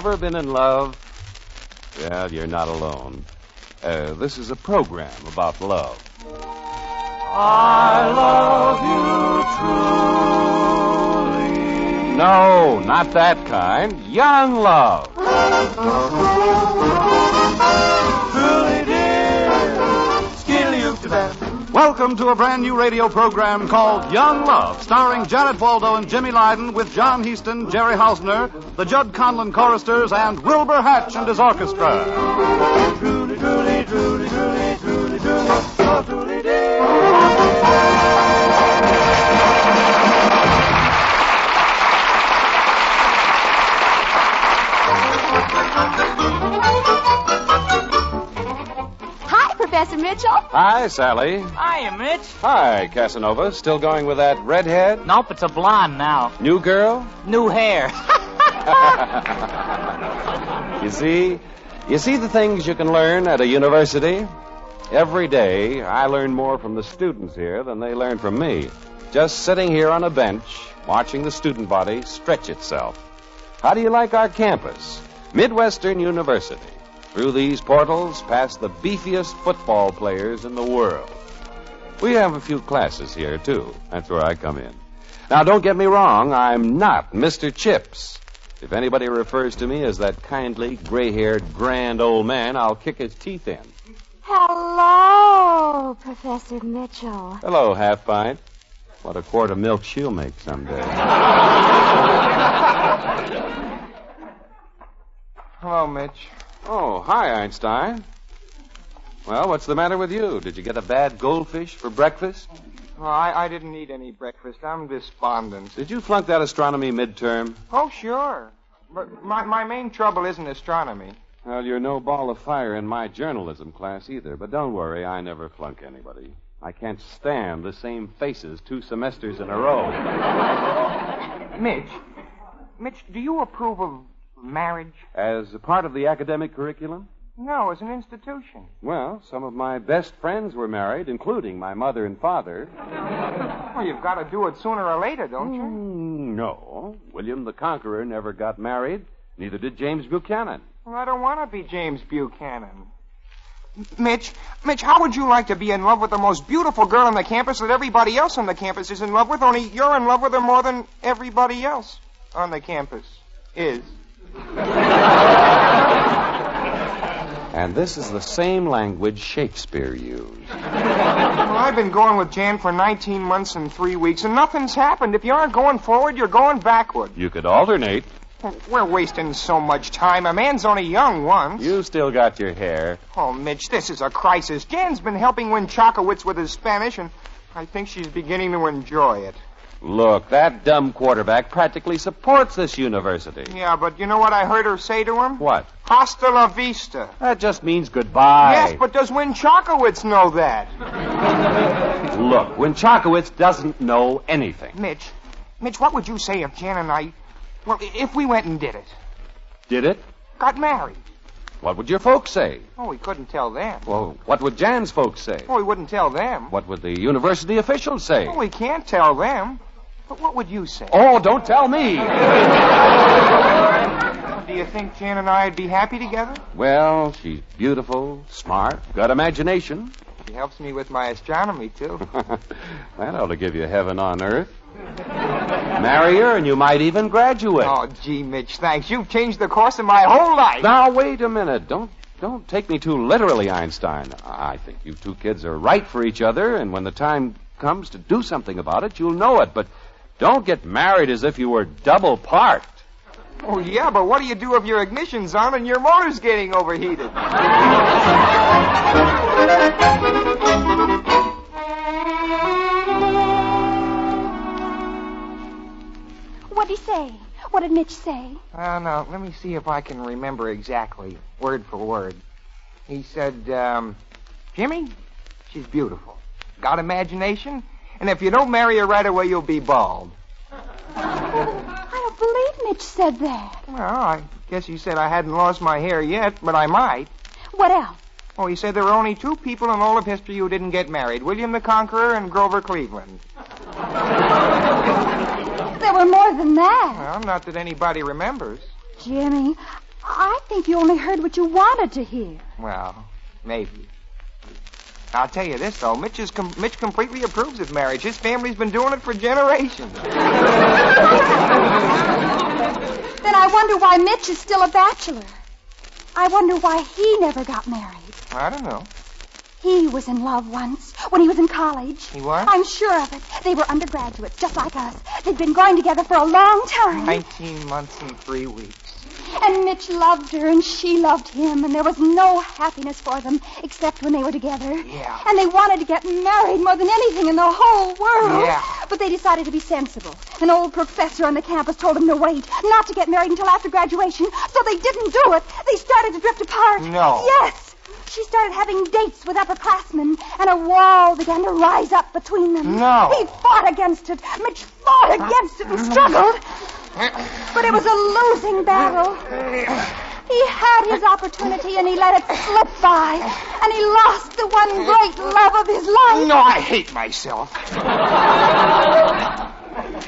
Ever been in love? Well, you're not alone. This is a program about love. I love you truly. No, not that kind. Young love. Truly, dear. Skidly-oop-de-bam. Welcome to a brand new radio program called Young Love, starring Janet Waldo and Jimmy Lydon with John Heaston, Jerry Hausner, the Judd Conlon choristers, and Wilbur Hatch and his orchestra. Truly, truly, truly, truly, truly, truly, oh, truly, dear. Professor Mitchell. Hi, Sally. Hiya, Mitch. Hi, Casanova. Still going with that redhead? Nope, it's a blonde now. New girl? New hair. You see the things you can learn at a university? Every day, I learn more from the students here than they learn from me. Just sitting here on a bench, watching the student body stretch itself. How do you like our campus? Midwestern University. Through these portals pass the beefiest football players in the world. We have a few classes here, too. That's where I come in. Now, don't get me wrong, I'm not Mr. Chips. If anybody refers to me as that kindly, gray-haired, grand old man, I'll kick his teeth in. Hello, Professor Mitchell. Hello, half-pint. What a quart of milk she'll make someday. Hello, Mitch. Oh, hi, Einstein. Well, what's the matter with you? Did you get a bad goldfish for breakfast? Well, I didn't eat any breakfast. I'm despondent. Did you flunk that astronomy midterm? Oh, sure. But my main trouble isn't astronomy. Well, you're no ball of fire in my journalism class either. But don't worry, I never flunk anybody. I can't stand the same faces 2 semesters in a row. Mitch, do you approve of marriage? As a part of the academic curriculum? No, as an institution. Well, some of my best friends were married, including my mother and father. Well, you've got to do it sooner or later, don't you? No. William the Conqueror never got married. Neither did James Buchanan. Well, I don't want to be James Buchanan. Mitch, how would you like to be in love with the most beautiful girl on the campus that everybody else on the campus is in love with, only you're in love with her more than everybody else on the campus is? And this is the same language Shakespeare used. Well, I've been going with Jan for 19 months and 3 weeks, and nothing's happened. If you aren't going forward, you're going backward. You could alternate. We're wasting so much time. A man's only young once. You still got your hair. Oh, Mitch, this is a crisis. Jan's been helping win Chakowitz with his Spanish, and I think she's beginning to enjoy it. Look, that dumb quarterback practically supports this university. Yeah, but you know what I heard her say to him? What? Hasta la vista. That just means goodbye. Yes, but does Win Chakowitz know that? Look, Win Chakowitz doesn't know anything. Mitch, what would you say if Jan and I... Well, if we went and did it? Did it? Got married. What would your folks say? Oh, we couldn't tell them. Well, what would Jan's folks say? Oh, we wouldn't tell them. What would the university officials say? Oh, we can't tell them. But what would you say? Oh, don't tell me. Do you think Jan and I'd be happy together? Well, she's beautiful, smart, got imagination. She helps me with my astronomy, too. That ought to give you heaven on earth. Marry her and you might even graduate. Oh, gee, Mitch, thanks. You've changed the course of my whole life. Now, wait a minute. Don't take me too literally, Einstein. I think you 2 kids are right for each other, and when the time comes to do something about it, you'll know it. But don't get married as if you were double parked. Oh, yeah, but what do you do if your ignition's on and your motor's getting overheated? What'd he say? What did Mitch say? No, let me see if I can remember exactly, word for word. He said, Jimmy, she's beautiful. Got imagination, and if you don't marry her right away, you'll be bald. I don't believe Mitch said that. Well, I guess he said I hadn't lost my hair yet, but I might. What else? Oh, he said there were only 2 people in all of history who didn't get married, William the Conqueror and Grover Cleveland. There were more than that. Well, not that anybody remembers. Jimmy, I think you only heard what you wanted to hear. Well, maybe. I'll tell you this, though. Mitch completely approves of marriage. His family's been doing it for generations. Then I wonder why Mitch is still a bachelor. I wonder why he never got married. I don't know. He was in love once, when he was in college. He was? I'm sure of it. They were undergraduates, just like us. They'd been going together for a long time. 19 months and 3 weeks. And Mitch loved her, and she loved him, and there was no happiness for them except when they were together. Yeah. And they wanted to get married more than anything in the whole world. Yeah. But they decided to be sensible. An old professor on the campus told them to wait, not to get married until after graduation, so they didn't do it. They started to drift apart. No. Yes. She started having dates with upperclassmen, and a wall began to rise up between them. No. He fought against it. Mitch fought against it and struggled. But it was a losing battle. He had his opportunity, and he let it slip by. And he lost the one great love of his life. No, I hate myself.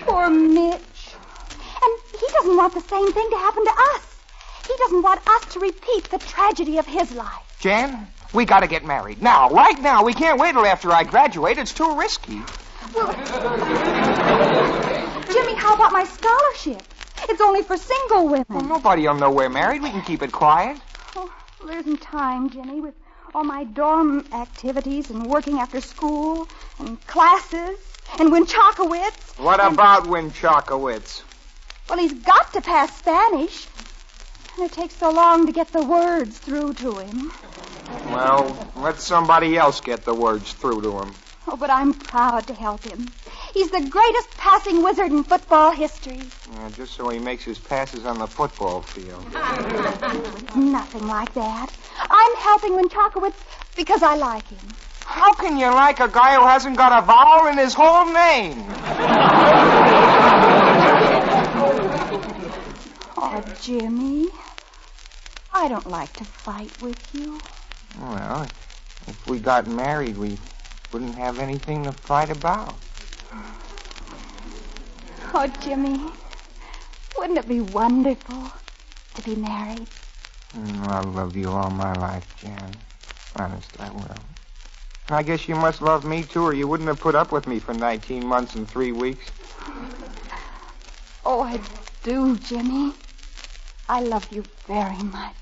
Poor Mitch. And he doesn't want the same thing to happen to us. He doesn't want us to repeat the tragedy of his life. Jan, we gotta get married. Now, right now. We can't wait till after I graduate. It's too risky. Well, Jimmy, how about my scholarship? It's only for single women. Well, nobody will know we're married. We can keep it quiet. Oh, there isn't time, Jimmy, with all my dorm activities and working after school and classes and Winchakowitz. What about Winchakowitz? Well, he's got to pass Spanish. And it takes so long to get the words through to him. Well, let somebody else get the words through to him. Oh, but I'm proud to help him. He's the greatest passing wizard in football history. Yeah, just so he makes his passes on the football field. Nothing like that. I'm helping Winchakowitz because I like him. How can you like a guy who hasn't got a vowel in his whole name? Oh, Jimmy, I don't like to fight with you. Well, if we got married, we wouldn't have anything to fight about. Oh, Jimmy, wouldn't it be wonderful to be married? I'll love you all my life, Jan. Honest, I will. I guess you must love me, too, or you wouldn't have put up with me for 19 months and 3 weeks. Oh, I do, Jimmy. I love you very much.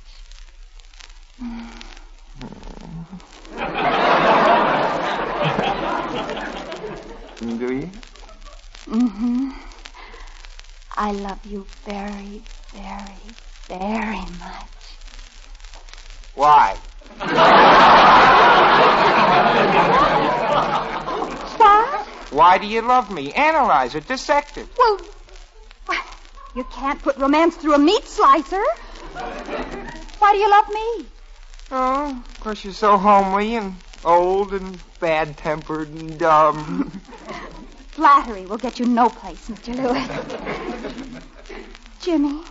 Do you? Mm-hmm. I love you very, very, very much. Why? What? Why do you love me? Analyze it. Dissect it. Well, you can't put romance through a meat slicer. Why do you love me? Oh, of course you're so homely and old and bad-tempered and dumb. Flattery will get you no place, Mr. Lewis. Jimmy,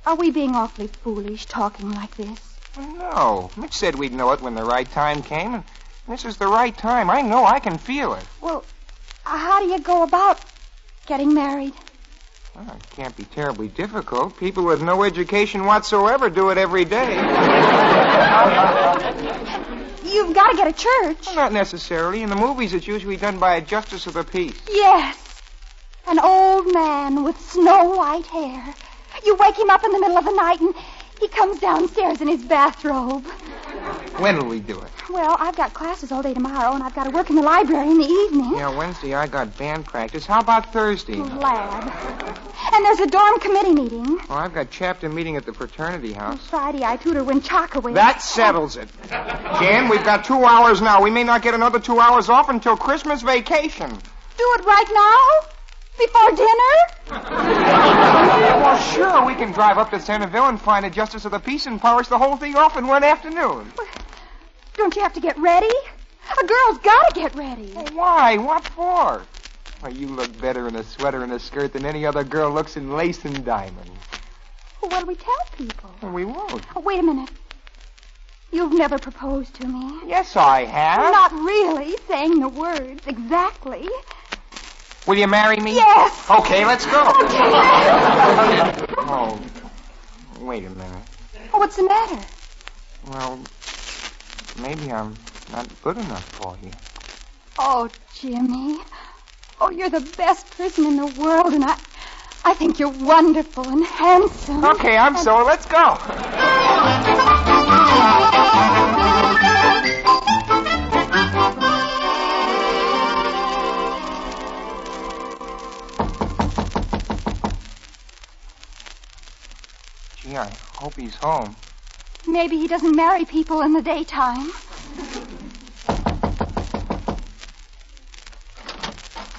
are we being awfully foolish talking like this? No. Mitch said we'd know it when the right time came, and this is the right time. I know. I can feel it. Well, how do you go about getting married? Well, it can't be terribly difficult. People with no education whatsoever do it every day. You've got to get a church. Well, not necessarily. In the movies, it's usually done by a justice of the peace. Yes. An old man with snow white hair. You wake him up in the middle of the night and he comes downstairs in his bathrobe. When will we do it? Well, I've got classes all day tomorrow, and I've got to work in the library in the evening. Yeah, Wednesday I got band practice. How about Thursday? Lab. And there's a dorm committee meeting. Well, I've got chapter meeting at the fraternity house. Friday, I tutor Winchakowitz. That settles it. Jan, we've got 2 hours now. We may not get another 2 hours off until Christmas vacation. Do it right now? Before dinner? Well, sure, we can drive up to Centerville and find a justice of the peace and polish the whole thing off in one afternoon. Don't you have to get ready? A girl's got to get ready. Why? What for? Well, you look better in a sweater and a skirt than any other girl looks in lace and diamonds. Well, what do we tell people? Well, we won't. Oh, wait a minute. You've never proposed to me. Yes, I have. Not really saying the words exactly. Will you marry me? Yes. Okay, let's go. Okay. Oh, Wait a minute. Oh, what's the matter? Well, maybe I'm not good enough for you. Oh, Jimmy. Oh, you're the best person in the world, and I think you're wonderful and handsome. Okay, I'm sore. Let's go. Gee, I hope he's home. Maybe he doesn't marry people in the daytime.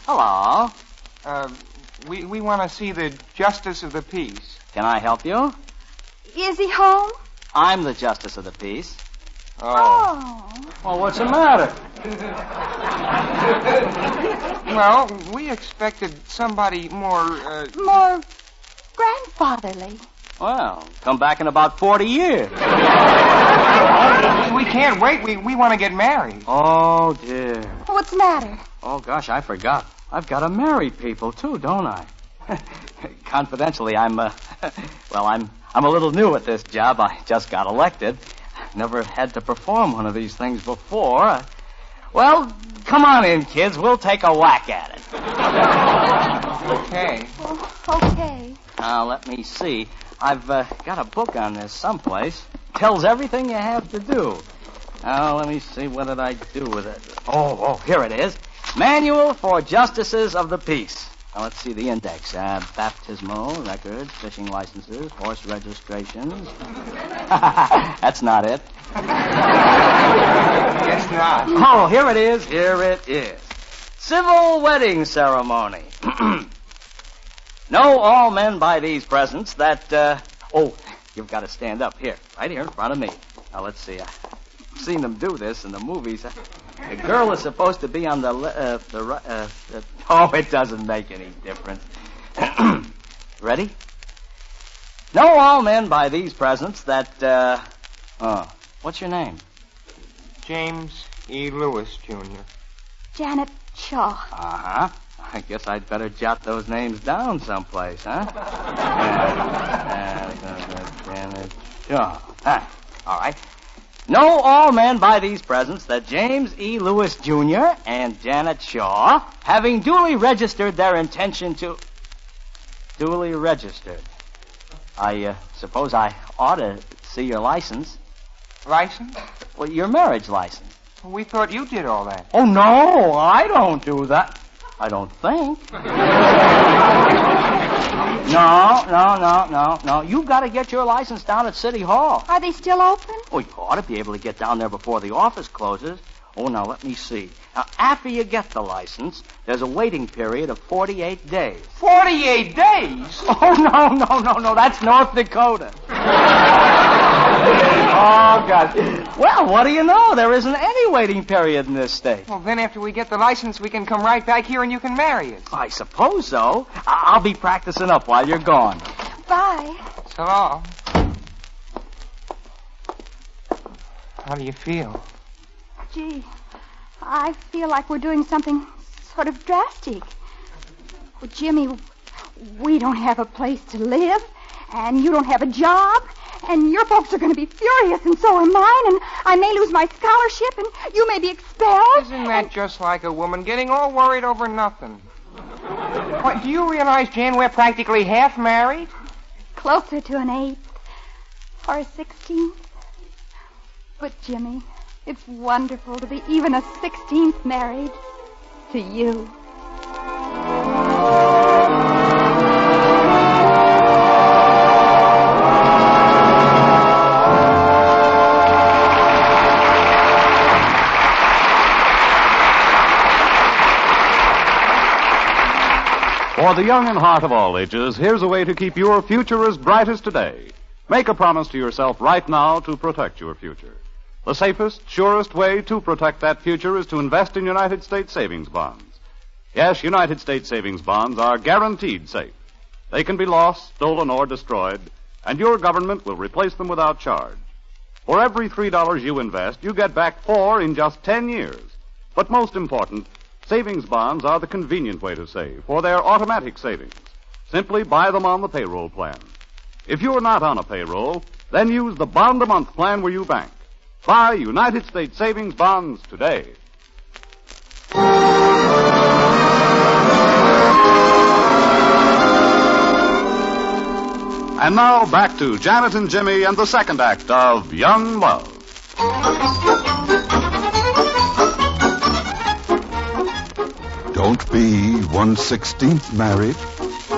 Hello. We want to see the Justice of the Peace. Can I help you? Is he home? I'm the Justice of the Peace. Oh. Well, what's the matter? Well, we expected somebody more, More grandfatherly. Well, come back in about 40 years. We can't wait. We want to get married. Oh, dear. What's the matter? Oh, gosh, I forgot. I've got to marry people, too, don't I? Confidentially, I'm a little new at this job. I just got elected. Never had to perform one of these things before. Well, come on in, kids. We'll take a whack at it. Okay. Oh, okay. Now, let me see. I've got a book on this someplace. Tells everything you have to do. Now, let me see. What did I do with it? Oh, here it is. Manual for Justices of the Peace. Now, let's see the index. Baptismal records, fishing licenses, horse registrations. That's not it. Guess not. Oh, here it is. Here it is. Civil wedding ceremony. Know all men by these presents that, you've got to stand up here, right here in front of me. Now, let's see. I've seen them do this in the movies. The girl is supposed to be on the it doesn't make any difference. Ready? Know all men by these presents that, what's your name? James E. Lewis, Jr. Janet Shaw. Uh-huh. I guess I'd better jot those names down someplace, huh? Janet Shaw. All right. Know all men by these presents that James E. Lewis, Jr. and Janet Shaw, having duly registered their intention to... Duly registered. I suppose I ought to see your license. License? Well, your marriage license. We thought you did all that. Oh, no, I don't do that. I don't think. No. You've got to get your license down at City Hall. Are they still open? Oh, you ought to be able to get down there before the office closes. Oh, now, let me see. Now, after you get the license, there's a waiting period of 48 days. 48 days? Oh, no. That's North Dakota. Oh, God. Well, what do you know? There isn't any waiting period in this state. Well, then after we get the license, we can come right back here and you can marry us. I suppose so. I'll be practicing up while you're gone. Bye. So long. How do you feel? Gee, I feel like we're doing something sort of drastic. Well, Jimmy, we don't have a place to live, and you don't have a job, and your folks are going to be furious, and so are mine, and I may lose my scholarship, and you may be expelled. Isn't that just like a woman getting all worried over nothing? What, do you realize, Jan, we're practically half married? Closer to an 8th or a 16th. But, Jimmy, it's wonderful to be even a 16th married to you. For the young and heart of all ages, here's a way to keep your future as bright as today. Make a promise to yourself right now to protect your future. The safest, surest way to protect that future is to invest in United States savings bonds. Yes, United States savings bonds are guaranteed safe. They can be lost, stolen, or destroyed, and your government will replace them without charge. For every $3 you invest, you get back 4 in just 10 years. But most important, savings bonds are the convenient way to save, for they're automatic savings. Simply buy them on the payroll plan. If you're not on a payroll, then use the bond-a-month plan where you bank. Buy United States savings bonds today. And now back to Janet and Jimmy and the second act of Young Love. Don't be 1/16th married.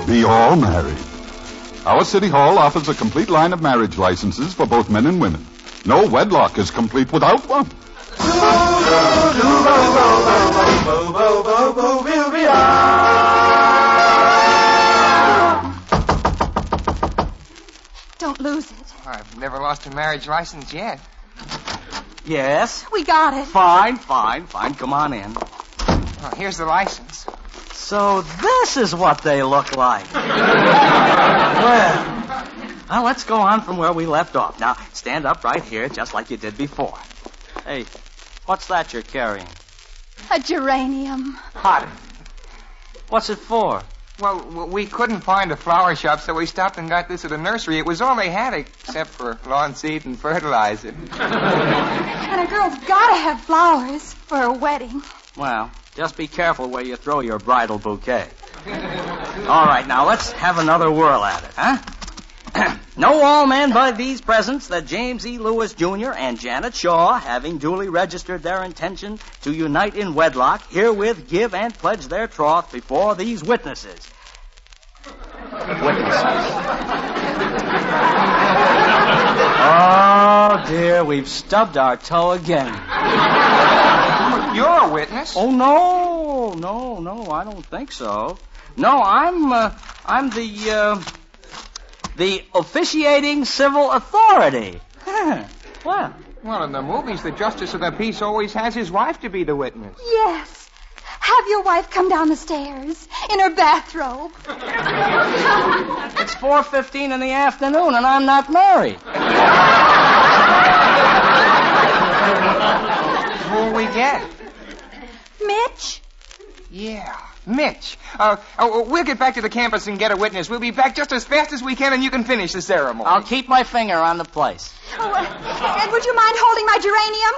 Be all married. Our City Hall offers a complete line of marriage licenses for both men and women. No wedlock is complete without one. Don't lose it. I've never lost a marriage license yet. Yes? We got it. Fine. Come on in. Oh, here's the license. So this is what they look like. Well, let's go on from where we left off. Now, stand up right here, just like you did before. Hey, what's that you're carrying? A geranium. Hot. What's it for? Well, we couldn't find a flower shop, so we stopped and got this at a nursery. It was all they had, except for lawn seed and fertilizer. And a girl's gotta have flowers for a wedding. Well, just be careful where you throw your bridal bouquet. All right, now let's have another whirl at it, huh? Know all men by these presents that James E. Lewis, Jr. and Janet Shaw, having duly registered their intention to unite in wedlock, herewith give and pledge their troth before these witnesses. Oh, dear, we've stubbed our toe again. You're a witness. Oh, no, I don't think so. No, I'm the officiating civil authority. What? Well, in the movies, the justice of the peace always has his wife to be the witness. Yes. Have your wife come down the stairs in her bathrobe. It's 4:15 in the afternoon, and I'm not married. Who'll we get? Mitch? Yeah, Mitch. We'll get back to the campus and get a witness. We'll be back just as fast as we can, and you can finish the ceremony. I'll keep my finger on the place. Oh, and would you mind holding my geranium?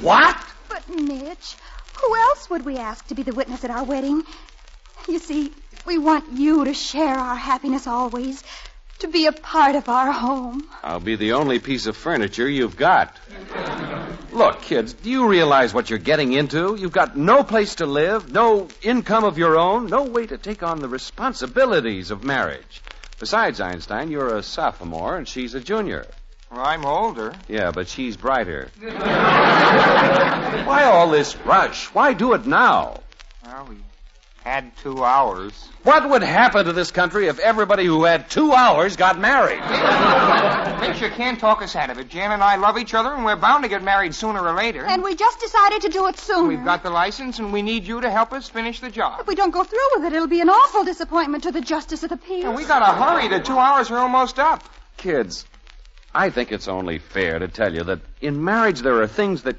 What? But, Mitch, who else would we ask to be the witness at our wedding? You see, we want you to share our happiness always, to be a part of our home. I'll be the only piece of furniture you've got. Look, kids, do you realize what you're getting into? You've got no place to live, no income of your own, no way to take on the responsibilities of marriage. Besides, Einstein, you're a sophomore and she's a junior. Well, I'm older. Yeah, but she's brighter. Why all this rush? Why do it now? Well, we had 2 hours. What would happen to this country if everybody who had 2 hours got married? Mitch, you can't talk us out of it. Jan and I love each other, and we're bound to get married sooner or later. And we just decided to do it sooner. We've got the license, and we need you to help us finish the job. If we don't go through with it, it'll be an awful disappointment to the justice of the peace. And we gotta hurry. The 2 hours are almost up. Kids, I think it's only fair to tell you that in marriage there are things that,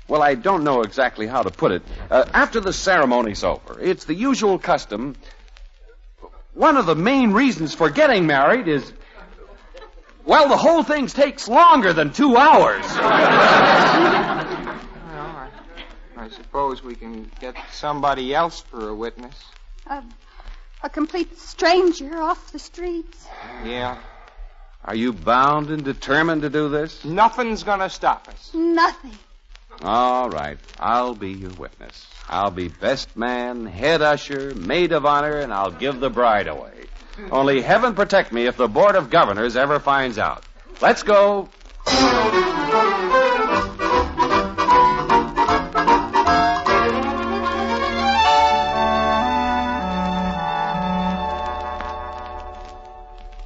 well, I don't know exactly how to put it. After the ceremony's over, it's the usual custom. One of the main reasons for getting married is, well, the whole thing takes longer than 2 hours. Well, I suppose we can get somebody else for a witness. A complete stranger off the streets. Yeah. Are you bound and determined to do this? Nothing's gonna stop us. Nothing. All right. I'll be your witness. I'll be best man, head usher, maid of honor, and I'll give the bride away. Only heaven protect me if the Board of Governors ever finds out. Let's go.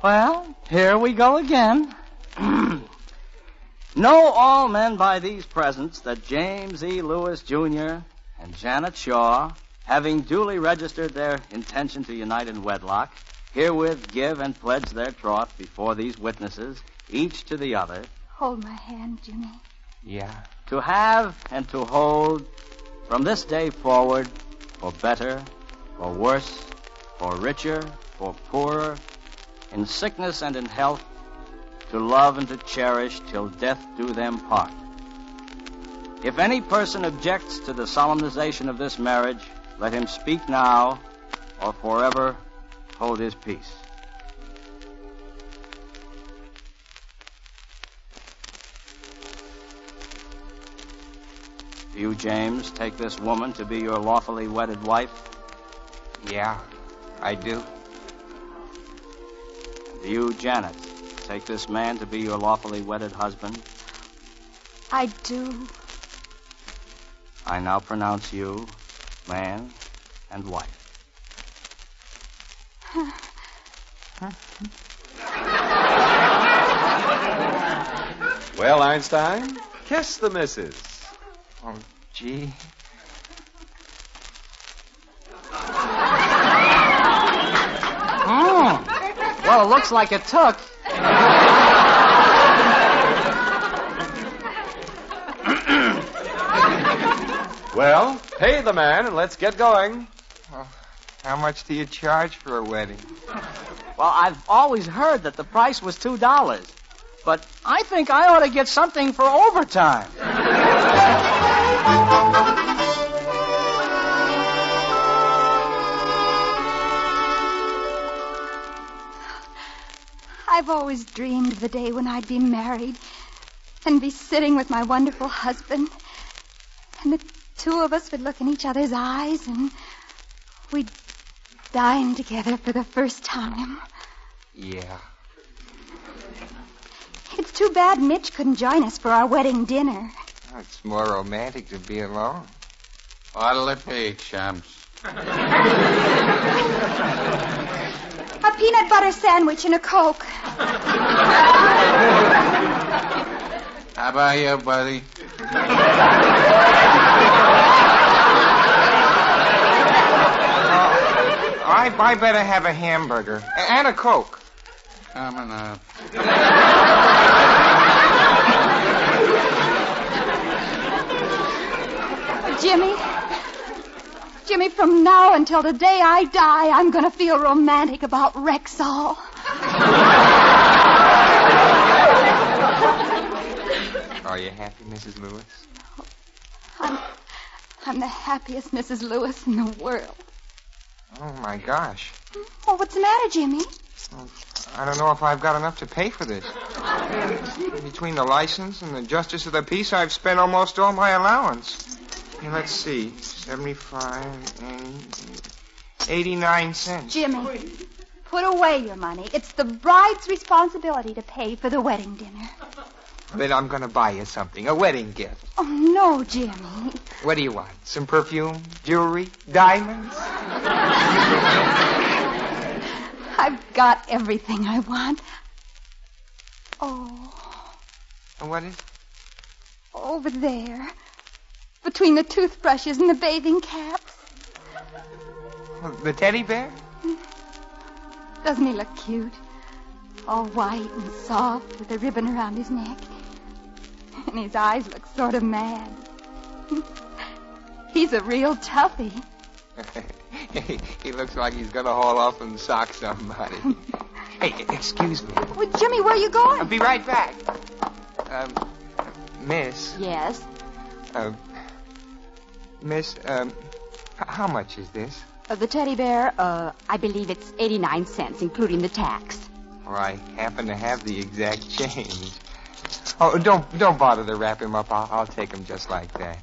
Well, here we go again. Know all men by these presents that James E. Lewis, Jr. and Janet Shaw, having duly registered their intention to unite in wedlock, herewith give and pledge their troth before these witnesses, each to the other. Hold my hand, Jimmy. Yeah. to have and to hold from this day forward, for better, for worse, for richer, for poorer, in sickness and in health, to love and to cherish till death do them part. If any person objects to the solemnization of this marriage, let him speak now or forever hold his peace. Do you, James, take this woman to be your lawfully wedded wife? Yeah, I do. Do you, Janet, take this man to be your lawfully wedded husband? I do. I now pronounce you man and wife. Well, Einstein, kiss the missus. Oh, gee. Well, it looks like it took. Well, pay the man and let's get going. Well, how much do you charge for a wedding? Well, I've always heard that the price was $2. But I think I ought to get something for overtime. I've always dreamed of the day when I'd be married and be sitting with my wonderful husband, and the two of us would look in each other's eyes and we'd dine together for the first time. Yeah. It's too bad Mitch couldn't join us for our wedding dinner. Oh, it's more romantic to be alone. What'll it be, chumps? A peanut butter sandwich and a Coke. How about you, buddy? I better have a hamburger and a Coke. Coming up. Jimmy, from now until the day I die, I'm going to feel romantic about Rexall. Are you happy, Mrs. Lewis? I'm the happiest Mrs. Lewis in the world. Oh, my gosh. Oh, what's the matter, Jimmy? I don't know if I've got enough to pay for this. Between the license and the justice of the peace, I've spent almost all my allowance. Here, let's see. 75, 89 cents. Jimmy, put away your money. It's the bride's responsibility to pay for the wedding dinner. Then I'm going to buy you something, a wedding gift. Oh, no, Jimmy. What do you want? Some perfume, jewelry, diamonds? I've got everything I want. Oh. And what is? Over there. Between the toothbrushes and the bathing caps. The teddy bear? Doesn't he look cute? All white and soft with a ribbon around his neck. And his eyes look sort of mad. He's a real toughie. He looks like he's going to haul off and sock somebody. Hey, excuse me. Well, Jimmy, where are you going? I'll be right back. Miss. Yes? Miss, how much is this? The teddy bear, I believe it's 89 cents, including the tax. Oh, I happen to have the exact change. Oh, don't bother to wrap him up. I'll take him just like that.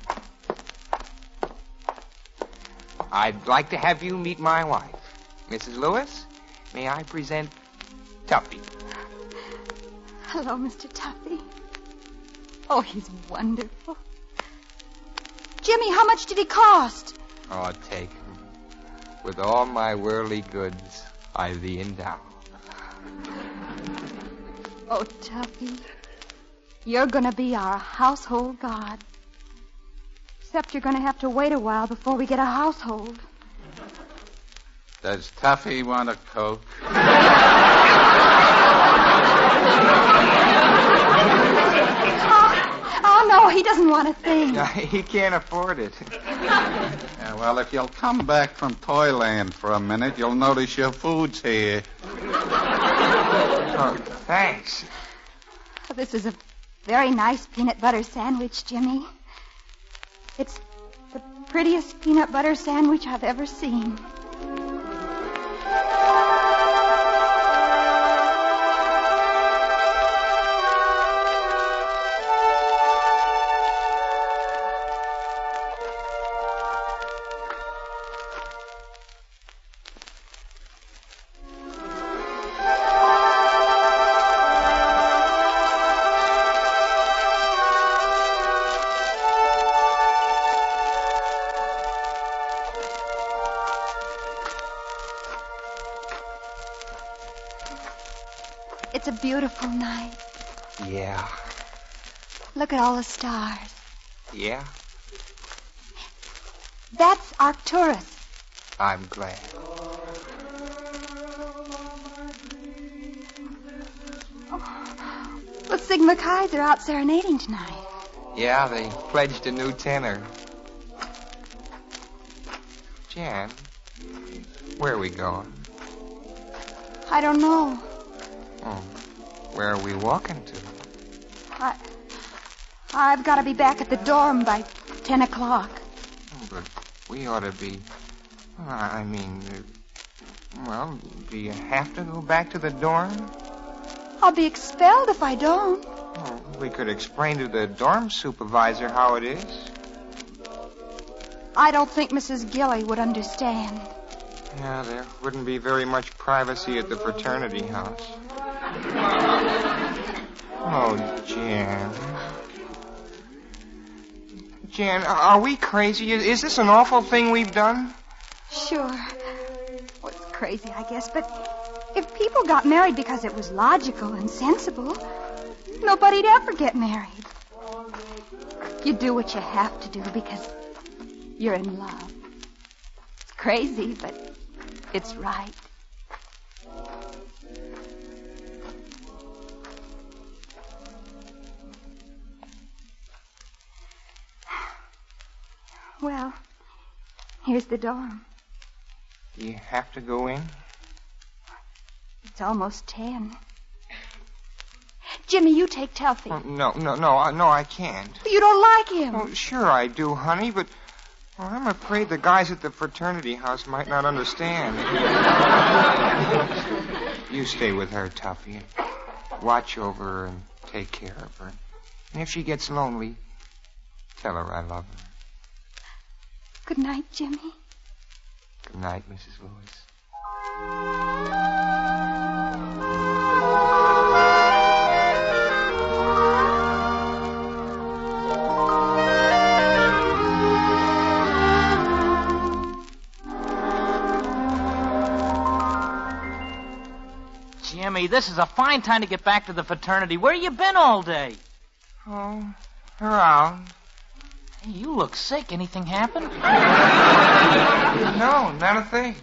I'd like to have you meet my wife. Mrs. Lewis, may I present Tuffy? Hello, Mr. Tuffy. Oh, he's wonderful. Jimmy, how much did he cost? Oh, take him. With all my worldly goods, I thee endow. Oh, Tuffy, you're going to be our household god. Except you're going to have to wait a while before we get a household. Does Tuffy want a Coke? Oh, no, he doesn't wouldn't want a thing. He can't afford it. Yeah, well, if you'll come back from Toyland for a minute, you'll notice your food's here. Oh, thanks. Oh, this is a very nice peanut butter sandwich, Jimmy. It's the prettiest peanut butter sandwich I've ever seen. It's a beautiful night. Yeah. Look at all the stars. Yeah? That's Arcturus. I'm glad. The Sigma Chi's are out serenading tonight. Yeah, they pledged a new tenor. Jan, where are we going? I don't know. Oh, where are we walking to? I've got to be back at the dorm by 10 o'clock. Oh, but we ought to be... well, do you have to go back to the dorm? I'll be expelled if I don't. Oh, we could explain to the dorm supervisor how it is. I don't think Mrs. Gilly would understand. Yeah, there wouldn't be very much privacy at the fraternity house. Oh, Jan. Jan, are we crazy? Is this an awful thing we've done? Sure. Well, it's crazy, I guess, but if people got married because it was logical and sensible, nobody'd ever get married. You do what you have to do because you're in love. It's crazy, but it's right. Well, here's the dorm. Do you have to go in? It's almost 10. Jimmy, you take Telfie. Oh, no, I can't. You don't like him. Oh, sure I do, honey, but I'm afraid the guys at the fraternity house might not understand. You stay with her, Tuffy. Watch over her and take care of her. And if she gets lonely, tell her I love her. Good night, Jimmy. Good night, Mrs. Lewis. Jimmy, this is a fine time to get back to the fraternity. Where you been all day? Oh, around. Hey, you look sick. Anything happen? No, not a thing.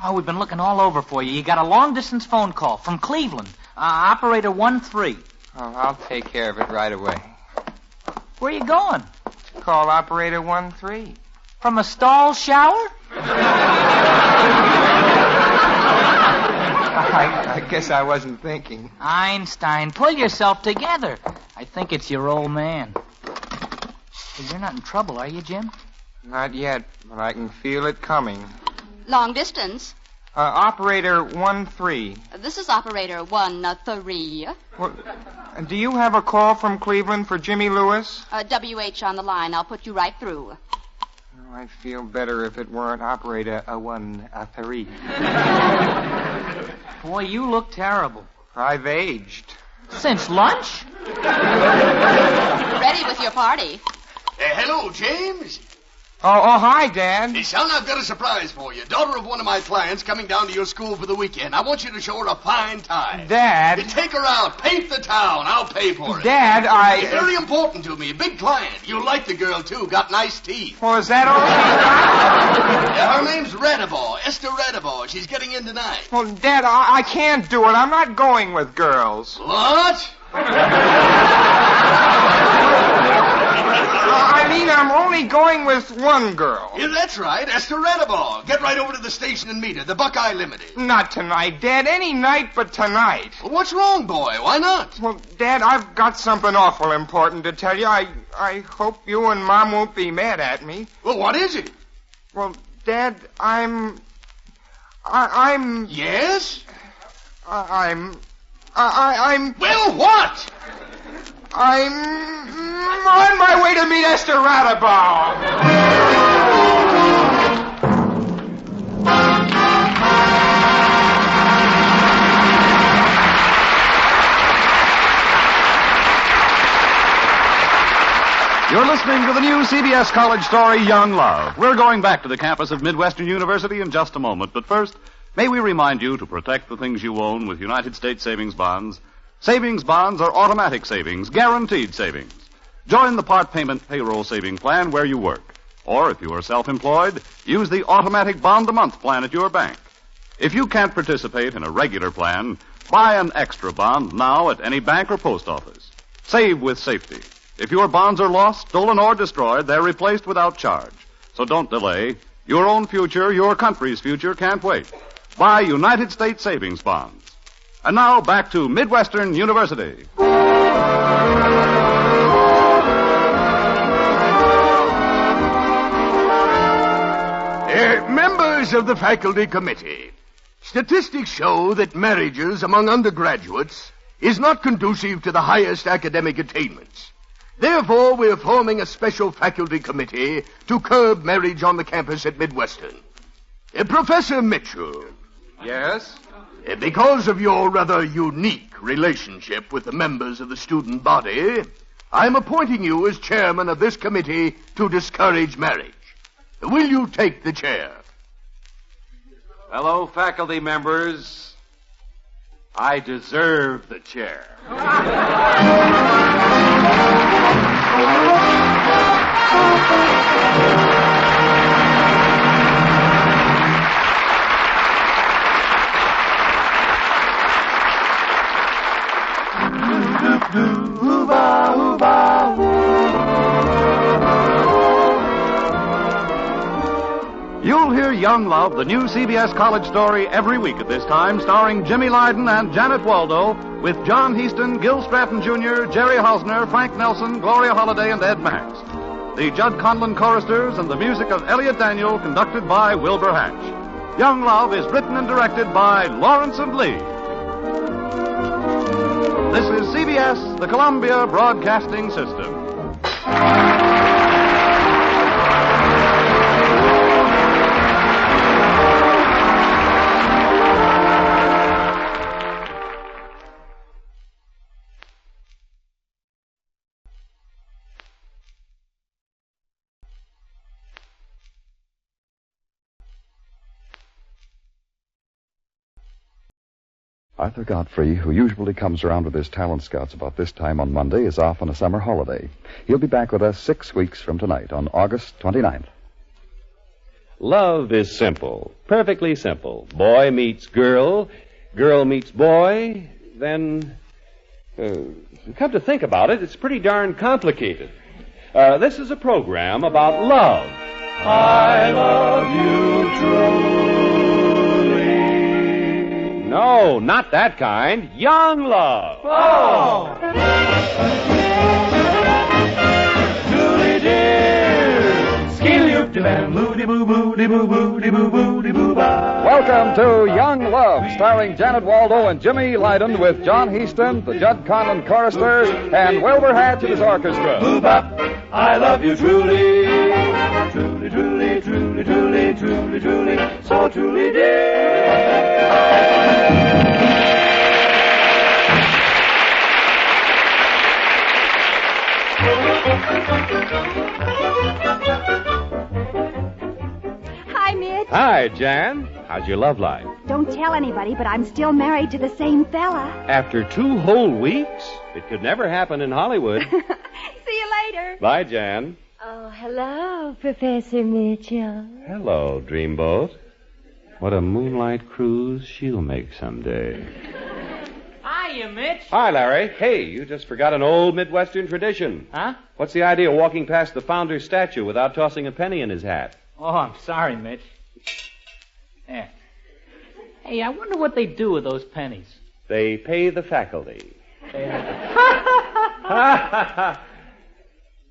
Oh, we've been looking all over for you. You got a long-distance phone call from Cleveland. Operator 13. Oh, I'll take care of it right away. Where you going? Call operator 13. From a stall shower? I guess I wasn't thinking. Einstein, pull yourself together. I think it's your old man. Hey, you're not in trouble, are you, Jim? Not yet, but I can feel it coming. Long distance. Operator 13. This is operator 13. Well, do you have a call from Cleveland for Jimmy Lewis? WH on the line. I'll put you right through. Oh, I'd feel better if it weren't operator 13. Boy, you look terrible. I've aged. Since lunch? Ready with your party. Hello, James. Oh, hi, Dad. Hey, son, I've got a surprise for you. Daughter of one of my clients coming down to your school for the weekend. I want you to show her a fine time. Dad. You take her out. Paint the town. I'll pay for it. Dad, It's very important to me. A big client. You'll like the girl, too. Got nice teeth. Well, is that all? Yeah, her name's Redable. Esther Redable. She's getting in tonight. Well, Dad, I can't do it. I'm not going with girls. What? mean I'm only going with one girl? Yeah, that's right. Esther Radiball. Get right over to the station and meet her. The Buckeye Limited. Not tonight, Dad. Any night but tonight. Well, what's wrong, boy? Why not? Well, Dad, I've got something awful important to tell you. I hope you and Mom won't be mad at me. Well, what is it? Well, Dad, I'm... Yes? I'm... Well, what? I'm on my way to meet Esther Radiball. You're listening to the new CBS college story, Young Love. We're going back to the campus of Midwestern University in just a moment. But first, may we remind you to protect the things you own with United States savings bonds. Savings bonds are automatic savings, guaranteed savings. Join the part payment payroll saving plan where you work. Or if you are self-employed, use the automatic bond-a-month plan at your bank. If you can't participate in a regular plan, buy an extra bond now at any bank or post office. Save with safety. If your bonds are lost, stolen, or destroyed, they're replaced without charge. So don't delay. Your own future, your country's future, can't wait. Buy United States savings bonds. And now back to Midwestern University. Members of the faculty committee, statistics show that marriages among undergraduates is not conducive to the highest academic attainments. Therefore, we're forming a special faculty committee to curb marriage on the campus at Midwestern. Professor Mitchell. Yes? Because of your rather unique relationship with the members of the student body, I'm appointing you as chairman of this committee to discourage marriage. Will you take the chair? Fellow faculty members, I deserve the chair. You'll hear Young Love, the new CBS college story, every week at this time, starring Jimmy Lydon and Janet Waldo, with John Heaston, Gil Stratton Jr., Jerry Hausner, Frank Nelson, Gloria Holliday, and Ed Max. The Judd Conlon choristers and the music of Elliot Daniel, conducted by Wilbur Hatch. Young Love is written and directed by Lawrence and Lee. This is CBS, the Columbia Broadcasting System. Arthur Godfrey, who usually comes around with his talent scouts about this time on Monday, is off on a summer holiday. He'll be back with us 6 weeks from tonight, on August 29th. Love is simple, perfectly simple. Boy meets girl, girl meets boy, then... come to think about it, it's pretty darn complicated. This is a program about love. I love you truly. No, not that kind. Young love. Oh! Julie dear, Welcome to Young Love, starring Janet Waldo and Jimmy Lydon, with John Heaston, the Judd Conlon choristers, and Wilbur Hatch and his orchestra. I love you truly, truly, truly, truly, truly, truly, truly, so truly dear. Hi, Mitch. Hi, Jan. How's your love life? Don't tell anybody, but I'm still married to the same fella. After 2 whole weeks? It could never happen in Hollywood. See you later. Bye, Jan. Oh, hello, Professor Mitchell. Hello, Dreamboat. What a moonlight cruise she'll make someday. Hi, you, Mitch. Hi, Larry. Hey, you just forgot an old Midwestern tradition. Huh? What's the idea of walking past the founder's statue without tossing a penny in his hat? Oh, I'm sorry, Mitch. There. Hey, I wonder what they do with those pennies. They pay the faculty.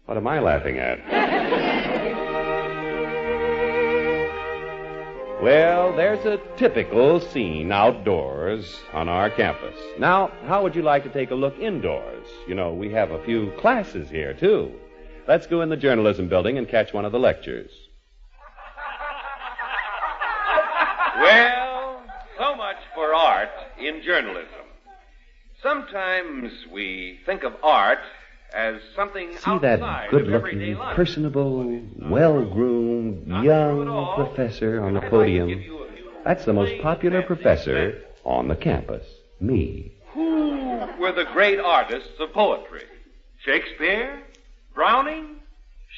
What am I laughing at? Well, there's a typical scene outdoors on our campus. Now, how would you like to take a look indoors? You know, we have a few classes here, too. Let's go in the journalism building and catch one of the lectures. Well, so much for art in journalism. Sometimes we think of art as something See that good-looking, personable, well-groomed, young professor on the podium? That's the most popular professor on the campus. Me. Who were the great artists of poetry? Shakespeare? Browning?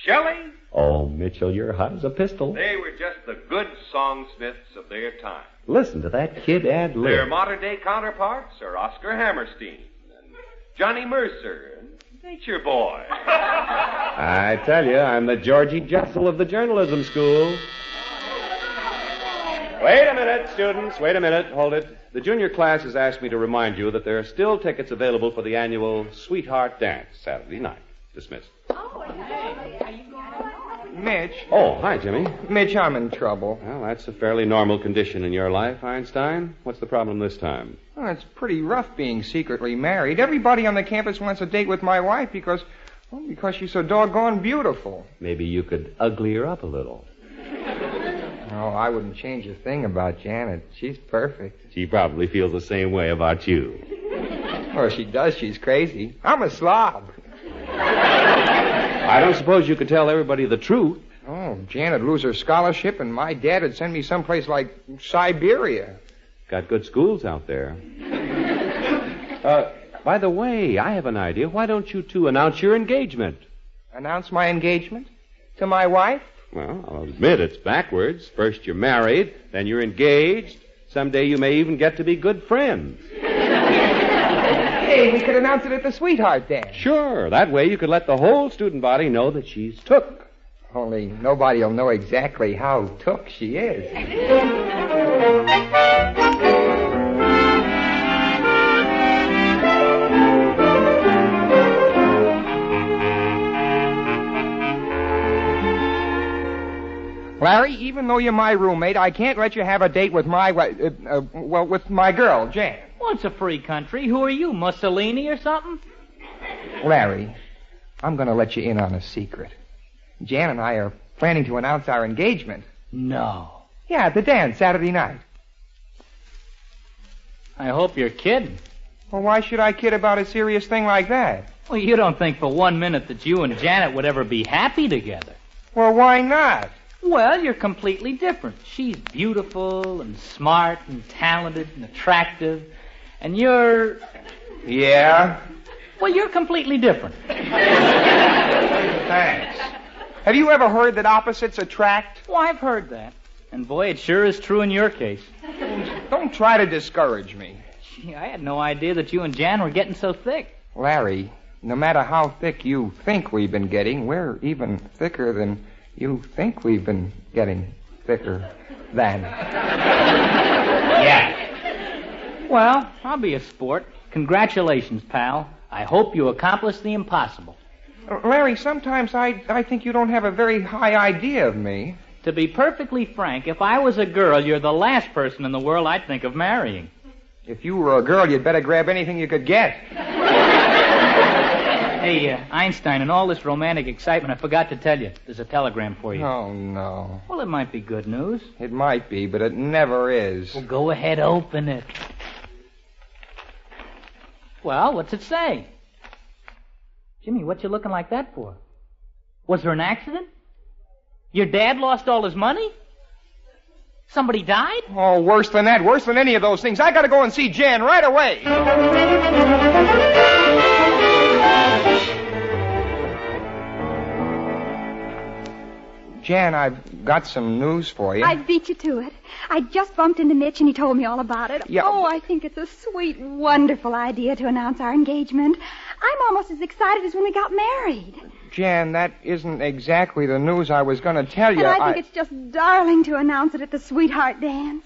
Shelley? Oh, Mitchell, you're hot as a pistol. They were just the good songsmiths of their time. Listen to that kid ad lib. Their modern-day counterparts are Oscar Hammerstein and Johnny Mercer and Nature Boy. I tell you, I'm the Georgie Jessel of the journalism school. Wait a minute, students. Wait a minute. Hold it. The junior class has asked me to remind you that there are still tickets available for the annual Sweetheart Dance Saturday night. Dismissed. Mitch. Oh, hi, Jimmy. Mitch, I'm in trouble. Well, that's a fairly normal condition in your life, Einstein. What's the problem this time? Well, it's pretty rough being secretly married. Everybody on the campus wants a date with my wife because she's so doggone beautiful. Maybe you could ugly her up a little. Oh, I wouldn't change a thing about Janet. She's perfect. She probably feels the same way about you. Well, she does. She's crazy. I'm a slob. I don't suppose you could tell everybody the truth. Oh, Janet'd lose her scholarship, and my dad would send me someplace like Siberia. Got good schools out there. By the way, I have an idea. Why don't you two announce your engagement? Announce my engagement? To my wife? Well, I'll admit it's backwards. First you're married, then you're engaged. Someday you may even get to be good friends. Hey, we could announce it at the Sweetheart Dance. Sure. That way you could let the whole student body know that she's took. Only nobody will know exactly how took she is. Larry, even though you're my roommate, I can't let you have a date with with my girl, Jan. Well, it's a free country. Who are you, Mussolini or something? Larry, I'm going to let you in on a secret. Jan and I are planning to announce our engagement. No. Yeah, at the dance Saturday night. I hope you're kidding. Well, why should I kid about a serious thing like that? Well, you don't think for 1 minute that you and Janet would ever be happy together. Well, why not? Well, you're completely different. She's beautiful and smart and talented and attractive. And you're... Yeah? Well, you're completely different. Thanks. Have you ever heard that opposites attract? Well, I've heard that. And boy, it sure is true in your case. Don't try to discourage me. Gee, I had no idea that you and Jan were getting so thick. Larry, no matter how thick you think we've been getting, we're even thicker than you think we've been getting thicker than. Yeah. Well, I'll be a sport. Congratulations, pal. I hope you accomplished the impossible. Larry, sometimes I think you don't have a very high idea of me. To be perfectly frank, if I was a girl, you're the last person in the world I'd think of marrying. If you were a girl, you'd better grab anything you could get. Hey, Einstein, in all this romantic excitement, I forgot to tell you. There's a telegram for you. Oh, no. Well, it might be good news. It might be, but it never is. Well, go ahead, open it. Well, what's it say? Jimmy, what you looking like that for? Was there an accident? Your dad lost all his money? Somebody died? Oh, worse than that. Worse than any of those things. I gotta go and see Jan right away. Jan, I've got some news for you. I beat you to it. I just bumped into Mitch and he told me all about it. Yeah. Oh, I think it's a sweet, wonderful idea to announce our engagement. I'm almost as excited as when we got married. Jan, that isn't exactly the news I was going to tell you. And I think it's just darling to announce it at the sweetheart dance.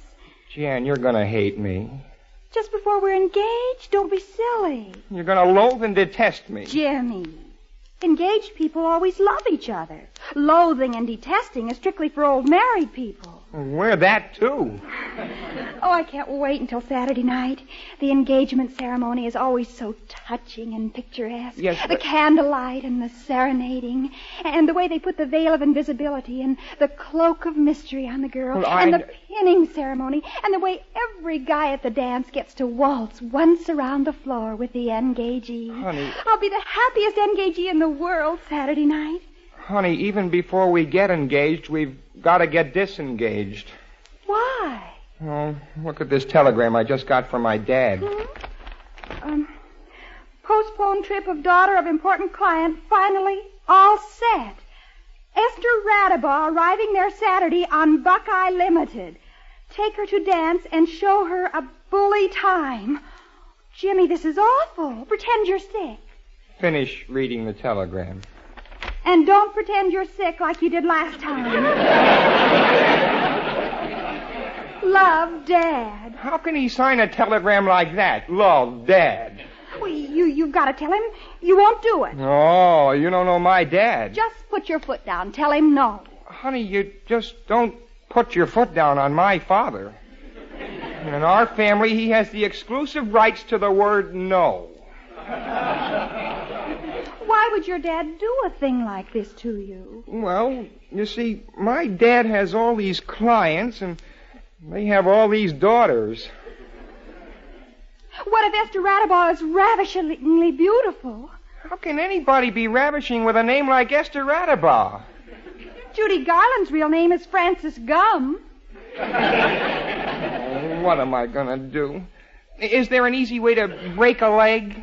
Jan, you're going to hate me. Just before we're engaged? Don't be silly. You're going to loathe and detest me. Jimmy, engaged people always love each other. Loathing and detesting is strictly for old married people. We're that, too. Oh, I can't wait until Saturday night. The engagement ceremony is always so touching and picturesque. Yes, The candlelight and the serenading, and the way they put the veil of invisibility and the cloak of mystery on the girl, and the pinning ceremony, and the way every guy at the dance gets to waltz once around the floor with the engagee. Honey. I'll be the happiest engagee in the world Saturday night. Honey, even before we get engaged, we've got to get disengaged. Why? Oh, look at this telegram I just got from my dad. Postponed trip of daughter of important client finally all set. Esther Radabaugh arriving there Saturday on Buckeye Limited. Take her to dance and show her a bully time. Jimmy, this is awful. Pretend you're sick. Finish reading the telegram. And don't pretend you're sick like you did last time. Love, Dad. How can he sign a telegram like that? Love, Dad. Well, you've got to tell him you won't do it. Oh, you don't know my dad. Just put your foot down. Tell him no. Honey, you just don't put your foot down on my father. In our family, he has the exclusive rights to the word no. Why would your dad do a thing like this to you? Well, you see, my dad has all these clients, and they have all these daughters. What if Esther Radabaugh is ravishingly beautiful? How can anybody be ravishing with a name like Esther Radabaugh? Judy Garland's real name is Frances Gum. What am I going to do? Is there an easy way to break a leg?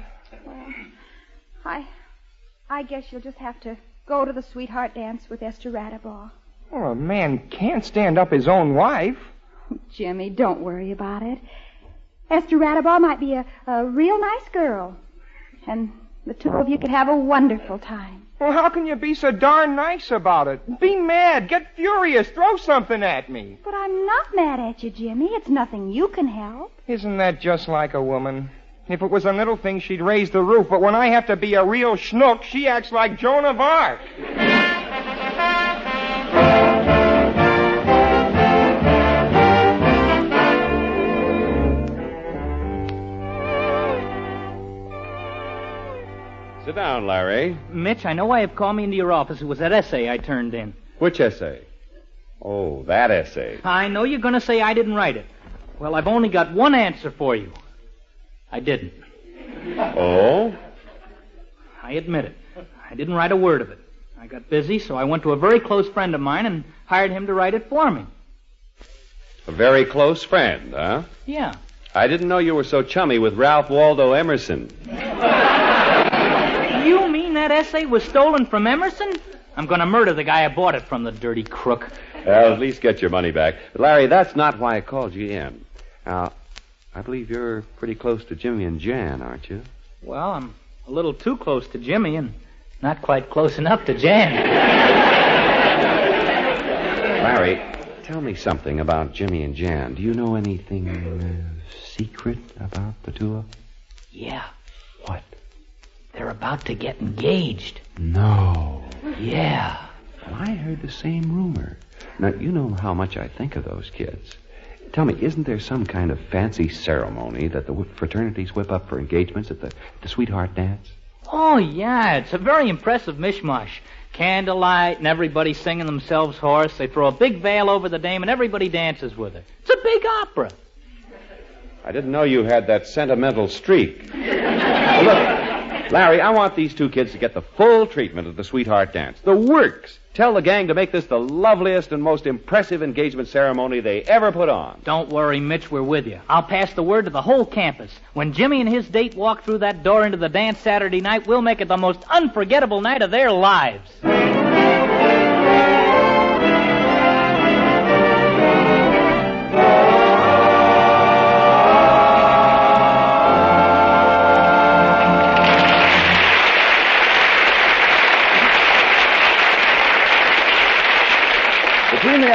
I guess you'll just have to go to the sweetheart dance with Esther Radabaugh. Well, a man can't stand up his own wife. Jimmy, don't worry about it. Esther Radabaugh might be a real nice girl. And the two of you could have a wonderful time. Well, how can you be so darn nice about it? Be mad, get furious, throw something at me. But I'm not mad at you, Jimmy. It's nothing you can help. Isn't that just like a woman? If it was a little thing, she'd raise the roof. But when I have to be a real schnook, she acts like Joan of Arc. Sit down, Larry. Mitch, I know why you've called me into your office. It was that essay I turned in. Which essay? Oh, that essay. I know you're going to say I didn't write it. Well, I've only got one answer for you. I didn't. Oh? I admit it. I didn't write a word of it. I got busy, so I went to a very close friend of mine and hired him to write it for me. A very close friend, huh? Yeah. I didn't know you were so chummy with Ralph Waldo Emerson. You mean that essay was stolen from Emerson? I'm going to murder the guy I bought it from, the dirty crook. Well, at least get your money back. But, Larry, that's not why I called you in. Now, I believe you're pretty close to Jimmy and Jan, aren't you? Well, I'm a little too close to Jimmy and not quite close enough to Jan. Larry, tell me something about Jimmy and Jan. Do you know anything secret about the two of them? Yeah. What? They're about to get engaged. No. Yeah. Well, I heard the same rumor. Now, you know how much I think of those kids. Tell me, isn't there some kind of fancy ceremony that the fraternities whip up for engagements at the sweetheart dance? Oh, yeah. It's a very impressive mishmash. Candlelight and everybody singing themselves hoarse. They throw a big veil over the dame and everybody dances with her. It's a big opera. I didn't know you had that sentimental streak. Well, look, Larry, I want these two kids to get the full treatment of the sweetheart dance. The works. Tell the gang to make this the loveliest and most impressive engagement ceremony they ever put on. Don't worry, Mitch, we're with you. I'll pass the word to the whole campus. When Jimmy and his date walk through that door into the dance Saturday night, we'll make it the most unforgettable night of their lives.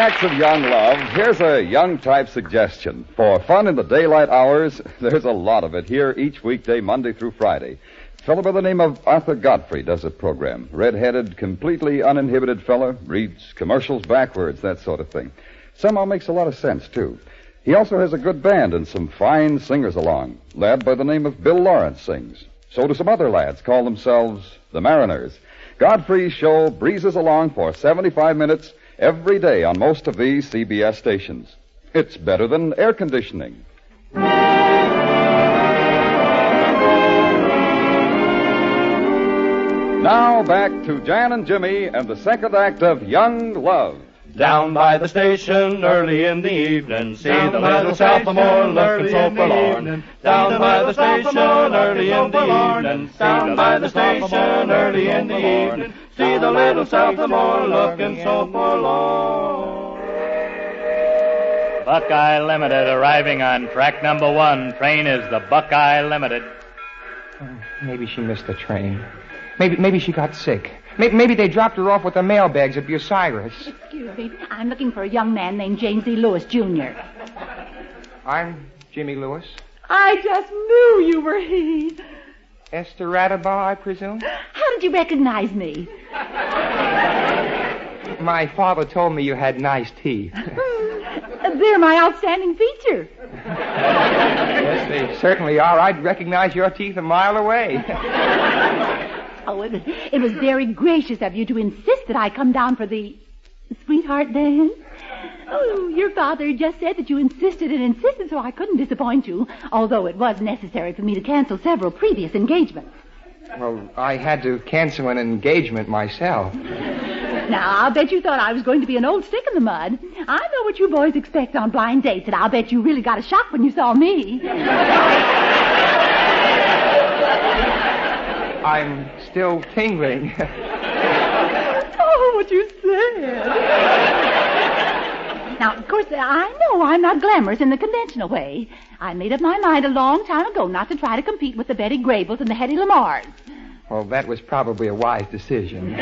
Maniacs of Young Love, here's a young type suggestion. For fun in the daylight hours, there's a lot of it here each weekday, Monday through Friday. A fellow by the name of Arthur Godfrey does a program. Red-headed, completely uninhibited fella, reads commercials backwards, that sort of thing. Somehow makes a lot of sense, too. He also has a good band and some fine singers along. Lad by the name of Bill Lawrence sings. So do some other lads, call themselves the Mariners. Godfrey's show breezes along for 75 minutes every day on most of these CBS stations. It's better than air conditioning. Now back to Jan and Jimmy and the second act of Young Love. Down by the station early in the evening, see the little sophomore looking so forlorn. Down by the station early in the evening, down by the station early in the evening, see the little sophomore looking so forlorn. Buckeye Limited arriving on track number 1. Train is the Buckeye Limited. Maybe she missed the train. Maybe she got sick. Maybe they dropped her off with the mail bags at Bucyrus. Excuse me. I'm looking for a young man named James E. Lewis, Jr. I'm Jimmy Lewis. I just knew you were he. Esther Radabaugh, I presume? How did you recognize me? My father told me you had nice teeth. They're my outstanding feature. Yes, they certainly are. I'd recognize your teeth a mile away. Oh, it was very gracious of you to insist that I come down for the sweetheart dance. Oh, your father just said that you insisted and insisted, so I couldn't disappoint you, although it was necessary for me to cancel several previous engagements. Well, I had to cancel an engagement myself. Now, I'll bet you thought I was going to be an old stick in the mud. I know what you boys expect on blind dates, and I'll bet you really got a shock when you saw me. I'm still tingling. Oh, what you said. Now, of course, I know I'm not glamorous in the conventional way. I made up my mind a long time ago not to try to compete with the Betty Grables and the Hedy Lamars. Well, that was probably a wise decision.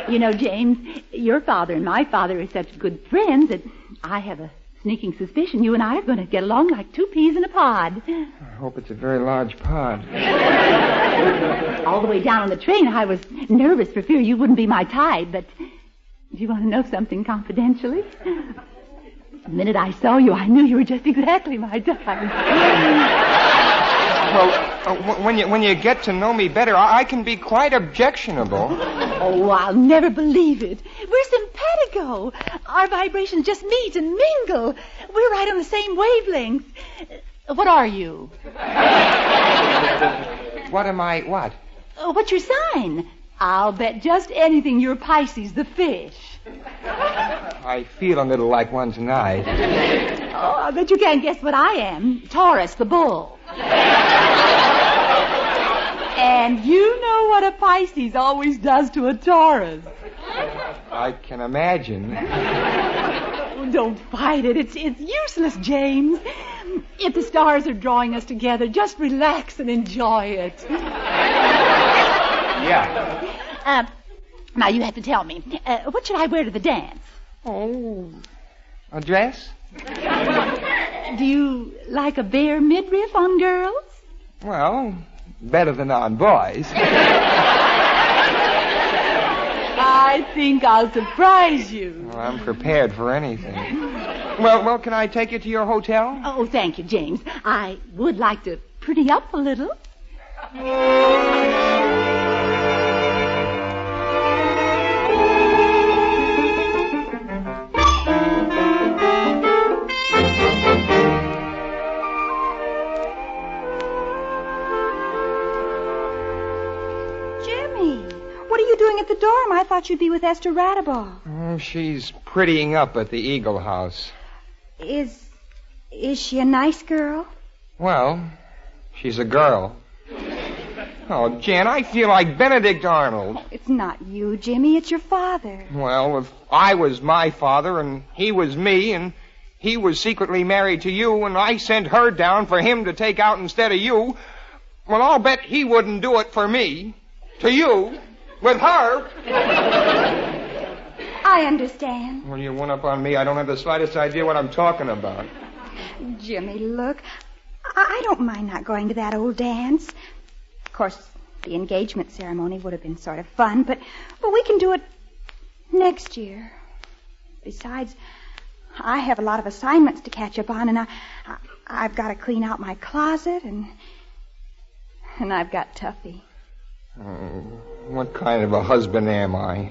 You know, James, your father and my father are such good friends that I have a sneaking suspicion you and I are going to get along like two peas in a pod. I hope it's a very large pod. All the way down on the train, I was nervous for fear you wouldn't be my type, but do you want to know something confidentially? The minute I saw you, I knew you were just exactly my type. Well, when you get to know me better, I can be quite objectionable. Oh, I'll never believe it. We're simpatico. Our vibrations just meet and mingle. We're right on the same wavelength. What are you? What am I, what? What's your sign? I'll bet just anything you're Pisces, the fish. I feel a little like one tonight. Oh, I bet you can't guess what I am. Taurus, the bull. And you know what a Pisces always does to a Taurus. I can imagine. Oh, don't fight it. It's useless, James. If the stars are drawing us together, just relax and enjoy it. Yeah. Now you have to tell me, what should I wear to the dance? Oh, a dress? Do you like a bare midriff on girls? Well, better than on boys. I think I'll surprise you. Well, I'm prepared for anything. Well, can I take you to your hotel? Oh, thank you, James. I would like to pretty up a little. At the dorm, I thought you'd be with Esther Radabaugh. Oh, she's prettying up at the Eagle House. Is she a nice girl? Well, she's a girl. Oh, Jan, I feel like Benedict Arnold. It's not you, Jimmy. It's your father. Well, if I was my father and he was me and he was secretly married to you and I sent her down for him to take out instead of you, well, I'll bet he wouldn't do it for me. To you. With her. I understand. Well, you one up on me. I don't have the slightest idea what I'm talking about. Jimmy, look, I don't mind not going to that old dance. Of course, the engagement ceremony would have been sort of fun, but we can do it next year. Besides, I have a lot of assignments to catch up on, and I've got to clean out my closet, and I've got Tuffy. What kind of a husband am I?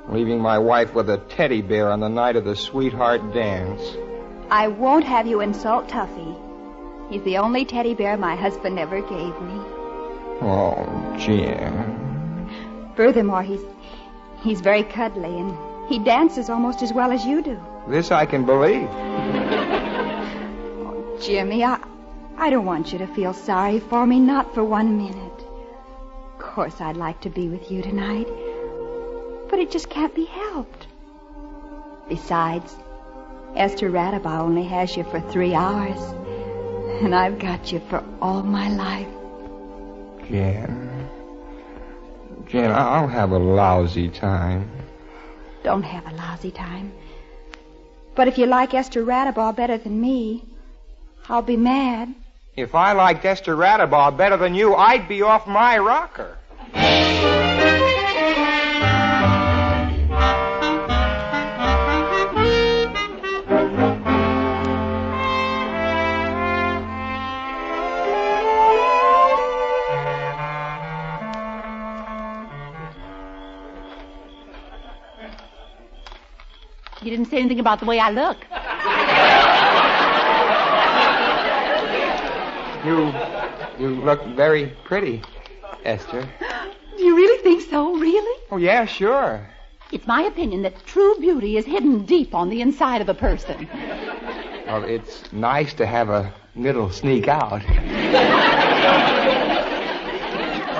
Leaving my wife with a teddy bear on the night of the sweetheart dance. I won't have you insult Tuffy. He's the only teddy bear my husband ever gave me. Oh, Jim. Furthermore, he's very cuddly, and he dances almost as well as you do. This I can believe. Oh, Jimmy, I don't want you to feel sorry for me, not for 1 minute. Of course, I'd like to be with you tonight, but it just can't be helped. Besides, Esther Radabaugh only has you for 3 hours, and I've got you for all my life. Jan, I'll have a lousy time. Don't have a lousy time. But if you like Esther Radabaugh better than me, I'll be mad. If I liked Esther Radabaugh better than you, I'd be off my rocker. You didn't say anything about the way I look. You look very pretty, Esther. Do you really think so? Really? Oh, yeah, sure. It's my opinion that true beauty is hidden deep on the inside of a person. Well, it's nice to have a little sneak out.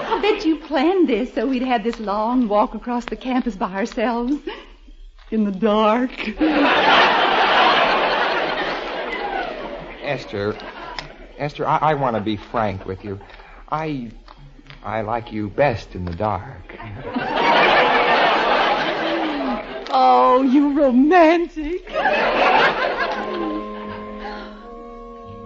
I bet you planned this so we'd have this long walk across the campus by ourselves. In the dark. Esther, I want to be frank with you. I like you best in the dark. Oh, you romantic.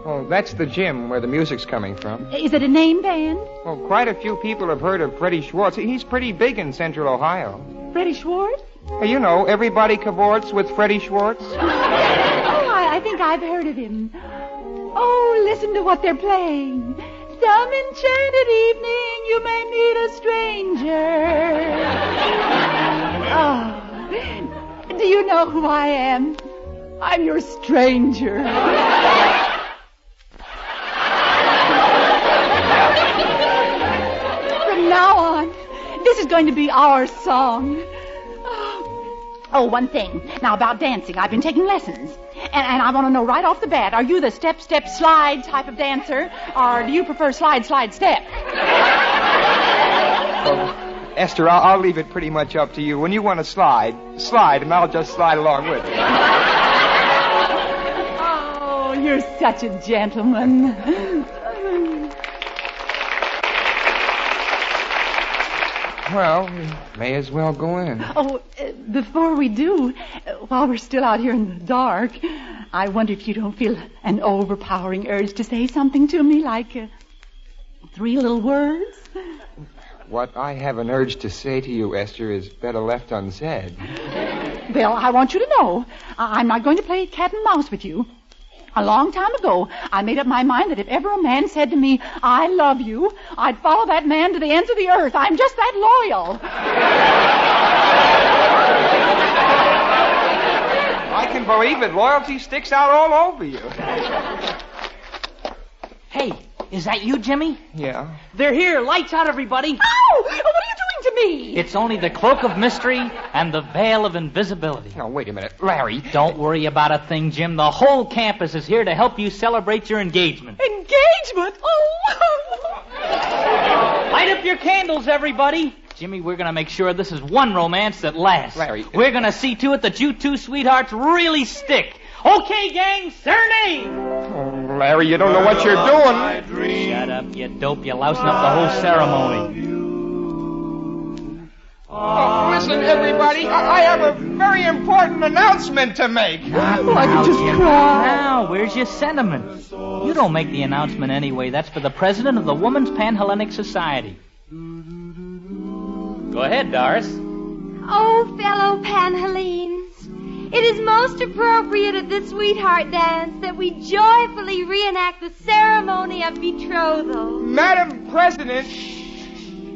Oh, that's the gym where the music's coming from. Is it a name band? Well, quite a few people have heard of Freddie Schwartz. He's pretty big in Central Ohio. Freddie Schwartz? Hey, you know, everybody cavorts with Freddie Schwartz. Oh, I think I've heard of him. Oh, listen to what they're playing. Some enchanted evening you may meet a stranger. Oh, do you know who I am? I'm your stranger. From now on, this is going to be our song. Oh, one thing. Now, about dancing. I've been taking lessons. And I want to know right off the bat, are you the step, step, slide type of dancer? Or do you prefer slide, slide, step? Well, Esther, I'll leave it pretty much up to you. When you want to slide, and I'll just slide along with you. Oh, you're such a gentleman. Well, we may as well go in. Oh, before we do, while we're still out here in the dark, I wonder if you don't feel an overpowering urge to say something to me, like 3 little words? What I have an urge to say to you, Esther, is better left unsaid. Well, I want you to know, I'm not going to play cat and mouse with you. A long time ago, I made up my mind that if ever a man said to me, I love you, I'd follow that man to the ends of the earth. I'm just that loyal. I can believe it. Loyalty sticks out all over you. Hey, is that you, Jimmy? Yeah. They're here. Lights out, everybody. Ow! What are you doing to me? It's only the cloak of mystery and the veil of invisibility. Now, wait a minute. Larry. Don't worry about a thing, Jim. The whole campus is here to help you celebrate your engagement. Engagement? Oh! Light up your candles, everybody. Jimmy, we're going to make sure this is one romance that lasts. Larry. We're going to see to it that you two sweethearts really stick. Okay, gang, serenade. Oh, Larry, you don't know what you're doing. Shut up, you dope. You're lousing up the whole ceremony. Oh, listen, everybody. I have a very important announcement to make. I could just cry. Now, where's your sentiment? You don't make the announcement anyway. That's for the president of the Women's Panhellenic Society. Go ahead, Doris. Oh, fellow Panhellenes, it is most appropriate at this sweetheart dance that we joyfully reenact the ceremony of betrothal. Madam President,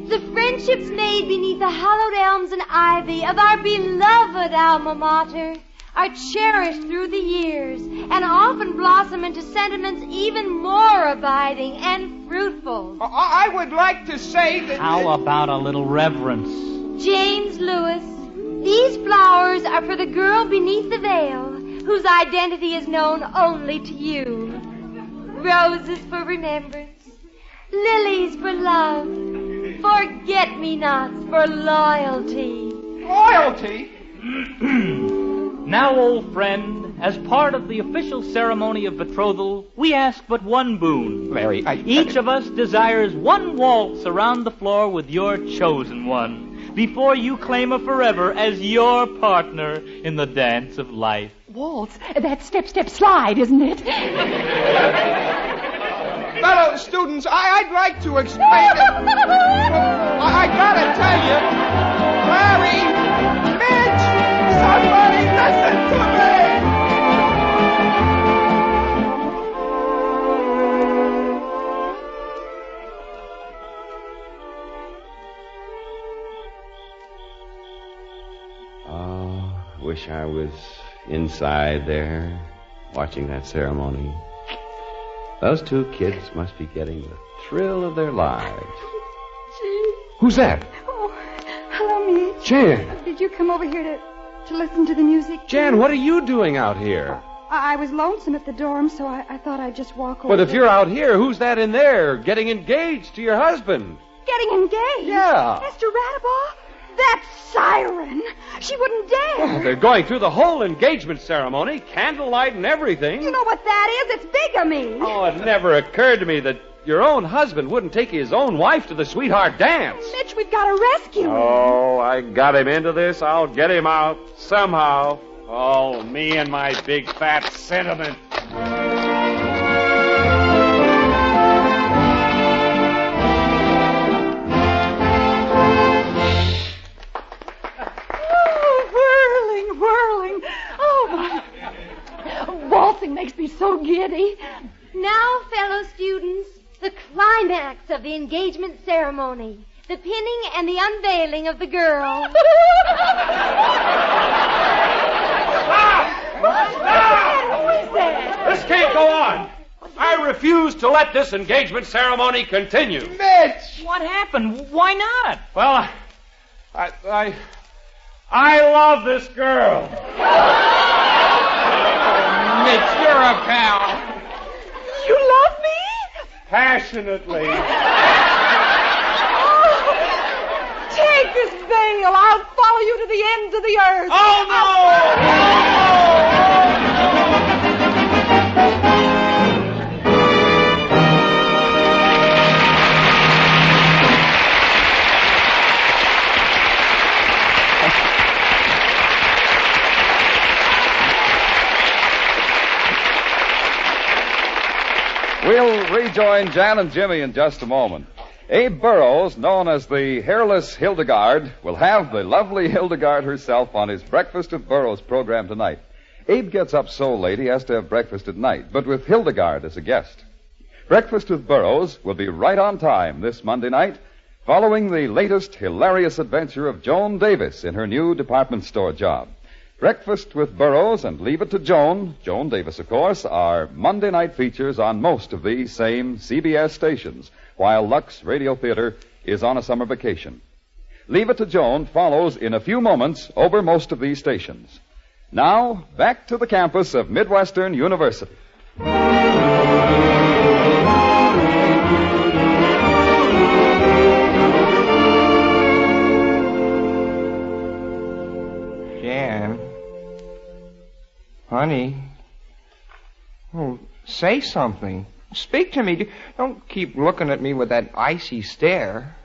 the friendships made beneath the hallowed elms and ivy of our beloved alma mater are cherished through the years and often blossom into sentiments even more abiding and fruitful. I would like to say that... How about a little reverence? James Lewis, these flowers are for the girl beneath the veil, whose identity is known only to you. Roses for remembrance, lilies for love, forget-me-nots for loyalty. Loyalty? Now, old friend, as part of the official ceremony of betrothal, we ask but one boon. Larry, Each of us desires one waltz around the floor with your chosen one, before you claim her forever as your partner in the dance of life. Waltz? That's step, step, slide, isn't it? Fellow students, I'd like to explain that... I gotta tell you, Larry, Mitch, somebody listen to me! Oh, wish I was inside there, watching that ceremony. Those two kids must be getting the thrill of their lives. Gee. Who's that? Oh, hello, Mitch. Jan. Did you come over here to listen to the music? Jan, what are you doing out here? I was lonesome at the dorm, so I thought I'd just walk over. But if you're out here, who's that in there getting engaged to your husband? Getting engaged? Yeah. Esther Radabaugh? That siren! She wouldn't dare. They're going through the whole engagement ceremony, candlelight and everything. You know what that is? It's bigamy. Oh, it never occurred to me that your own husband wouldn't take his own wife to the sweetheart dance. Mitch, we've got to rescue him. Oh, I got him into this. I'll get him out somehow. Oh, me and my big fat sentiment. Whirling. Oh, my. Waltzing makes me so giddy. Now, fellow students, the climax of the engagement ceremony, the pinning and the unveiling of the girl. Stop! Who is that? This can't go on. I refuse to let this engagement ceremony continue. Mitch! What happened? Why not? Well, I love this girl. Mitch, you're a pal. You love me? Passionately. Take this veil. I'll follow you to the ends of the earth. Oh, no! We'll rejoin Jan and Jimmy in just a moment. Abe Burrows, known as the Hairless Hildegard, will have the lovely Hildegard herself on his Breakfast with Burrows program tonight. Abe gets up so late he has to have breakfast at night, but with Hildegard as a guest. Breakfast with Burrows will be right on time this Monday night, following the latest hilarious adventure of Joan Davis in her new department store job. Breakfast with Burrows and Leave It to Joan Davis, of course, are Monday night features on most of these same CBS stations, while Lux Radio Theater is on a summer vacation. Leave It to Joan follows in a few moments over most of these stations. Now, back to the campus of Midwestern University. Jan. Honey. Oh, say something. Speak to me. Don't keep looking at me with that icy stare.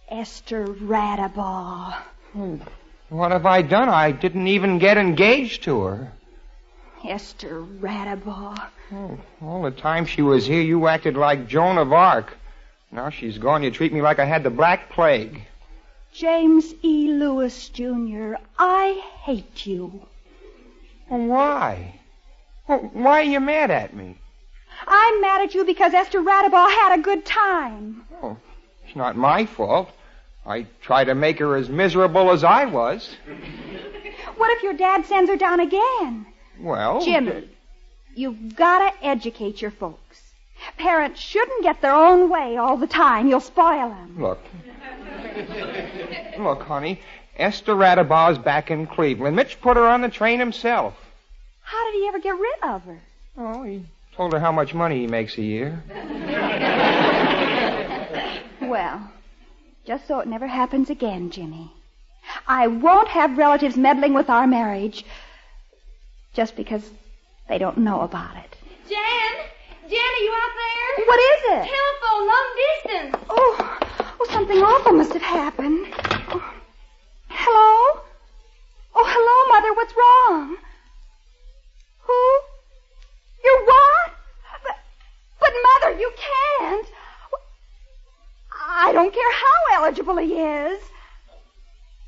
Esther Radabaugh. What have I done? I didn't even get engaged to her. Esther Radabaugh. Oh, all the time she was here, you acted like Joan of Arc. Now she's gone, you treat me like I had the Black Plague. James E. Lewis, Jr., I hate you. Well, why? Well, why are you mad at me? I'm mad at you because Esther Radabaugh had a good time. Oh, it's not my fault. I tried to make her as miserable as I was. What if your dad sends her down again? Well... Jimmy, you've got to educate your folks. Parents shouldn't get their own way all the time. You'll spoil them. Look, honey, Esther Radabaugh's back in Cleveland. Mitch put her on the train himself. How did he ever get rid of her? Oh, he told her how much money he makes a year. Well, just so it never happens again, Jimmy. I won't have relatives meddling with our marriage just because they don't know about it. Jan, are you out there? What is it? Telephone, long distance. Oh, something awful must have happened. Oh, hello? Oh, hello, Mother. What's wrong? Who? You're what? But Mother, you can't. I don't care how eligible he is.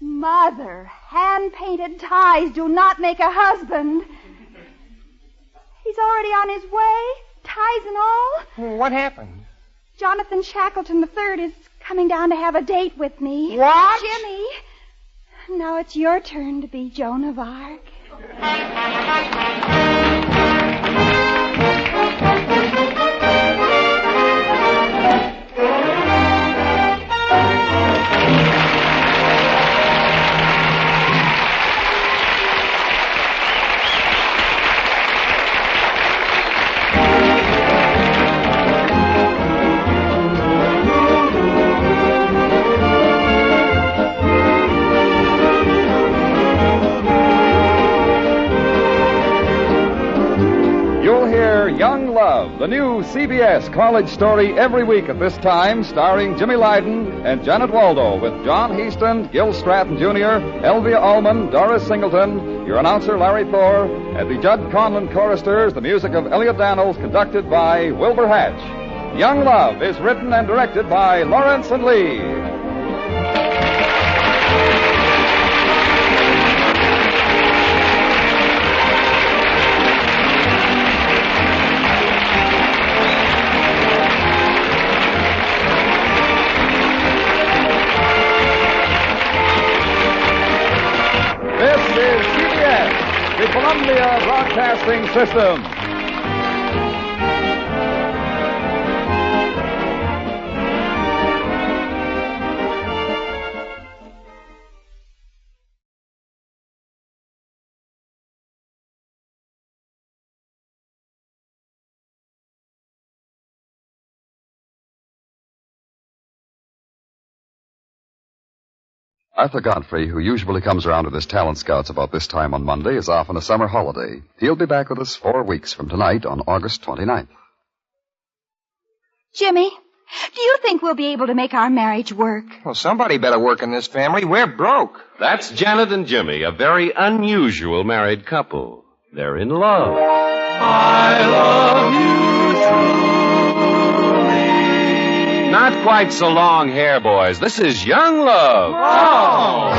Mother, hand-painted ties do not make a husband. He's already on his way, ties and all. What happened? Jonathan Shackleton III is coming down to have a date with me. What? Jimmy, now it's your turn to be Joan of Arc. Young Love, the new CBS college story every week at this time, starring Jimmy Lydon and Janet Waldo, with John Heaston, Gil Stratton Jr., Elvia Ullman, Doris Singleton, your announcer Larry Thor, and the Judd Conlon choristers, the music of Elliot Daniels, conducted by Wilbur Hatch. Young Love is written and directed by Lawrence and Lee. The Columbia Broadcasting System. Arthur Godfrey, who usually comes around to his talent scouts about this time on Monday, is off on a summer holiday. He'll be back with us 4 weeks from tonight on August 29th. Jimmy, do you think we'll be able to make our marriage work? Well, somebody better work in this family. We're broke. That's Janet and Jimmy, a very unusual married couple. They're in love. I love you truly. Not quite so long hair, boys. This is Young Love. Oh.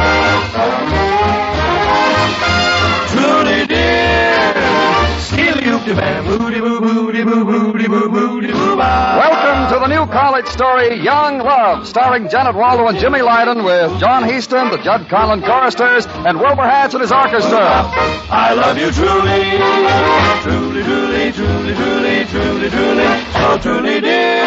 Truly, dear. Welcome to the new college story, Young Love, starring Janet Waldo and Jimmy Lydon, with John Heaston, the Judd Conlon choristers, and Wilbur Hatch and his orchestra. I love you truly, truly, truly, truly, truly, truly, truly, so truly, dear.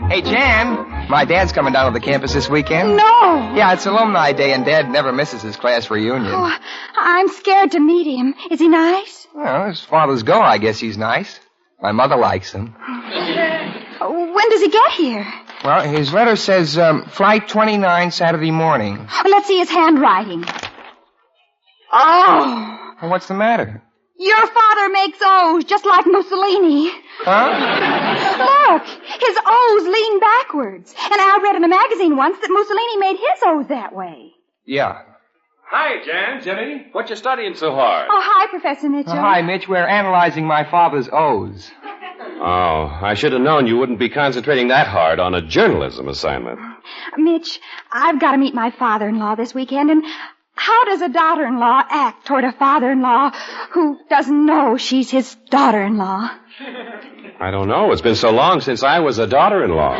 Hey, Jan, my dad's coming down to the campus this weekend. No. Yeah, it's Alumni Day, and Dad never misses his class reunion. Oh, I'm scared to meet him. Is he nice? Well, as fathers go, I guess he's nice. My mother likes him. When does he get here? Well, his letter says Flight 29 Saturday morning. Let's see his handwriting. Oh. Well, what's the matter? Your father makes O's just like Mussolini. Huh? Look, his O's lean backwards. And I read in a magazine once that Mussolini made his O's that way. Yeah. Hi, Jan, Jimmy. What you studying so hard? Oh, hi, Professor Mitchell. Hi, Mitch. We're analyzing my father's O's. Oh, I should have known you wouldn't be concentrating that hard on a journalism assignment. Mitch, I've got to meet my father-in-law this weekend, and how does a daughter-in-law act toward a father-in-law who doesn't know she's his daughter-in-law? I don't know. It's been so long since I was a daughter-in-law.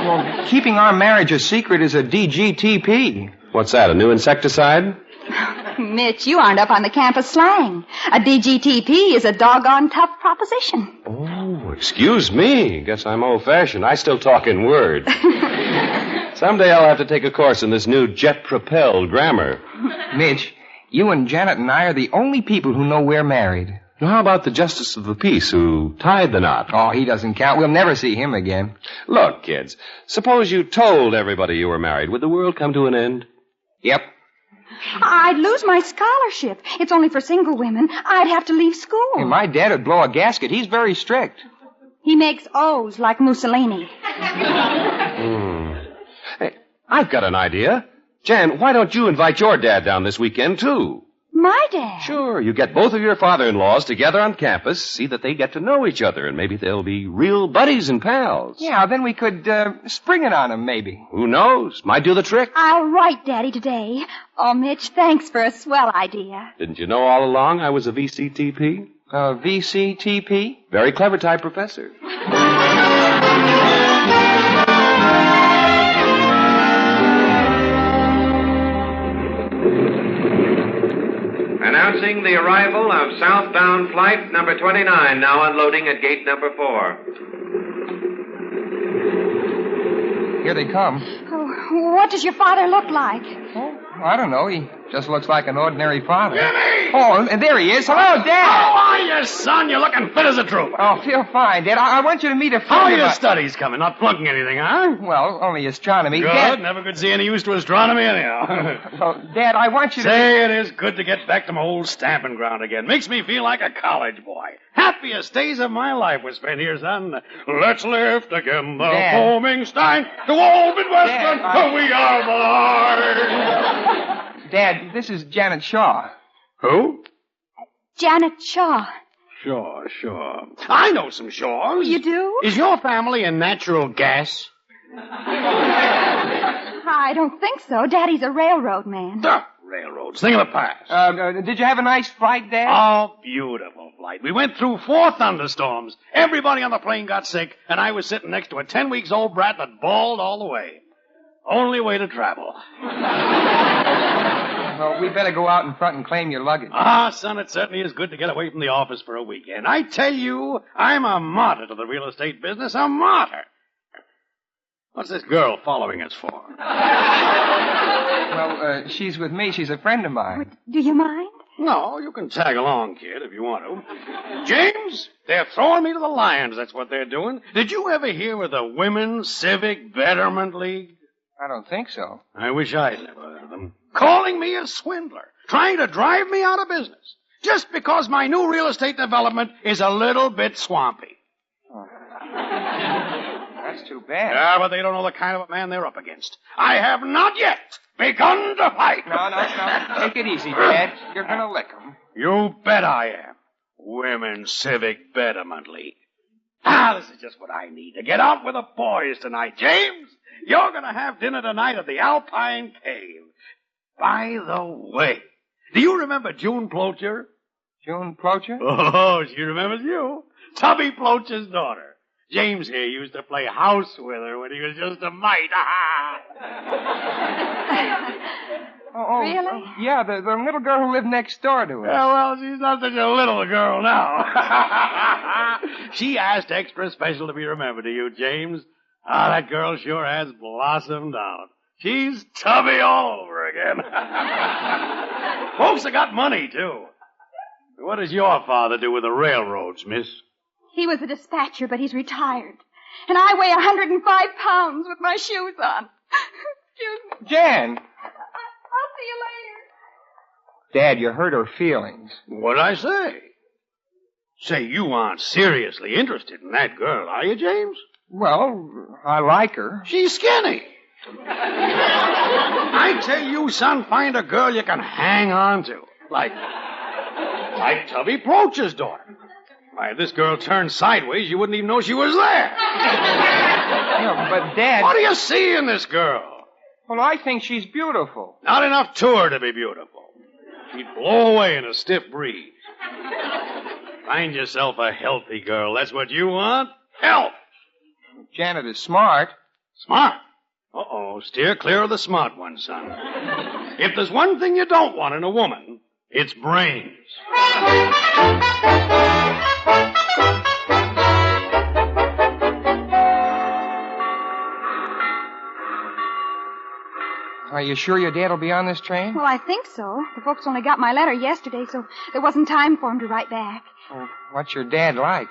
Well, keeping our marriage a secret is a DGTP. What's that, a new insecticide? Mitch, you aren't up on the campus slang. A DGTP is a doggone tough proposition. Oh, excuse me. Guess I'm old-fashioned. I still talk in words. Someday I'll have to take a course in this new jet-propelled grammar. Mitch, you and Janet and I are the only people who know we're married. Now, how about the Justice of the Peace who tied the knot? Oh, he doesn't count. We'll never see him again. Look, kids, suppose you told everybody you were married. Would the world come to an end? Yep. I'd lose my scholarship. It's only for single women. I'd have to leave school. Hey, my dad would blow a gasket. He's very strict. He makes O's like Mussolini. Hey, I've got an idea. Jan, why don't you invite your dad down this weekend, too? My dad? Sure. You get both of your father-in-laws together on campus, see that they get to know each other, and maybe they'll be real buddies and pals. Yeah, then we could spring it on him, maybe. Who knows? Might do the trick. I'll write Daddy today. Oh, Mitch, thanks for a swell idea. Didn't you know all along I was a VCTP? VCTP? Very clever type professor. Announcing the arrival of southbound flight number 29, now unloading at gate number 4. Here they come. Oh, what does your father look like? Oh, I don't know. He just looks like an ordinary father. Jimmy! Oh, and there he is. Hello, Dad. How are you, son? You're looking fit as a trooper. Oh, feel fine, Dad. I want you to meet a friend How are of your mine. studies coming? Not flunking anything, huh? Well, only astronomy. Good. Dad... Never could see any use to astronomy anyhow. Well, Dad, I want you to... Say, it is good to get back to my old stamping ground again. Makes me feel like a college boy. Happiest days of my life were spent here, son. Let's lift again the Dad. foaming stein to old Midwestern. Dad, We are born. Dad, this is Janet Shaw. Who? Janet Shaw. Sure. I know some Shaws. You do? Is your family in natural gas? I don't think so. Daddy's a railroad man. The railroads. Thing of the past. Did you have a nice flight, Dad? Oh, beautiful flight. We went through 4 thunderstorms. Everybody on the plane got sick, and I was sitting next to a 10-weeks-old brat that bawled all the way. Only way to travel. Well, we better go out in front and claim your luggage. Ah, son, it certainly is good to get away from the office for a weekend. I tell you, I'm a martyr to the real estate business, a martyr. What's this girl following us for? Well, she's with me. She's a friend of mine. Do you mind? No, you can tag along, kid, if you want to. James, they're throwing me to the lions, that's what they're doing. Did you ever hear of the Women's Civic Betterment League? I don't think so. I wish I'd never heard of them. Calling me a swindler, trying to drive me out of business, just because my new real estate development is a little bit swampy. Oh. That's too bad. Yeah, but they don't know the kind of a man they're up against. I have not yet begun to fight. No. Take it easy, Dad. You're going to lick him. You bet I am. Women's Civic Betterment League. This is just what I need to get out with the boys tonight. James, you're going to have dinner tonight at the Alpine Cave. By the way, do you remember June Plocher? June Plocher? Oh, she remembers you. Tubby Plocher's daughter. James here used to play house with her when he was just a mite. Really? Yeah, the little girl who lived next door to us. Yeah, well, she's not such a little girl now. She asked extra special to be remembered to you, James. That girl sure has blossomed out. She's Tubby all over again. Folks have got money, too. What does your father do with the railroads, miss? He was a dispatcher, but he's retired. And I weigh 105 pounds with my shoes on. Excuse me. Jan! I'll see you later. Dad, you hurt her feelings. What'd I say? Say, you aren't seriously interested in that girl, are you, James? Well, I like her. She's skinny. I tell you, son, find a girl you can hang on to. Like Tubby Proach's daughter. Why, if this girl turned sideways, you wouldn't even know she was there. Yeah, but Dad... What do you see in this girl? Well, I think she's beautiful. Not enough to her to be beautiful. She'd blow away in a stiff breeze. Find yourself a healthy girl. That's what you want? Health. Janet is smart. Smart? Uh-oh. Steer clear of the smart one, son. If there's one thing you don't want in a woman, it's brains. Are you sure your dad will be on this train? Well, I think so. The folks only got my letter yesterday, so there wasn't time for him to write back. Well, what's your dad like?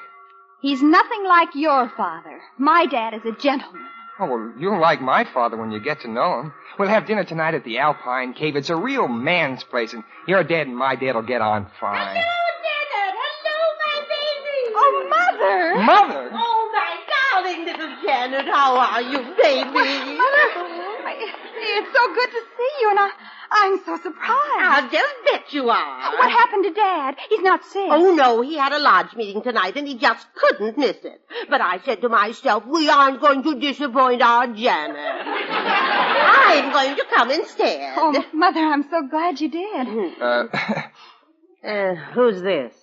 He's nothing like your father. My dad is a gentleman. Oh, well, you'll like my father when you get to know him. We'll have dinner tonight at the Alpine Cave. It's a real man's place, and your dad and my dad will get on fine. Oh, Mother! Mother? Oh, my darling little Janet, how are you, baby? It's so good to see you, and I'm so surprised. I'll just bet you are. What happened to Dad? He's not sick. Oh, no, he had a lodge meeting tonight, and he just couldn't miss it. But I said to myself, we aren't going to disappoint our Janet. I'm going to come instead. Oh, Mother, I'm so glad you did. Who's this?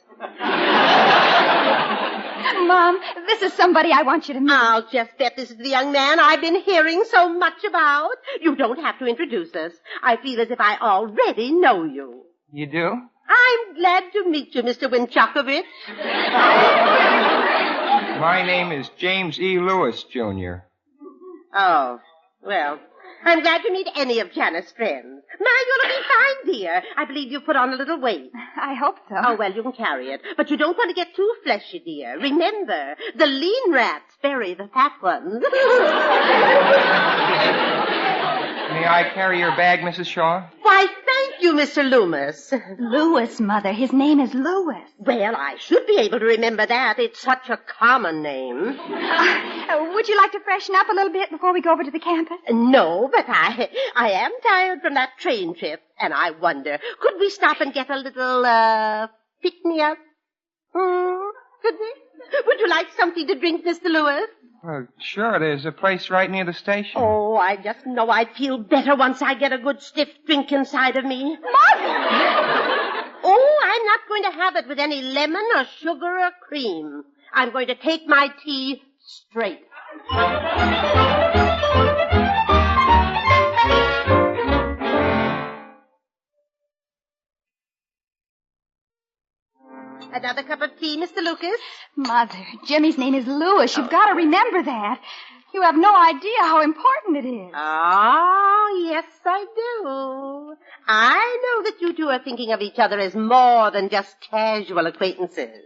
Mom, this is somebody I want you to meet. I'll just bet this is the young man I've been hearing so much about. You don't have to introduce us. I feel as if I already know you. You do? I'm glad to meet you, Mr. Winchokovich. My name is James E. Lewis, Jr. Oh, well, I'm glad to meet any of Janet's friends. My, you're looking fine, dear. I believe you've put on a little weight. I hope so. Oh, well, you can carry it. But you don't want to get too fleshy, dear. Remember, the lean rats bury the fat ones. May I carry your bag, Mrs. Shaw? Why, thank you, Mr. Loomis. Lewis, Mother. His name is Lewis. Well, I should be able to remember that. It's such a common name. Would you like to freshen up a little bit before we go over to the campus? No, but I am tired from that train trip, and I wonder, could we stop and get a little, pick-me-up? Could we? Would you like something to drink, Mr. Lewis? Sure, there's a place right near the station. Oh, I just know I'd feel better once I get a good stiff drink inside of me. Mother! Oh, I'm not going to have it with any lemon or sugar or cream. I'm going to take my tea straight. Another cup of tea, Mr. Lucas? Mother, Jimmy's name is Lewis. You've got to remember that. You have no idea how important it is. Oh, yes, I do. I know that you two are thinking of each other as more than just casual acquaintances.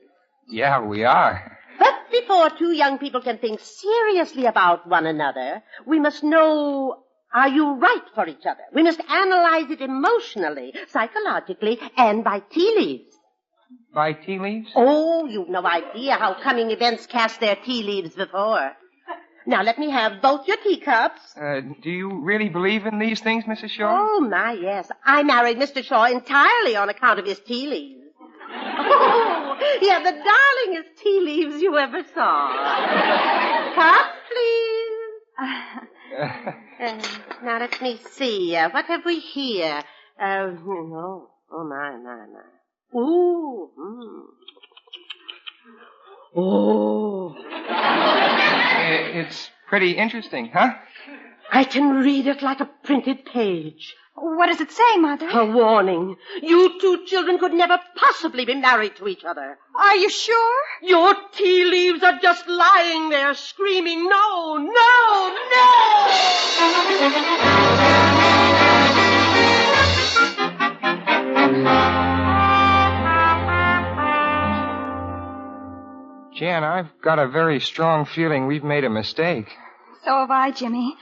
Yeah, we are. But before two young people can think seriously about one another, we must know, are you right for each other? We must analyze it emotionally, psychologically, and by tea leaves. By tea leaves? Oh, you've no idea how coming events cast their tea leaves before. Now, let me have both your teacups. Do you really believe in these things, Mrs. Shaw? Oh, my, yes. I married Mr. Shaw entirely on account of his tea leaves. Oh, yeah, the darlingest tea leaves you ever saw. Cups, please. Now, let me see. What have we here? Oh, my. Ooh. Oh. It's pretty interesting, huh? I can read it like a printed page. What does it say, Mother? A warning. You two children could never possibly be married to each other. Are you sure? Your tea leaves are just lying there screaming, no, no, no! Jan, I've got a very strong feeling we've made a mistake. So have I, Jimmy.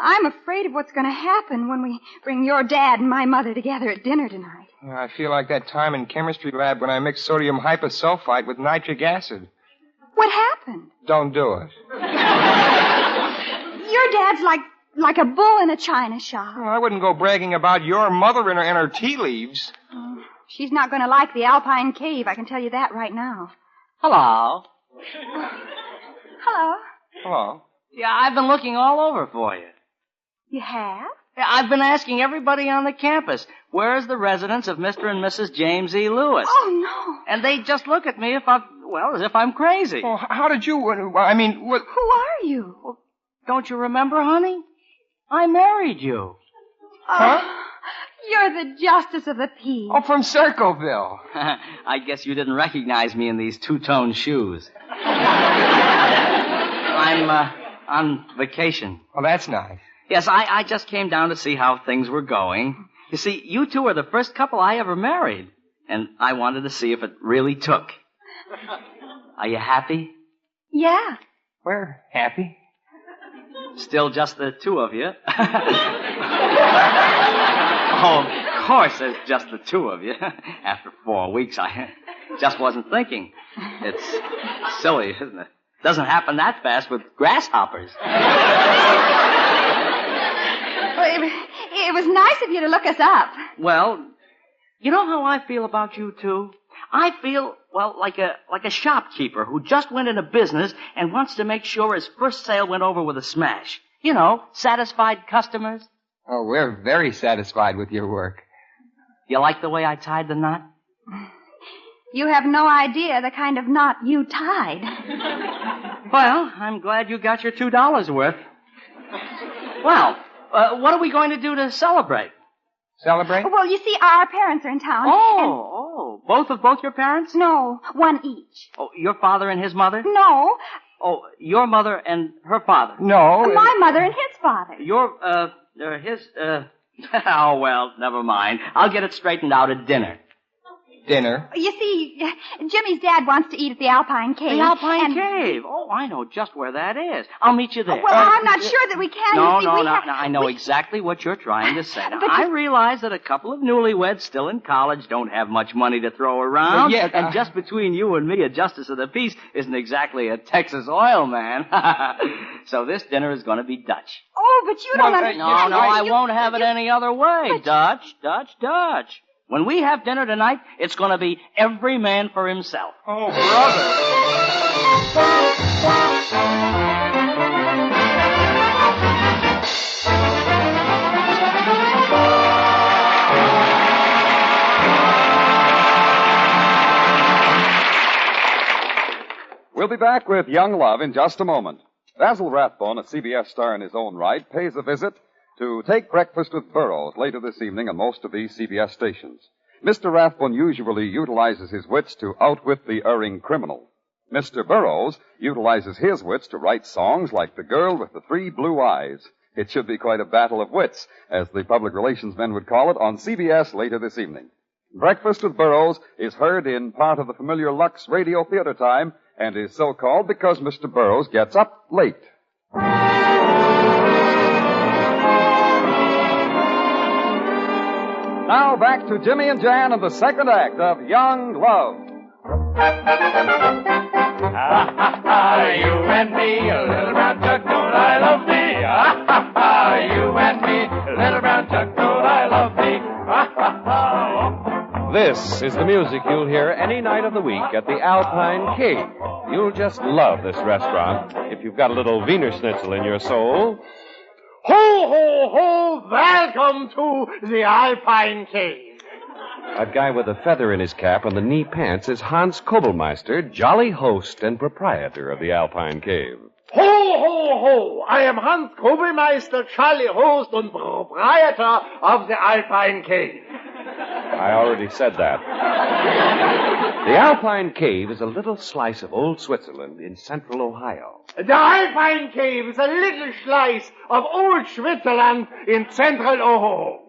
I'm afraid of what's going to happen when we bring your dad and my mother together at dinner tonight. I feel like that time in chemistry lab when I mixed sodium hyposulfite with nitric acid. What happened? Don't do it. Your dad's like a bull in a china shop. Well, I wouldn't go bragging about your mother and her tea leaves. Oh, she's not going to like the Alpine Cave, I can tell you that right now. Hello. Hello. Hello. Yeah, I've been looking all over for you. You have? Yeah, I've been asking everybody on the campus, where's the residence of Mr. and Mrs. James E. Lewis? Oh, no. And they just look at me as if I'm crazy. Oh, how did you, what? Who are you? Well, don't you remember, honey? I married you. Huh? You're the justice of the peace. Oh, from Circleville. I guess you didn't recognize me in these two-tone shoes. I'm on vacation. Oh, that's nice. Yes, I just came down to see how things were going. You see, you two are the first couple I ever married, and I wanted to see if it really took. Are you happy? Yeah. We're happy. Still just the two of you. Oh, of course there's just the two of you. After 4 weeks, I just wasn't thinking. It's silly, isn't it? Doesn't happen that fast with grasshoppers. It was nice of you to look us up. Well, you know how I feel about you two? I feel, like a shopkeeper who just went into business and wants to make sure his first sale went over with a smash. You know, satisfied customers. Oh, we're very satisfied with your work. You like the way I tied the knot? You have no idea the kind of knot you tied. Well, I'm glad you got your $2 worth. Well, what are we going to do to celebrate? Celebrate? Well, you see, our parents are in town. Oh, both your parents? No, one each. Oh, your father and his mother? No. Oh, your mother and her father? No. My mother and his father. Oh, well, never mind. I'll get it straightened out at dinner. Dinner? You see, Jimmy's dad wants to eat at the Alpine Cave. The Alpine Cave? Oh, I know just where that is. I'll meet you there. Well, I'm not sure that we can. No, I know exactly what you're trying to say. Now, I realize that a couple of newlyweds still in college don't have much money to throw around. Yeah, and just between you and me, a justice of the peace isn't exactly a Texas oil man. So this dinner is going to be Dutch. Oh, but you don't understand. No, I won't have it any other way. Dutch. When we have dinner tonight, it's going to be every man for himself. Oh, brother. We'll be back with Young Love in just a moment. Basil Rathbone, a CBS star in his own right, pays a visit to Take Breakfast with Burroughs later this evening on most of these CBS stations. Mr. Rathbone usually utilizes his wits to outwit the erring criminal. Mr. Burroughs utilizes his wits to write songs like The Girl with the Three Blue Eyes. It should be quite a battle of wits, as the public relations men would call it, on CBS later this evening. Breakfast with Burroughs is heard in part of the familiar Lux Radio Theater time and is so called because Mr. Burroughs gets up late. Now back to Jimmy and Jan and the second act of Young Love. You and me, a little brown duck, don't I love thee? You and me, little brown duck, don't I love thee? This is the music you'll hear any night of the week at the Alpine Cave. You'll just love this restaurant if you've got a little Wiener Schnitzel in your soul. Ho, ho, ho! Welcome to the Alpine Cave. That guy with a feather in his cap and the knee pants is Hans Kobelmeister, jolly host and proprietor of the Alpine Cave. Ho, ho, ho! I am Hans Kobelmeister, jolly host and proprietor of the Alpine Cave. I already said that. The Alpine Cave is a little slice of old Switzerland in central Ohio. The Alpine Cave is a little slice of old Switzerland in central Ohio.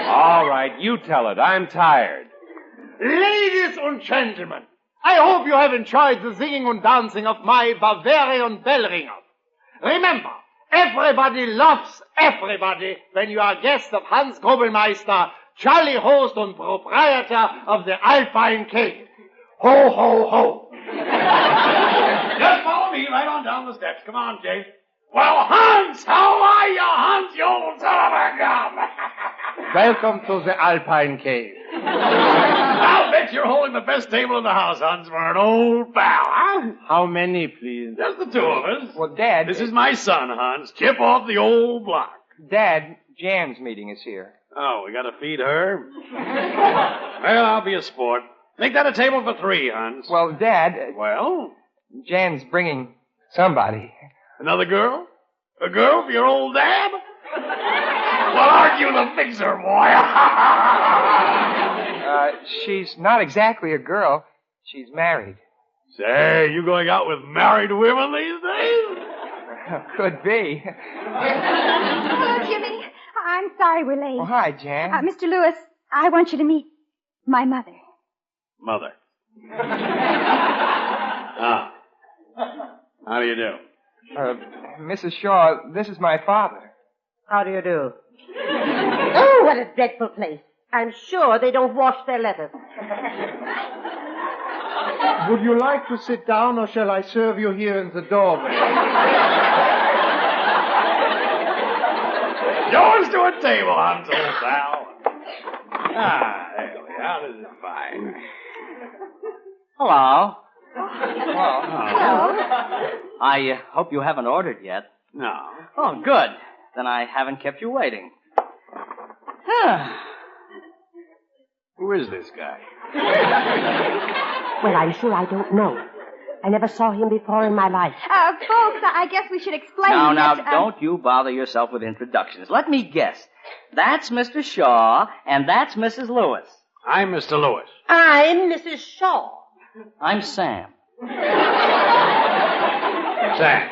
All right, you tell it. I'm tired. Ladies and gentlemen, I hope you have enjoyed the singing and dancing of my Bavarian bell ringer. Remember, Everybody loves everybody when you are guest of Hans Grobelmeister, jolly host and proprietor of the Alpine Cave. Ho, ho, ho. Just follow me right on down the steps. Come on, James. Well, Hans, how are you, Hans, you old son of a gun? Welcome to the Alpine Cave. I'll bet you're holding the best table in the house, Hans, for an old pal, huh? How many, please? Just the two of us. Well, Dad... This is my son, Hans. Chip off the old block. Dad, Jan's meeting is here. Oh, we gotta feed her? Well, I'll be a sport. Make that a table for three, Hans. Well, Dad... Well? Jan's bringing somebody. Another girl? A girl for your old dad? Well, aren't you the fixer, boy? She's not exactly a girl. She's married. Say, you going out with married women these days? Could be. Hello, Jimmy. I'm sorry we're late. Oh, hi, Jan. Mr. Lewis, I want you to meet my mother. Mother. Ah. How do you do? Mrs. Shaw, this is my father. How do you do? Oh, what a dreadful place. I'm sure they don't wash their letters. Would you like to sit down, or shall I serve you here in the doorway? Yours to a table, Hans, old pal. Ah, there we are. This is fine. Hello. Hello. I hope you haven't ordered yet. No. Oh, good. Then I haven't kept you waiting. Who is this guy? Well, I'm sure I don't know. I never saw him before in my life. Folks, I guess we should explain Now, that, don't you bother yourself with introductions. Let me guess. That's Mr. Shaw, and that's Mrs. Lewis. I'm Mr. Lewis. I'm Mrs. Shaw. I'm Sam. Sam.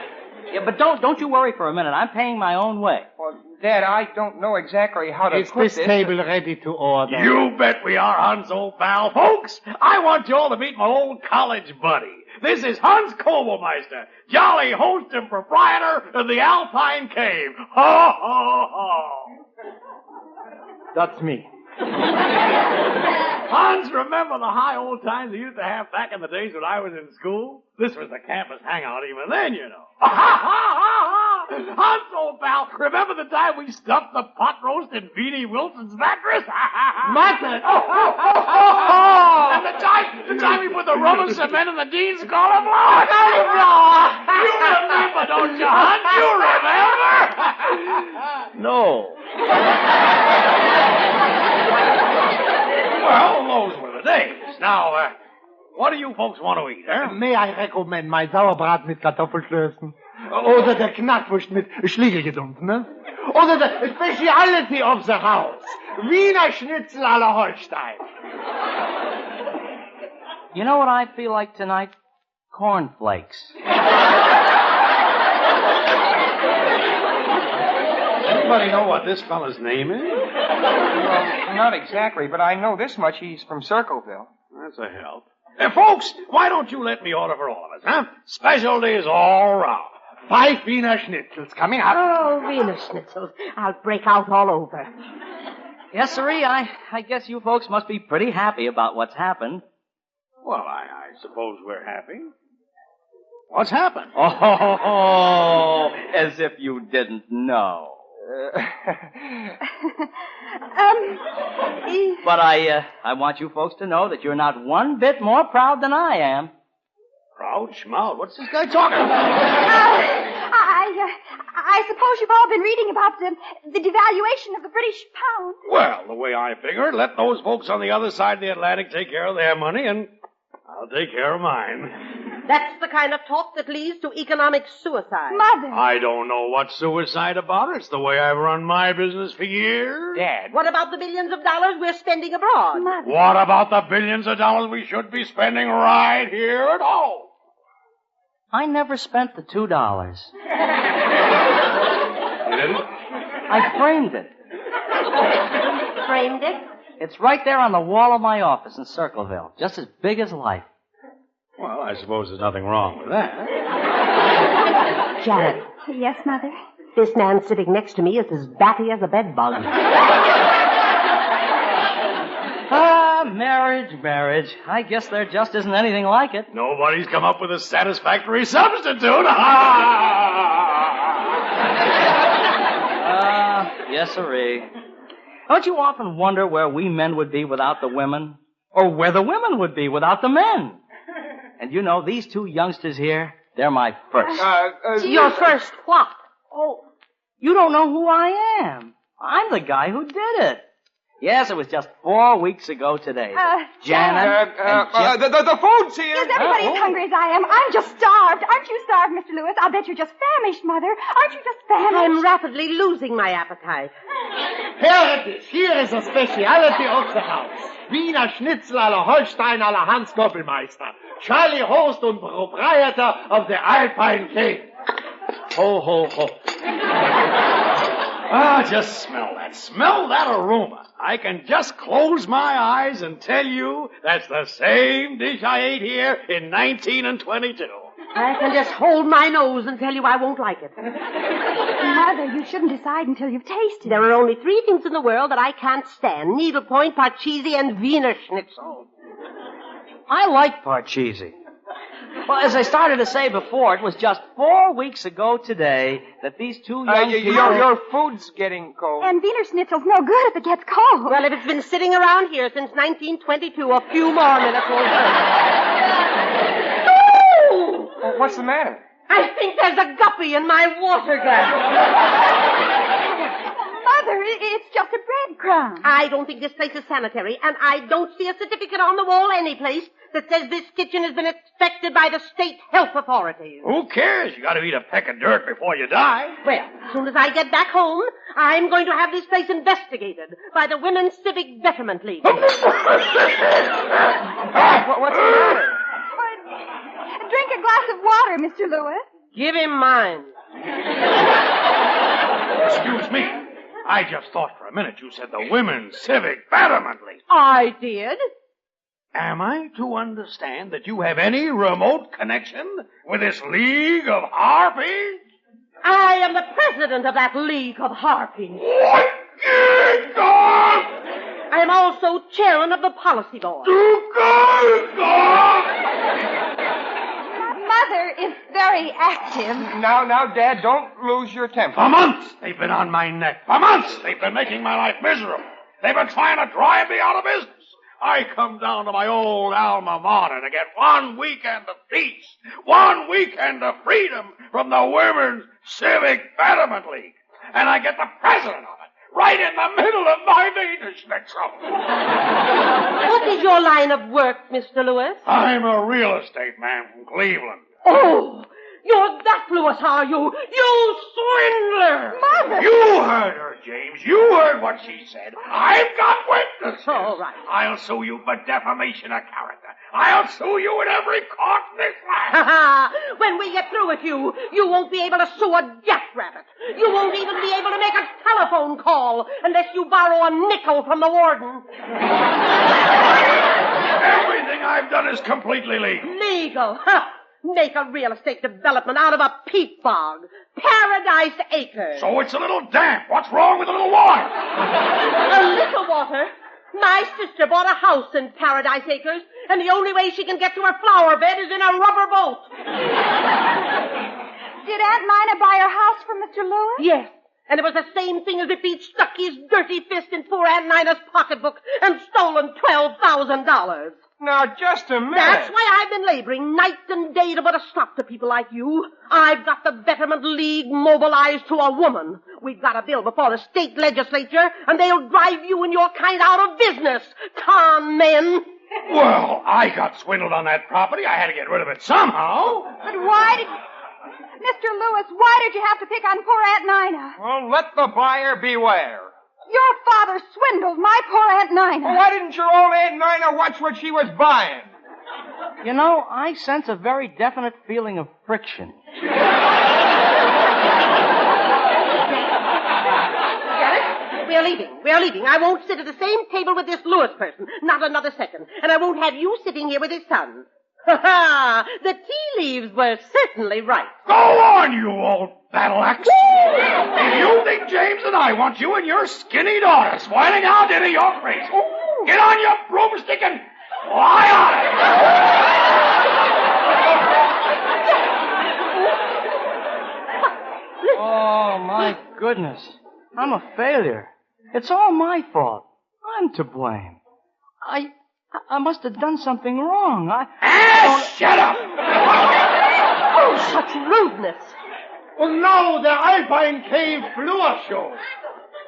Yeah, but don't you worry for a minute. I'm paying my own way. Well, Dad, I don't know exactly how to Is put this table ready to order? You bet we are, Hans, old pal. Folks, I want you all to meet my old college buddy. This is Hans Kobelmeister, jolly host and proprietor of the Alpine Cave. Ho, ho, ho. That's me. Hans, remember the high old times we used to have back in the days when I was in school? This was the campus hangout even then, you know. Hans, old pal, remember the time we stuffed the pot roast in Beanie Wilson's mattress? Mutton! And the time we put the rubber cement in the dean's cauliflower? You remember, don't you, Hans? You remember? No. Well, those were the days. Now, what do you folks want to eat, eh? May I recommend my Sauerbrat mit Kartoffelklößen? Oder der Knackwurst mit Schliegelgedump, ne? Oder the speciality of the house, Wiener Schnitzel à la Holstein. You know what I feel like tonight? Cornflakes. Anybody know what this fella's name is? Well, not exactly, but I know this much. He's from Circleville. That's a help. Folks, why don't you let me order for all of us, huh? Specialties all round. 5 Wiener Schnitzels coming up. Oh, Wiener Schnitzels. I'll break out all over. Yes, sirree, I guess you folks must be pretty happy about what's happened. Well, I suppose we're happy. What's happened? Oh, as if you didn't know. But I want you folks to know that you're not one bit more proud than I am. Proud schmout? What's this guy talking about? I suppose you've all been reading about the devaluation of the British pound. Well, the way I figure it, let those folks on the other side of the Atlantic take care of their money, and I'll take care of mine. That's the kind of talk that leads to economic suicide. Mother! I don't know what's suicide about. It's the way I've run my business for years. Dad. What about the billions of dollars we're spending abroad? Mother. What about the billions of dollars we should be spending right here at home? I never spent the $2. You didn't? I framed it. Framed it? It's right there on the wall of my office in Circleville, just as big as life. Well, I suppose there's nothing wrong with that. Janet. Yes, Mother? This man sitting next to me is as batty as a bedbug. Marriage. I guess there just isn't anything like it. Nobody's come up with a satisfactory substitute. Yes, sirree. Don't you often wonder where we men would be without the women? Or where the women would be without the men? And you know, these two youngsters here, they're my first. Your first what? Oh, you don't know who I am. I'm the guy who did it. Yes, it was just 4 weeks ago today. Janet. The food's here. Is everybody as hungry as I am? I'm just starved. Aren't you starved, Mr. Lewis? I'll bet you're just famished, Mother. Aren't you just famished? I'm rapidly losing my appetite. Here it is. Here is a speciality of the house. Wiener Schnitzel à la Holstein à la Hans Doppelmeister. Charlie Host und proprietor of the Alpine King. Ho, ho, ho. Just smell that. Smell that aroma. I can just close my eyes and tell you that's the same dish I ate here in 1922. I can just hold my nose and tell you I won't like it. Mother, you shouldn't decide until you've tasted. There are only 3 things in the world that I can't stand. Needlepoint, Parcheesi, and Wiener Schnitzel. I like Parcheesi. Well, as I started to say before, it was just 4 weeks ago today that these two young people... Your food's getting cold. And Wiener Schnitzel's no good if it gets cold. Well, if it's been sitting around here since 1922, a few more minutes will do. What's the matter? I think there's a guppy in my water glass. Mother, it's just a breadcrumb. I don't think this place is sanitary, and I don't see a certificate on the wall anyplace that says this kitchen has been inspected by the state health authorities. Who cares? You gotta eat a peck of dirt before you die. Well, as soon as I get back home, I'm going to have this place investigated by the Women's Civic Betterment League. What's the matter? Drink a glass of water, Mr. Lewis. Give him mine. Excuse me. I just thought for a minute you said the Women's Civic Betterment League. I did. Am I to understand that you have any remote connection with this League of Harpies? I am the president of that League of Harpies. What? I am also chairman of the policy board. Mother is very active. Now, Dad, don't lose your temper. For months they've been on my neck. For months they've been making my life miserable. They've been trying to drive me out of business. I come down to my old alma mater to get 1 weekend of peace, 1 weekend of freedom from the Women's Civic Betterment League. And I get the president of it right in the middle of my Wiener Schnitzel. What is your line of work, Mr. Lewis? I'm a real estate man from Cleveland. Oh, you're that Lewis, are you? You swindler! Mother! You heard her, James. You heard what she said. I've got witnesses. All right. I'll sue you for defamation of character. I'll sue you in every court in this land. When we get through with you, you won't be able to sue a jackrabbit. You won't even be able to make a telephone call unless you borrow a nickel from the warden. Everything I've done is completely legal. Legal? Ha! Make a real estate development out of a peat bog. Paradise Acres. So it's a little damp. What's wrong with a little water? A little water? My sister bought a house in Paradise Acres, and the only way she can get to her flower bed is in a rubber boat. Did Aunt Nina buy her house from Mr. Lewis? Yes. And it was the same thing as if he'd stuck his dirty fist in poor Aunt Nina's pocketbook and stolen $12,000. Now, just a minute. That's why I've been laboring night and day to put a stop to people like you. I've got the Betterment League mobilized to a woman. We've got a bill before the state legislature, and they'll drive you and your kind out of business. Con men. Well, I got swindled on that property. I had to get rid of it somehow. But why did... Mr. Lewis, why did you have to pick on poor Aunt Nina? Well, let the buyer beware. Your father swindled my poor Aunt Nina. Well, why didn't your old Aunt Nina watch what she was buying? You know, I sense a very definite feeling of friction. We're leaving. I won't sit at the same table with this Lewis person. Not another second. And I won't have you sitting here with his son. Ha ha! The tea leaves were certainly right. Go on, you old battle axe. If you think James and I want you and your skinny daughter spoiling our dinner, you're crazy. Get on your broomstick and fly on it. Oh, my goodness. I'm a failure. It's all my fault. I'm to blame. I must have done something wrong. Shut up! Oh, such rudeness. Und now der Alpine Cave Flur Show.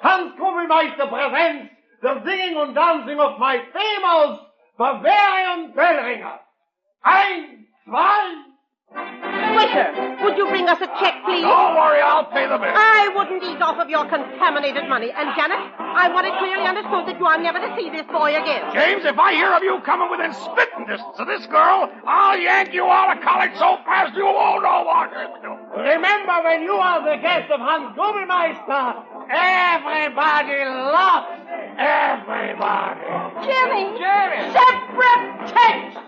Hans Kugelmeister presents the singing and dancing of my famous Bavarian Bellringer. 1, 2... Waiter, would you bring us a check, please? Don't worry, I'll pay the bill. I wouldn't eat off of your contaminated money. And, Janet, I want it clearly understood that you are never to see this boy again. James, if I hear of you coming within spitting distance of this girl, I'll yank you out of college so fast you won't know what to do. Remember, when you are the guest of Hans Kugelmeister, everybody loves everybody. Jimmy! Separate text!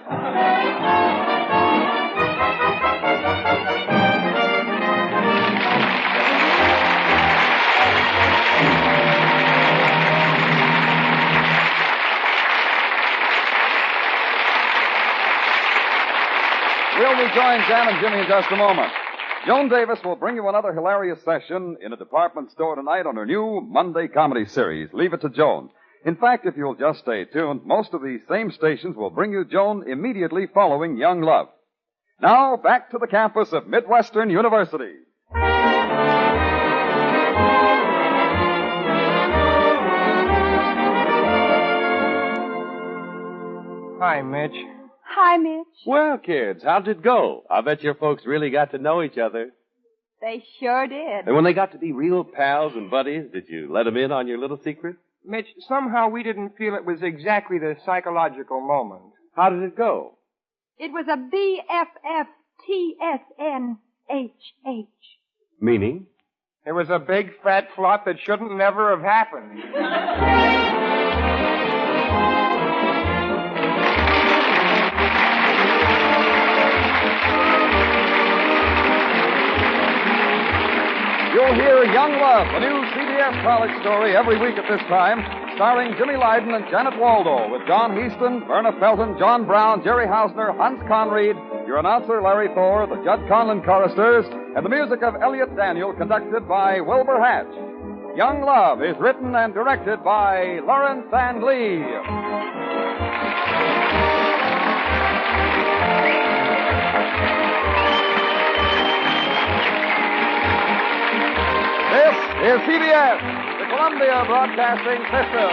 We'll rejoin Jan and Jimmy in just a moment. Joan Davis will bring you another hilarious session in a department store tonight on her new Monday comedy series, Leave It to Joan. In fact, if you'll just stay tuned, most of these same stations will bring you Joan immediately following Young Love. Now, back to the campus of Midwestern University. Hi, Mitch. Hi, Mitch. Well, kids, how'd it go? I bet your folks really got to know each other. They sure did. And when they got to be real pals and buddies, did you let them in on your little secret? Mitch, somehow we didn't feel it was exactly the psychological moment. How did it go? It was a BFFTSNHH. Meaning? It was a big fat flop that shouldn't never have happened. You'll hear Young Love, a new CBS college story every week at this time, starring Jimmy Lydon and Janet Waldo, with John Heaston, Verna Felton, John Brown, Jerry Hausner, Hans Conried, your announcer Larry Thor, the Judd Conlon choristers, and the music of Elliot Daniel, conducted by Wilbur Hatch. Young Love is written and directed by Lawrence and Lee. This is CBS, the Columbia Broadcasting System.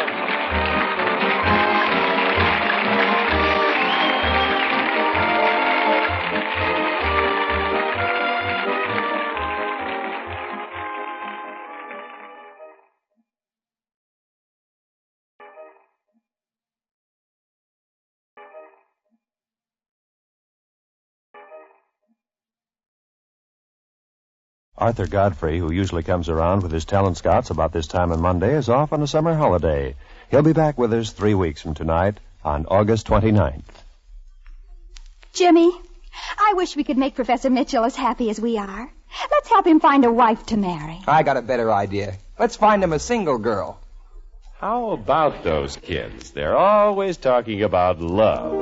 Arthur Godfrey, who usually comes around with his talent scouts about this time on Monday, is off on a summer holiday. He'll be back with us 3 weeks from tonight on August 29th. Jimmy, I wish we could make Professor Mitchell as happy as we are. Let's help him find a wife to marry. I got a better idea. Let's find him a single girl. How about those kids? They're always talking about love.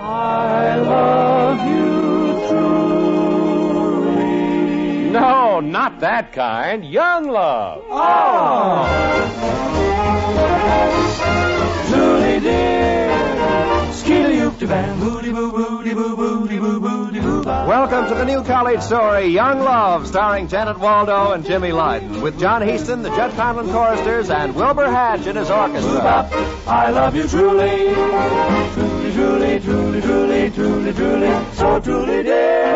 I love you truly. No, not that kind. Young love. Oh. Truly dear. Skiddy-oop-de-bam. Booty-boo-booty-boo-booty-boo-booty-boo-ba. Welcome to the new college story, Young Love, starring Janet Waldo and Jimmy Lydon, with John Heaston, the Judd Conlon choristers, and Wilbur Hatch in his orchestra. I love you truly. Truly, truly, truly, truly, truly, truly, so truly dear.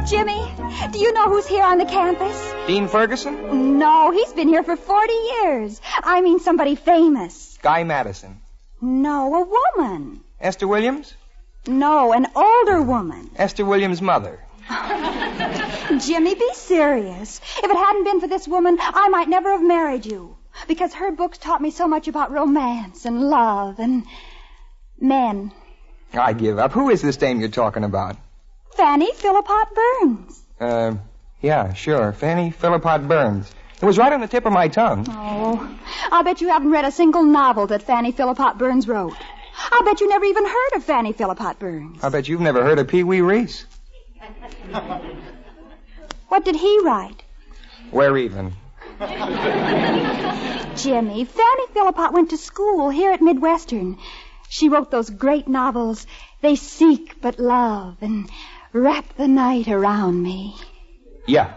Jimmy, do you know who's here on the campus? Dean Ferguson? No, he's been here for 40 years. I mean somebody famous. Guy Madison? No, a woman. Esther Williams? No, an older woman. Esther Williams' mother? Jimmy, be serious. If it hadn't been for this woman, I might never have married you. Because her books taught me so much about romance and love and men. I give up. Who is this dame you're talking about? Fanny Phillipott Burns. Yeah, sure. Fanny Phillipott Burns. It was right on the tip of my tongue. Oh, I'll bet you haven't read a single novel that Fanny Phillipott Burns wrote. I'll bet you never even heard of Fanny Phillipott Burns. I bet you've never heard of Pee Wee Reese. What did he write? Where even? Jimmy, Fanny Phillipott went to school here at Midwestern. She wrote those great novels, They Seek But Love and Wrap the Night Around Me. Yeah.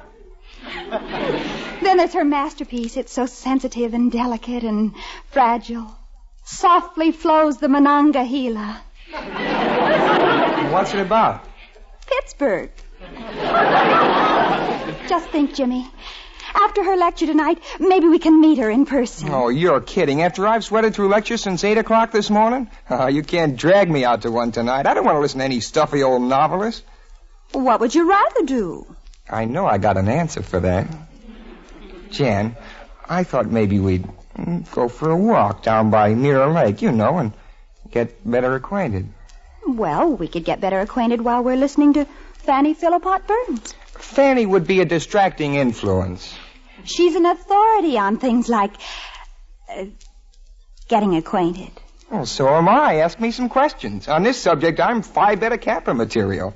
Then there's her masterpiece. It's so sensitive and delicate and fragile. Softly Flows the Monongahela. What's it about? Pittsburgh. Just think, Jimmy. After her lecture tonight, maybe we can meet her in person. Oh, you're kidding. After I've sweated through lectures since 8 o'clock this morning? Oh, you can't drag me out to one tonight. I don't want to listen to any stuffy old novelist. What would you rather do? I know I got an answer for that. Jan, I thought maybe we'd go for a walk down by Mirror Lake, and get better acquainted. Well, we could get better acquainted while we're listening to Fanny Phillipott Burns. Fanny would be a distracting influence. She's an authority on things like getting acquainted. Well, so am I. Ask me some questions. On this subject, I'm Phi Beta Kappa material.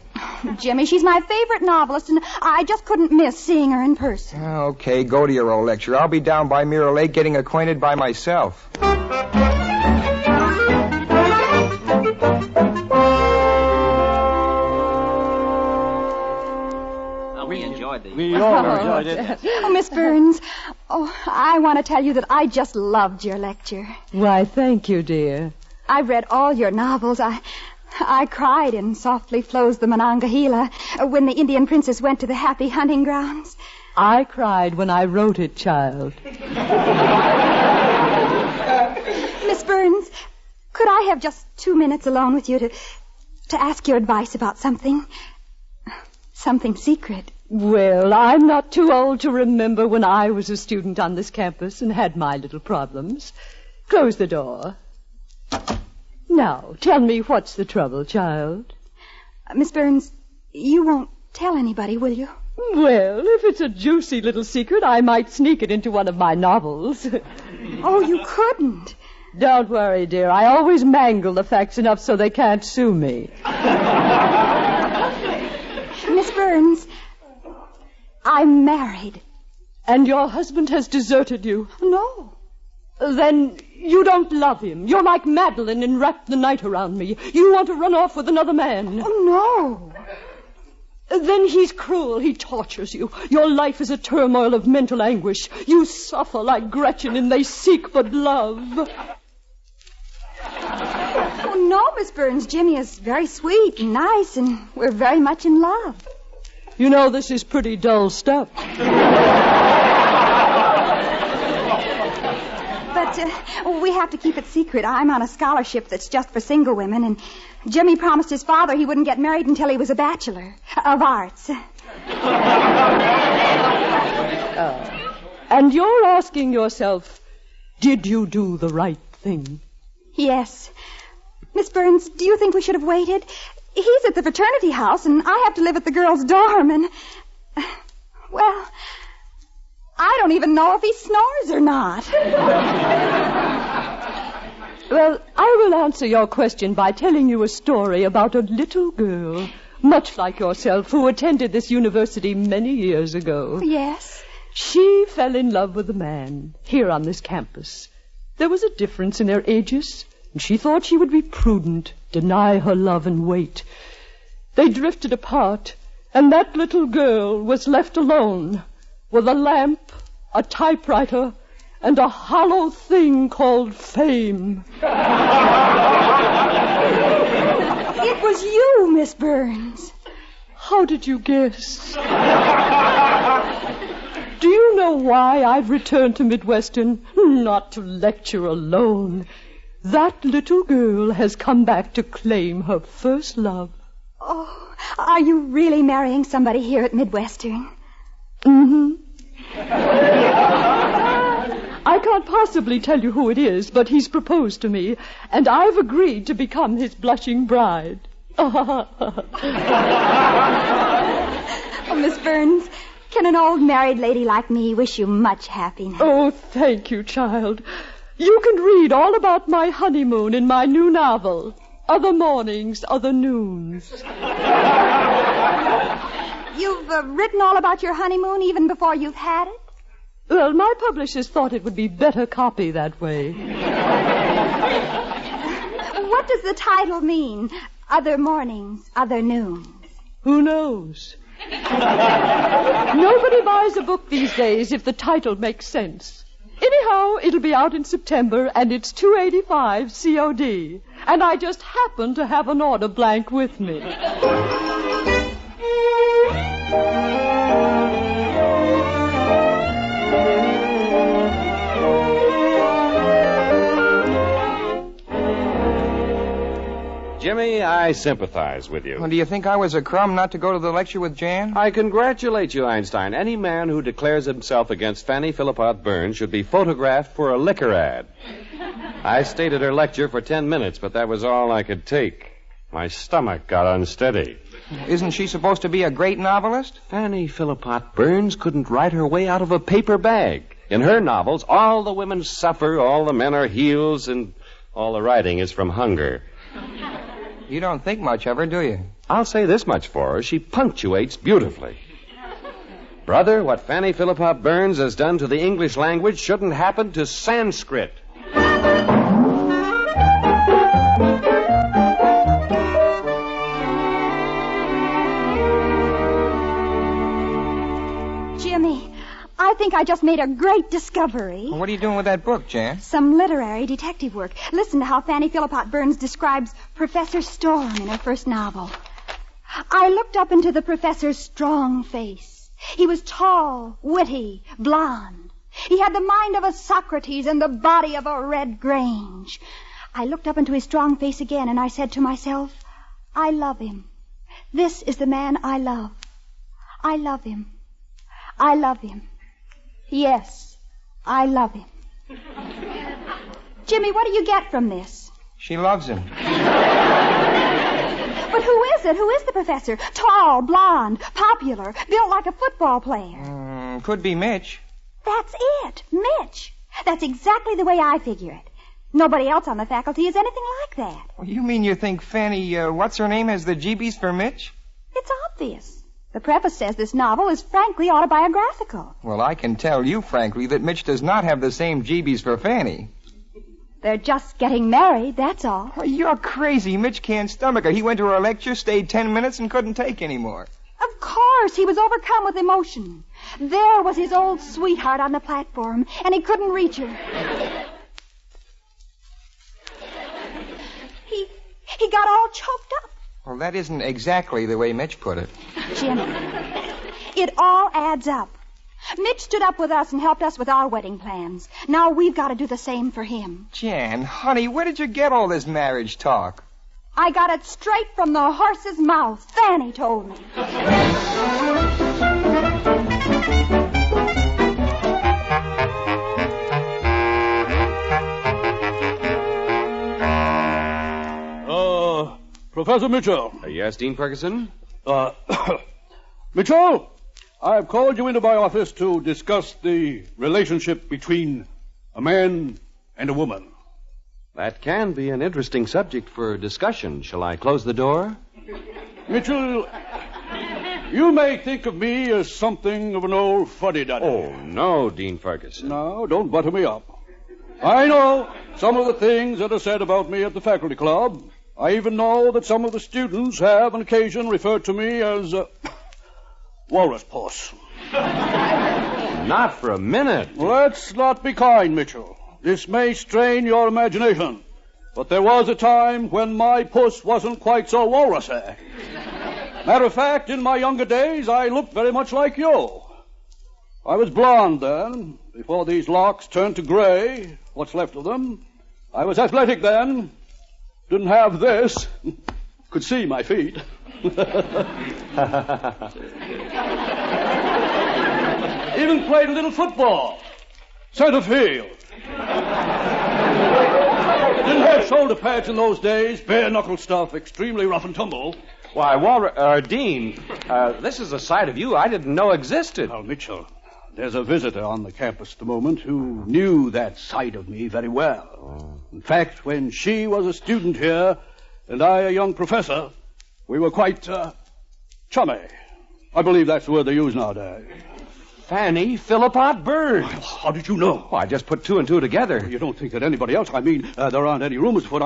Jimmy, she's my favorite novelist, and I just couldn't miss seeing her in person. Okay, go to your old lecture. I'll be down by Mirror Lake getting acquainted by myself. We enjoyed these. We all enjoyed it. Oh, Miss Burns. Oh, I want to tell you that I just loved your lecture. Why, thank you, dear. I've read all your novels. I cried in Softly Flows the Monongahela when the Indian princess went to the happy hunting grounds. I cried when I wrote it, child. Miss Burns, could I have just 2 minutes alone with you to ask your advice about something? Something secret. Well, I'm not too old to remember when I was a student on this campus and had my little problems. Close the door. Now, tell me what's the trouble, child. Miss Burns, you won't tell anybody, will you? Well, if it's a juicy little secret, I might sneak it into one of my novels. Oh, you couldn't. Don't worry, dear. I always mangle the facts enough so they can't sue me. Miss Burns, I'm married. And your husband has deserted you? No. Then you don't love him. You're like Madeline in Wrap the Night Around Me. You want to run off with another man. Oh, no. Then he's cruel. He tortures you. Your life is a turmoil of mental anguish. You suffer like Gretchen in They Seek But Love. Oh, no, Miss Burns. Jimmy is very sweet and nice, and we're very much in love. You know, this is pretty dull stuff. But we have to keep it secret. I'm on a scholarship that's just for single women, and Jimmy promised his father he wouldn't get married until he was a bachelor of arts. And you're asking yourself, did you do the right thing? Yes. Miss Burns, do you think we should have waited? He's at the fraternity house, and I have to live at the girls' dorm, and... Well, I don't even know if he snores or not. Well, I will answer your question by telling you a story about a little girl, much like yourself, who attended this university many years ago. Yes. She fell in love with a man here on this campus. There was a difference in their ages, and she thought she would be prudent, deny her love and wait. They drifted apart, and that little girl was left alone with a lamp, a typewriter, and a hollow thing called fame. It was you, Miss Burns. How did you guess? Do you know why I've returned to Midwestern? Not to lecture alone. That little girl has come back to claim her first love. Oh, are you really marrying somebody here at Midwestern? Mm-hmm. I can't possibly tell you who it is, but he's proposed to me, and I've agreed to become his blushing bride. Oh, Miss Burns, can an old married lady like me wish you much happiness? Oh, thank you, child. You can read all about my honeymoon in my new novel, Other Mornings, Other Noons. You've written all about your honeymoon even before you've had it? Well, my publishers thought it would be better copy that way. What does the title mean? Other Mornings, Other Noons. Who knows? Nobody buys a book these days if the title makes sense. Anyhow, it'll be out in September, and it's $2.85 COD. And I just happen to have an order blank with me. Jimmy, I sympathize with you. Well, do you think I was a crumb not to go to the lecture with Jan? I congratulate you, Einstein. Any man who declares himself against Fanny Philipot Burns should be photographed for a liquor ad. I stayed at her lecture for 10 minutes, but that was all I could take. My stomach got unsteady. Isn't she supposed to be a great novelist? Fanny Philipot Burns couldn't write her way out of a paper bag. In her novels, all the women suffer, all the men are heels, and all the writing is from hunger. You don't think much of her, do you? I'll say this much for her. She punctuates beautifully. Brother, what Fanny Philipot Burns has done to the English language shouldn't happen to Sanskrit. Jimmy, I think I just made a great discovery. Well, what are you doing with that book, Jan? Some literary detective work. Listen to how Fanny Philipot Burns describes Professor Storm in her first novel. I looked up into the professor's strong face. He was tall, witty, blonde. He had the mind of a Socrates and the body of a Red Grange. I looked up into his strong face again, and I said to myself, I love him. This is the man I love. I love him. I love him. Yes, I love him. Jimmy, what do you get from this? She loves him. But who is it? Who is the professor? Tall, blonde, popular, built like a football player. Could be Mitch. That's it, Mitch. That's exactly the way I figure it. Nobody else on the faculty is anything like that. Well, you mean you think Fanny, what's her name, has the GBs for Mitch? It's obvious. The preface says this novel is frankly autobiographical. Well, I can tell you frankly that Mitch does not have the same GBs for Fanny. They're just getting married, that's all. Oh, you're crazy. Mitch can't stomach her. He went to her lecture, stayed 10 minutes, and couldn't take any more. Of course, he was overcome with emotion. There was his old sweetheart on the platform, and he couldn't reach her. He got all choked up. Well, that isn't exactly the way Mitch put it. Jimmy, it all adds up. Mitch stood up with us and helped us with our wedding plans. Now we've got to do the same for him. Jan, honey, where did you get all this marriage talk? I got it straight from the horse's mouth. Fanny told me. Professor Mitchell. Yes, Dean Ferguson? Mitchell, I've called you into my office to discuss the relationship between a man and a woman. That can be an interesting subject for discussion. Shall I close the door? Mitchell, you may think of me as something of an old fuddy-duddy. Oh, no, Dean Ferguson. No, don't butter me up. I know some of the things that are said about me at the faculty club. I even know that some of the students have on occasion referred to me as Walrus Puss. Not for a minute. Let's not be kind, Mitchell. This may strain your imagination, but there was a time when my puss wasn't quite so walrusy. Matter of fact, in my younger days, I looked very much like you. I was blonde then, before these locks turned to gray, what's left of them. I was athletic then. Didn't have this. could see my feet. Even played a little football. Center field. Didn't have shoulder pads in those days. Bare-knuckle stuff. Extremely rough and tumble. Why, Dean, this is a side of you I didn't know existed. Well, Mitchell, there's a visitor on the campus at the moment who knew that side of me very well. Oh. In fact, when she was a student here and I a young professor, we were quite chummy. I believe that's the word they use nowadays. Fanny Philipot Bird. How did you know? Oh, I just put two and two together. You don't think that anybody else? I mean, there aren't any rumors afoot.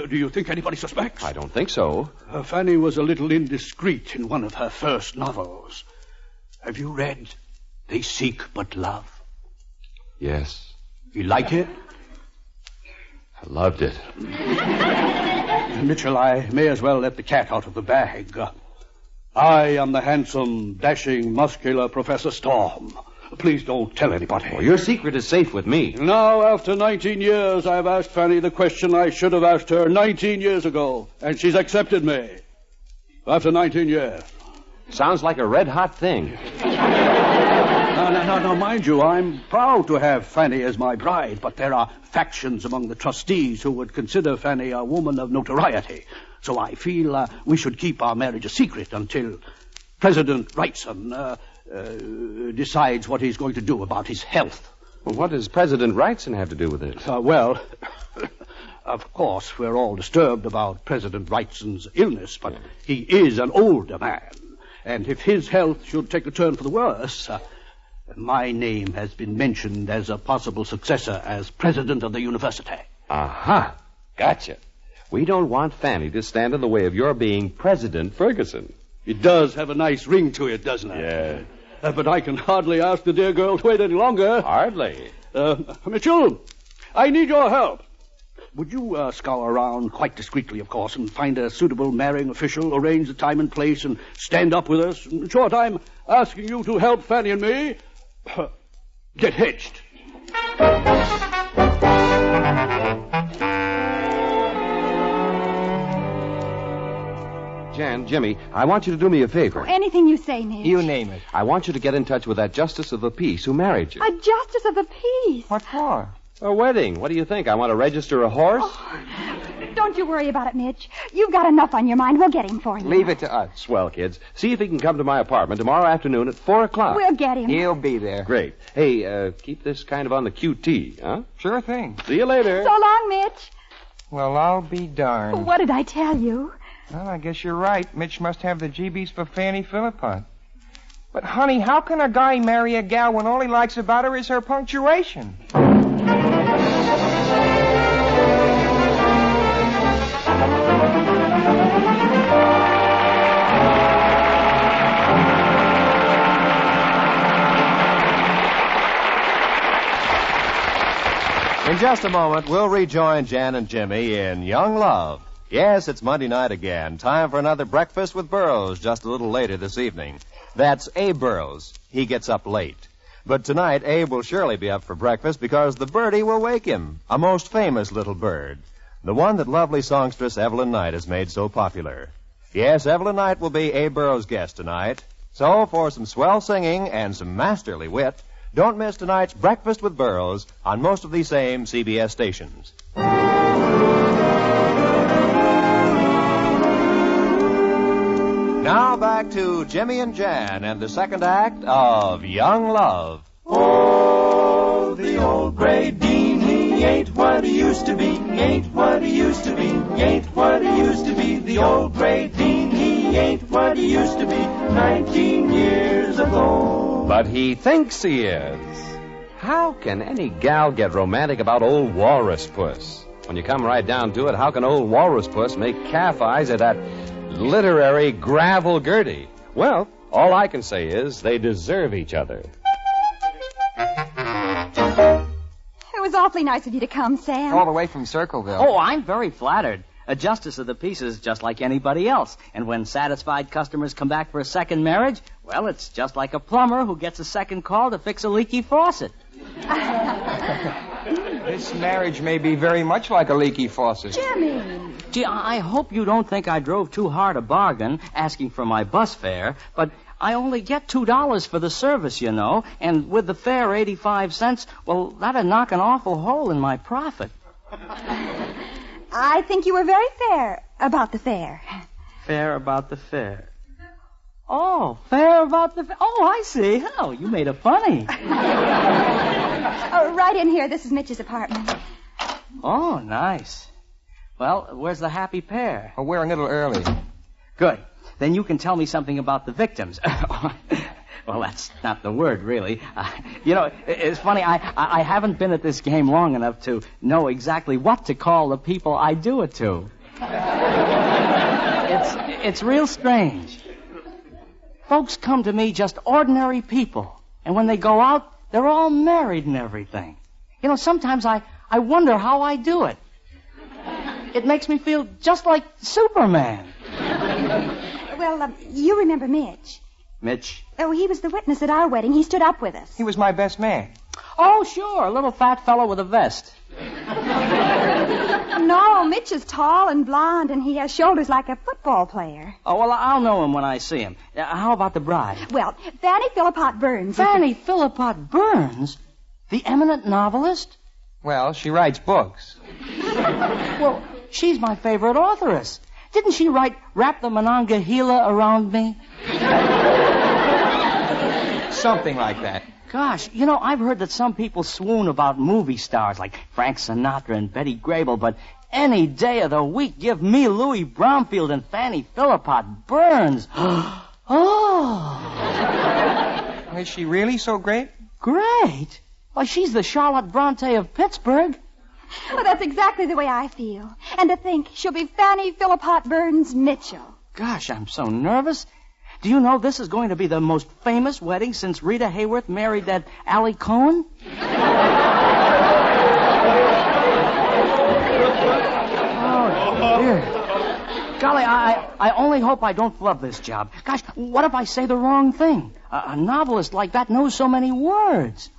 Do you think anybody suspects? I don't think so. Fanny was a little indiscreet in one of her first novels. Have you read They Seek But Love? Yes. You like it? I loved it. Mitchell, I may as well let the cat out of the bag. I am the handsome, dashing, muscular Professor Storm. Please don't tell anybody. Well, your secret is safe with me. Now, after 19 years, I've asked Fanny the question I should have asked her 19 years ago, and she's accepted me. After 19 years. Sounds like a red-hot thing. Now, mind you, I'm proud to have Fanny as my bride, but there are factions among the trustees who would consider Fanny a woman of notoriety. So I feel we should keep our marriage a secret until President Wrightson decides what he's going to do about his health. Well, what does President Wrightson have to do with it? Well, of course, we're all disturbed about President Wrightson's illness, but he is an older man. And if his health should take a turn for the worse, my name has been mentioned as a possible successor as president of the university. Aha! Gotcha. We don't want Fanny to stand in the way of your being President Ferguson. It does have a nice ring to it, doesn't it? Yeah. But I can hardly ask the dear girl to wait any longer. Hardly. Mitchell, I need your help. Would you scour around, quite discreetly, of course, and find a suitable marrying official, arrange the time and place, and stand up with us? In short, I'm asking you to help Fanny and me get hitched. Jan, Jimmy, I want you to do me a favor. Anything you say, Mitch. You name it. I want you to get in touch with that justice of the peace who married you. A justice of the peace? What for? A wedding. What do you think? I want to register a horse? Oh, don't you worry about it, Mitch. You've got enough on your mind. We'll get him for you. Leave it to us. Swell, kids. See if he can come to my apartment tomorrow afternoon at 4 o'clock. We'll get him. He'll be there. Great. Hey, keep this kind of on the QT, huh? Sure thing. See you later. So long, Mitch. Well, I'll be darned. What did I tell you? Well, I guess you're right. Mitch must have the GBs for Fanny Philipot. But, honey, how can a guy marry a gal when all he likes about her is her punctuation? In just a moment, we'll rejoin Jan and Jimmy in Young Love. Yes, it's Monday night again. Time for another breakfast with Burroughs just a little later this evening. That's Abe Burroughs. He gets up late. But tonight, Abe will surely be up for breakfast because the birdie will wake him. A most famous little bird. The one that lovely songstress Evelyn Knight has made so popular. Yes, Evelyn Knight will be Abe Burroughs' guest tonight. So, for some swell singing and some masterly wit, don't miss tonight's Breakfast with Burroughs on most of these same CBS stations. Now back to Jimmy and Jan and the second act of Young Love. Oh, the old gray Dean, he ain't what he used to be, ain't what he used to be, ain't what he used to be. The old gray Dean, he ain't what he used to be 19 years ago. But he thinks he is. How can any gal get romantic about old Walrus Puss? When you come right down to it, how can old Walrus Puss make calf eyes at that literary gravel Gertie? Well, all I can say is they deserve each other. It was awfully nice of you to come, Sam. All the way from Circleville. Oh, I'm very flattered. A justice of the peace is just like anybody else. And when satisfied customers come back for a second marriage, well, it's just like a plumber who gets a second call to fix a leaky faucet. This marriage may be very much like a leaky faucet. Jimmy! Gee, I hope you don't think I drove too hard a bargain asking for my bus fare, but I only get $2 for the service, you know, and with the fare 85 cents, well, that'd knock an awful hole in my profit. I think you were very fair about the fare. Fair about the fare. Oh, fair about the fare. Oh, I see. Oh, you made it funny. Right in here. This is Mitch's apartment. Oh, nice. Well, where's the happy pair? Oh, we're a little early. Good. Then you can tell me something about the victims. Well, that's not the word, really. It's funny. I haven't been at this game long enough to know exactly what to call the people I do it to. It's real strange. Folks come to me just ordinary people, and when they go out, they're all married and everything. You know, sometimes I wonder how I do it. It makes me feel just like Superman. Well, you remember Mitch. Mitch? Oh, he was the witness at our wedding. He stood up with us. He was my best man. Oh, sure, a little fat fellow with a vest. No, Mitch is tall and blond, and he has shoulders like a football player. Oh, well, I'll know him when I see him. How about the bride? Well, Fanny Philippot Burns. Fanny Philippot Burns? The eminent novelist? Well, she writes books. Well, she's my favorite authoress. Didn't she write Wrap the Monongahela Around Me? Something like that. Gosh, you know, I've heard that some people swoon about movie stars like Frank Sinatra and Betty Grable, but any day of the week, give me Louis Bromfield and Fanny Philippot Burns. Oh. Is she really so great? Great? Why, she's the Charlotte Bronte of Pittsburgh. Well, that's exactly the way I feel. And to think she'll be Fanny Philippot Burns Mitchell. Gosh, I'm so nervous. Do you know this is going to be the most famous wedding since Rita Hayworth married that Allie Cohen? Oh, dear. Golly, I only hope I don't flub this job. Gosh, what if I say the wrong thing? A novelist like that knows so many words.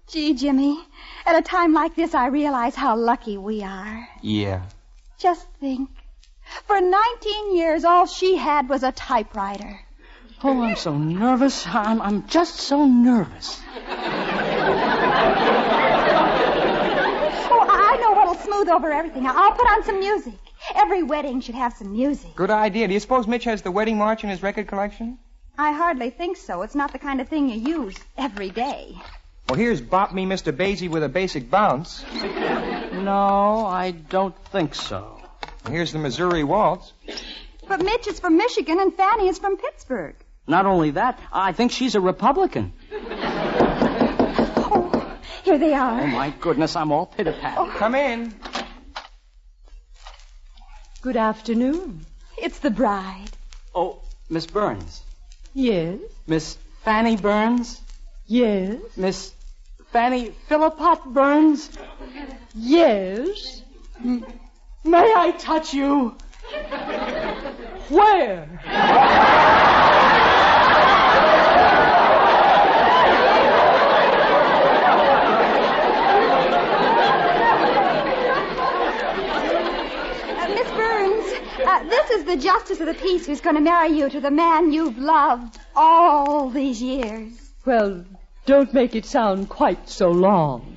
Gee, Jimmy, at a time like this, I realize how lucky we are. Yeah. Just think. For 19 years, all she had was a typewriter. Oh, I'm so nervous. I'm just so nervous. Oh, I know what'll smooth over everything. I'll put on some music. Every wedding should have some music. Good idea. Do you suppose Mitch has the wedding march in his record collection? I hardly think so. It's not the kind of thing you use every day. Well, here's Bop Me Mr. Basie with a basic bounce. No, I don't think so. And here's the Missouri Waltz. But Mitch is from Michigan and Fanny is from Pittsburgh. Not only that, I think she's a Republican. Oh, here they are. Oh, my goodness, I'm all pitter-patter. Oh. Come in. Good afternoon. It's the bride. Oh, Miss Burns. Yes? Miss Fanny Burns? Yes? Miss Fanny Philippot Burns? Yes? May I touch you? Where? Miss Burns, this is the justice of the peace who's going to marry you to the man you've loved all these years. Well, don't make it sound quite so long.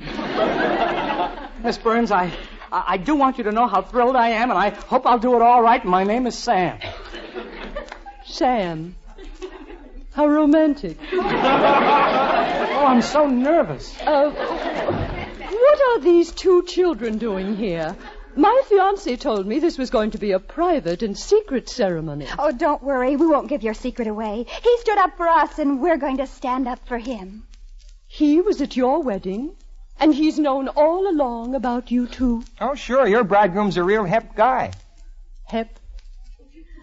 Miss Burns, I do want you to know how thrilled I am, and I hope I'll do it all right. My name is Sam. Sam. How romantic. Oh, I'm so nervous. What are these two children doing here? My fiancé told me this was going to be a private and secret ceremony. Oh, don't worry. We won't give your secret away. He stood up for us, and we're going to stand up for him. He was at your wedding, and he's known all along about you two. Oh, sure. Your bridegroom's a real hep guy. Hep?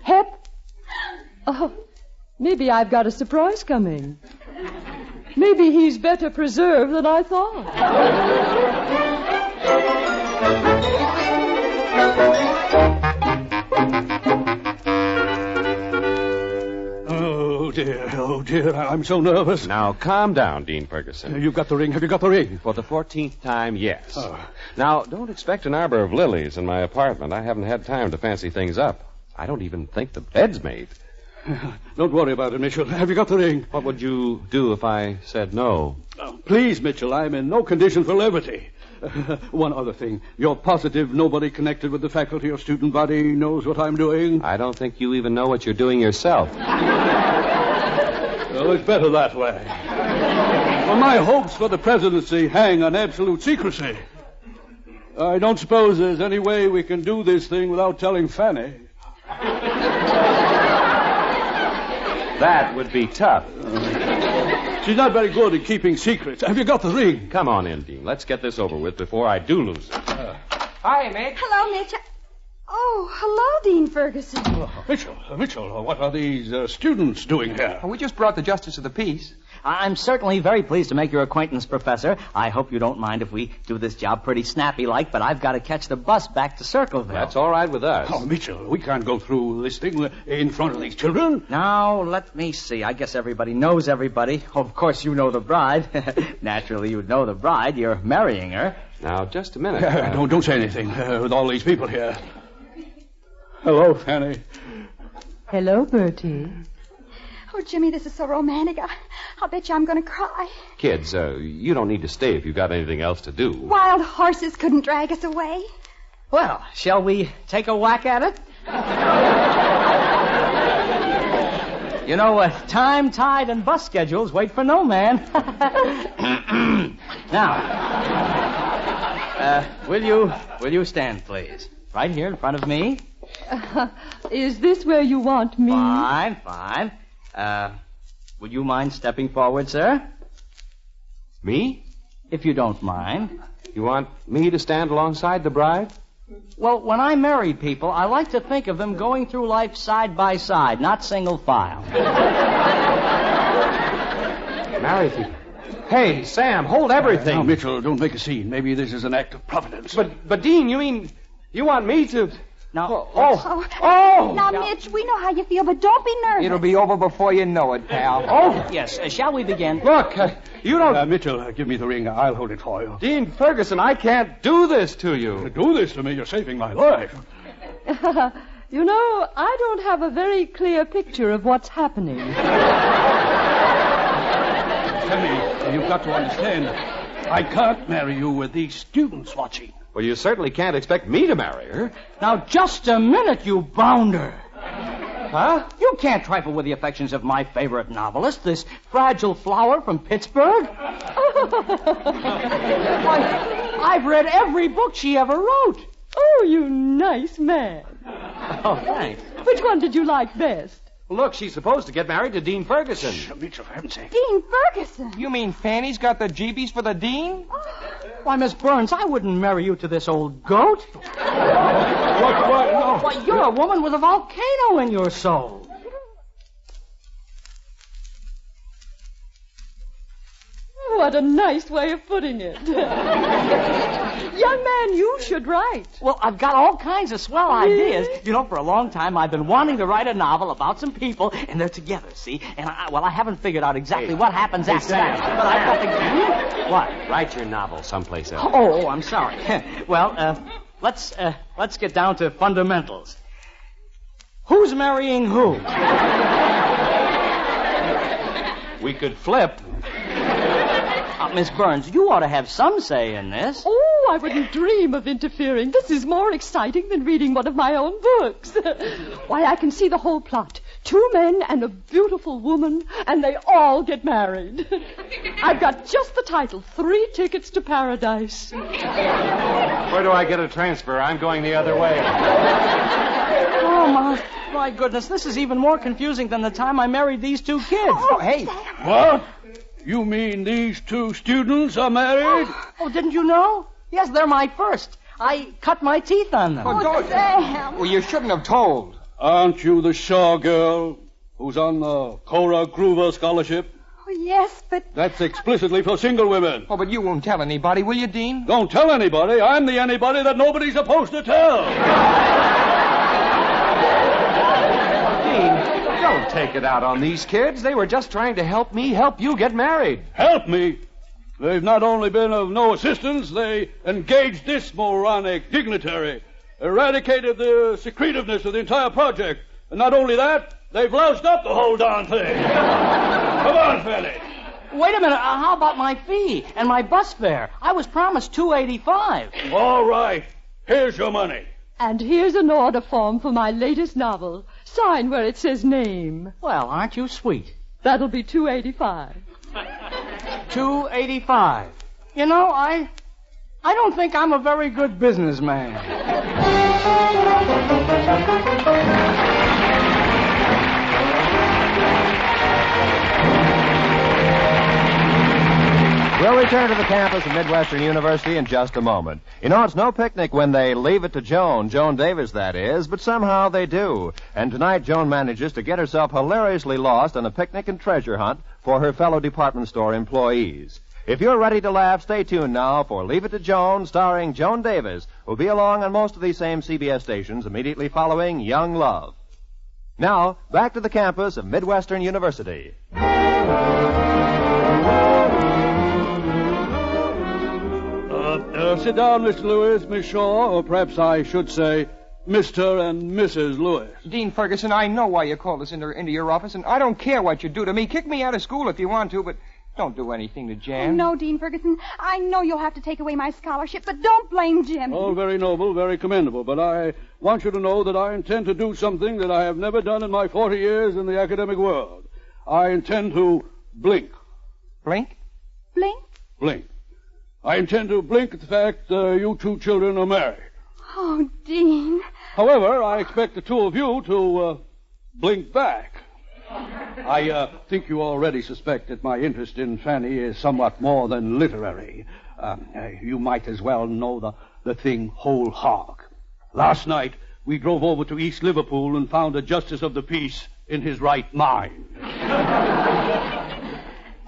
Hep? Oh, maybe I've got a surprise coming. Maybe he's better preserved than I thought. Oh, dear. Oh, dear, I'm so nervous. Now, calm down, Dean Ferguson. You've got the ring. Have you got the ring? For the 14th time, yes. Oh. Now, don't expect an arbor of lilies in my apartment. I haven't had time to fancy things up. I don't even think the bed's made. Don't worry about it, Mitchell. Have you got the ring? What would you do if I said no? Please, Mitchell, I'm in no condition for levity. One other thing. You're positive nobody connected with the faculty or student body knows what I'm doing? I don't think you even know what you're doing yourself. Well, it's better that way. Well, my hopes for the presidency hang on absolute secrecy. I don't suppose there's any way we can do this thing without telling Fanny. That would be tough. She's not very good at keeping secrets. Have you got the ring? Come on in, Dean. Let's get this over with before I do lose it. Hi, Mitch. Hello, Mitch. Oh, hello, Dean Ferguson. Mitchell, what are these students doing here? We just brought the justice of the peace. I'm certainly very pleased to make your acquaintance, Professor. I hope you don't mind if we do this job pretty snappy-like, but I've got to catch the bus back to Circleville. That's all right with us. Oh, Mitchell, we can't go through this thing in front of these children. Now, let me see. I guess everybody knows everybody. Of course, you know the bride. Naturally, you know the bride. You're marrying her. Now, just a minute. Don't say anything with all these people here. Hello, Fanny. Hello, Bertie. Oh, Jimmy, this is so romantic. I'll bet you I'm going to cry. Kids, you don't need to stay if you've got anything else to do. Wild horses couldn't drag us away. Well, shall we take a whack at it? You know, time, tide, and bus schedules wait for no man. Now, will you stand, please? Right here in front of me. Is this where you want me? Fine. Would you mind stepping forward, sir? Me? If you don't mind. You want me to stand alongside the bride? Well, when I marry people, I like to think of them going through life side by side, not single file. Marry people? Hey, Sam, hold everything. Now, Mitchell, don't make a scene. Maybe this is an act of providence. But Dean, you want me to... Now, Now, Mitch, we know how you feel, but don't be nervous. It'll be over before you know it, pal. Oh, yes. Shall we begin? Look, you don't... Mitchell, give me the ring. I'll hold it for you. Dean Ferguson, I can't do this to you. Do this to me? You're saving my life. You know, I don't have a very clear picture of what's happening. Fanny, you've got to understand. I can't marry you with these students watching. Well, you certainly can't expect me to marry her. Now, just a minute, you bounder. Huh? You can't trifle with the affections of my favorite novelist, this fragile flower from Pittsburgh. Why, I've read every book she ever wrote. Oh, you nice man. Oh, thanks. Which one did you like best? Look, she's supposed to get married to Dean Ferguson. Mitchell, for heaven's sake. Dean Ferguson. You mean Fanny's got the jeebies for the dean? Why, Miss Burns, I wouldn't marry you to this old goat. What? No. Why, you're a woman with a volcano in your soul. What a nice way of putting it. Young man, you should write. Well, I've got all kinds of swell ideas. You know, for a long time, I've been wanting to write a novel about some people, and they're together, see? And, I haven't figured out exactly what happens after that. But I've got to... What? Write your novel someplace else. Oh, I'm sorry. Well, let's get down to fundamentals. Who's marrying who? We could flip. Miss Burns, you ought to have some say in this. Oh, I wouldn't dream of interfering. This is more exciting than reading one of my own books. Why, I can see the whole plot. 2 men and a beautiful woman, and they all get married. I've got just the title, 3 Tickets to Paradise. Where do I get a transfer? I'm going the other way. Oh, my goodness, this is even more confusing than the time I married these 2 kids. Oh, hey. What? You mean these 2 students are married? Oh, didn't you know? Yes, they're my first. I cut my teeth on them. Oh, don't. Sam. Well, you shouldn't have told. Aren't you the Shaw girl who's on the Cora Groover scholarship? Oh, yes, but... That's explicitly for single women. Oh, but you won't tell anybody, will you, Dean? Don't tell anybody. I'm the anybody that nobody's supposed to tell. Dean, Don't take it out on these kids. They were just trying to help me help you get married. Help me? They've not only been of no assistance, they engaged this moronic dignitary, eradicated the secretiveness of the entire project. And not only that, they've loused up the whole darn thing. Come on, Fanny. Wait a minute. How about my fee and my bus fare? I was promised $2.85. All right. Here's your money. And here's an order form for my latest novel. Sign where it says name. Well, aren't you sweet? That'll be $2.85. $2.85. You know, I don't think I'm a very good businessman. We'll return to the campus of Midwestern University in just a moment. You know, it's no picnic when they leave it to Joan Davis, that is, but somehow they do. And tonight, Joan manages to get herself hilariously lost on a picnic and treasure hunt for her fellow department store employees. If you're ready to laugh, stay tuned now for Leave It to Joan, starring Joan Davis, who'll be along on most of these same CBS stations immediately following Young Love. Now, back to the campus of Midwestern University. Sit down, Mr. Lewis, Miss Shaw, or perhaps I should say Mr. and Mrs. Lewis. Dean Ferguson, I know why you called us into your office, and I don't care what you do to me. Kick me out of school if you want to, but don't do anything to Jan. Oh, no, Dean Ferguson. I know you'll have to take away my scholarship, but don't blame Jim. Oh, very noble, very commendable, but I want you to know that I intend to do something that I have never done in my 40 years in the academic world. I intend to blink. Blink? Blink? Blink. I intend to blink at the fact you two children are married. Oh, Dean. However, I expect the two of you to blink back. I think you already suspect that my interest in Fanny is somewhat more than literary. You might as well know the thing whole hog. Last night, we drove over to East Liverpool and found a justice of the peace in his right mind.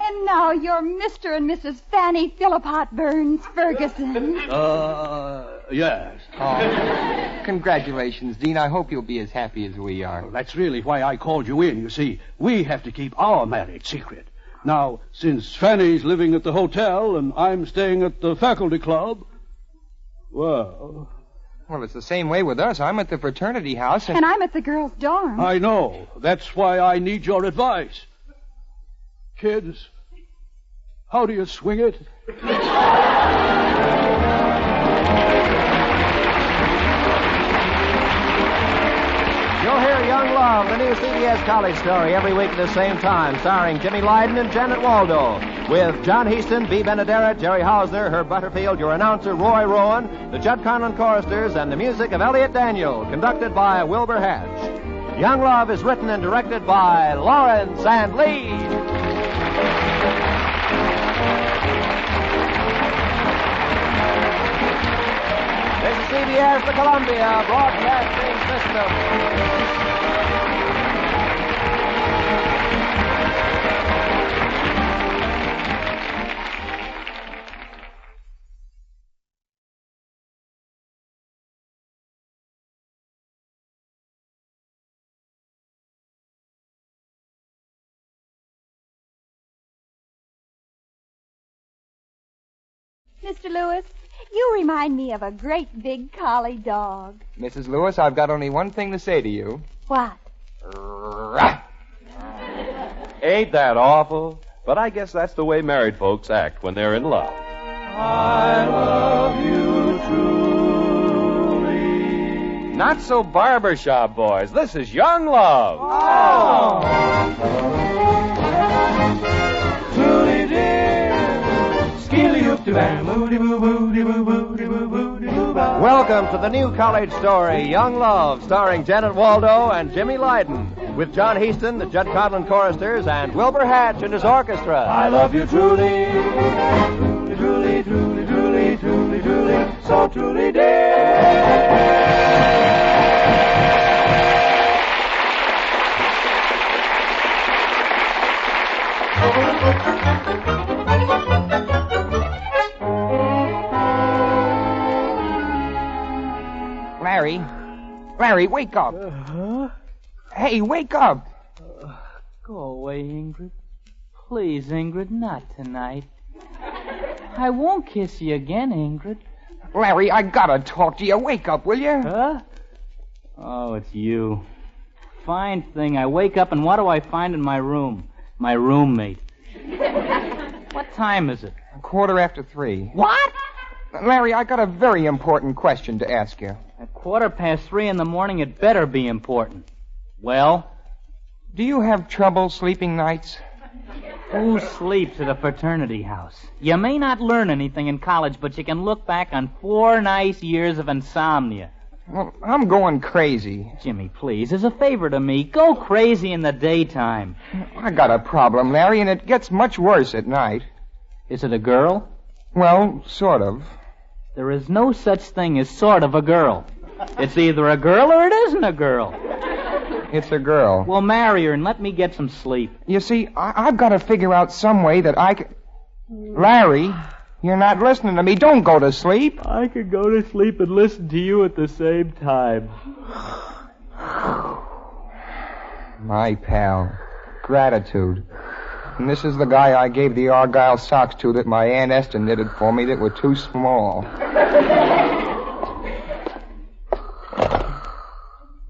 And now you're Mr. and Mrs. Fanny Philipot Burns Ferguson. Yes. Oh, congratulations, Dean. I hope you'll be as happy as we are. Well, that's really why I called you in. You see, we have to keep our marriage secret. Now, since Fanny's living at the hotel and I'm staying at the faculty club, well, it's the same way with us. I'm at the fraternity house and I'm at the girls' dorm. I know. That's why I need your advice. Kids, how do you swing it? You'll hear Young Love, the new CBS college story, every week at the same time, starring Jimmy Lydon and Janet Waldo, with John Heaston, Bea Benaderet, Jerry Hausner, Herb Butterfield, your announcer, Roy Rowan, the Judd Conlon choristers, and the music of Elliot Daniel, conducted by Wilbur Hatch. Young Love is written and directed by Lawrence and Lee. This is CBS, the Columbia Broadcasting System. Mr. Lewis, you remind me of a great big collie dog. Mrs. Lewis, I've got only one thing to say to you. What? Ain't that awful? But I guess that's the way married folks act when they're in love. I love you truly. Not so barbershop, boys. This is Young Love. Truly dear. Welcome to the new college story, Young Love, starring Janet Waldo and Jimmy Lydon, with John Heaston, the Judd Conlon choristers, and Wilbur Hatch and his orchestra. I love you truly, truly, truly, truly, truly, truly, so truly, dear. Larry, wake up. Hey, wake up. Go away, Ingrid. Please, Ingrid, not tonight. I won't kiss you again, Ingrid. Larry, I gotta talk to you. Wake up, will you? Huh? Oh, it's you. Fine thing. I wake up and what do I find in my room? My roommate. What time is it? 3:15. What? Larry, I got a very important question to ask you. At 3:15 in the morning, it better be important. Well? Do you have trouble sleeping nights? Who sleeps at a fraternity house? You may not learn anything in college, but you can look back on 4 nice years of insomnia. Well, I'm going crazy. Jimmy, please, as a favor to me, go crazy in the daytime. I got a problem, Larry, and it gets much worse at night. Is it a girl? Well, sort of. There is no such thing as sort of a girl. It's either a girl or it isn't a girl. It's a girl. Well, marry her and let me get some sleep. You see, I've got to figure out some way that I can... Larry, you're not listening to me. Don't go to sleep. I could go to sleep and listen to you at the same time. My pal. Gratitude. And this is the guy I gave the Argyle socks to that my Aunt Esther knitted for me that were too small.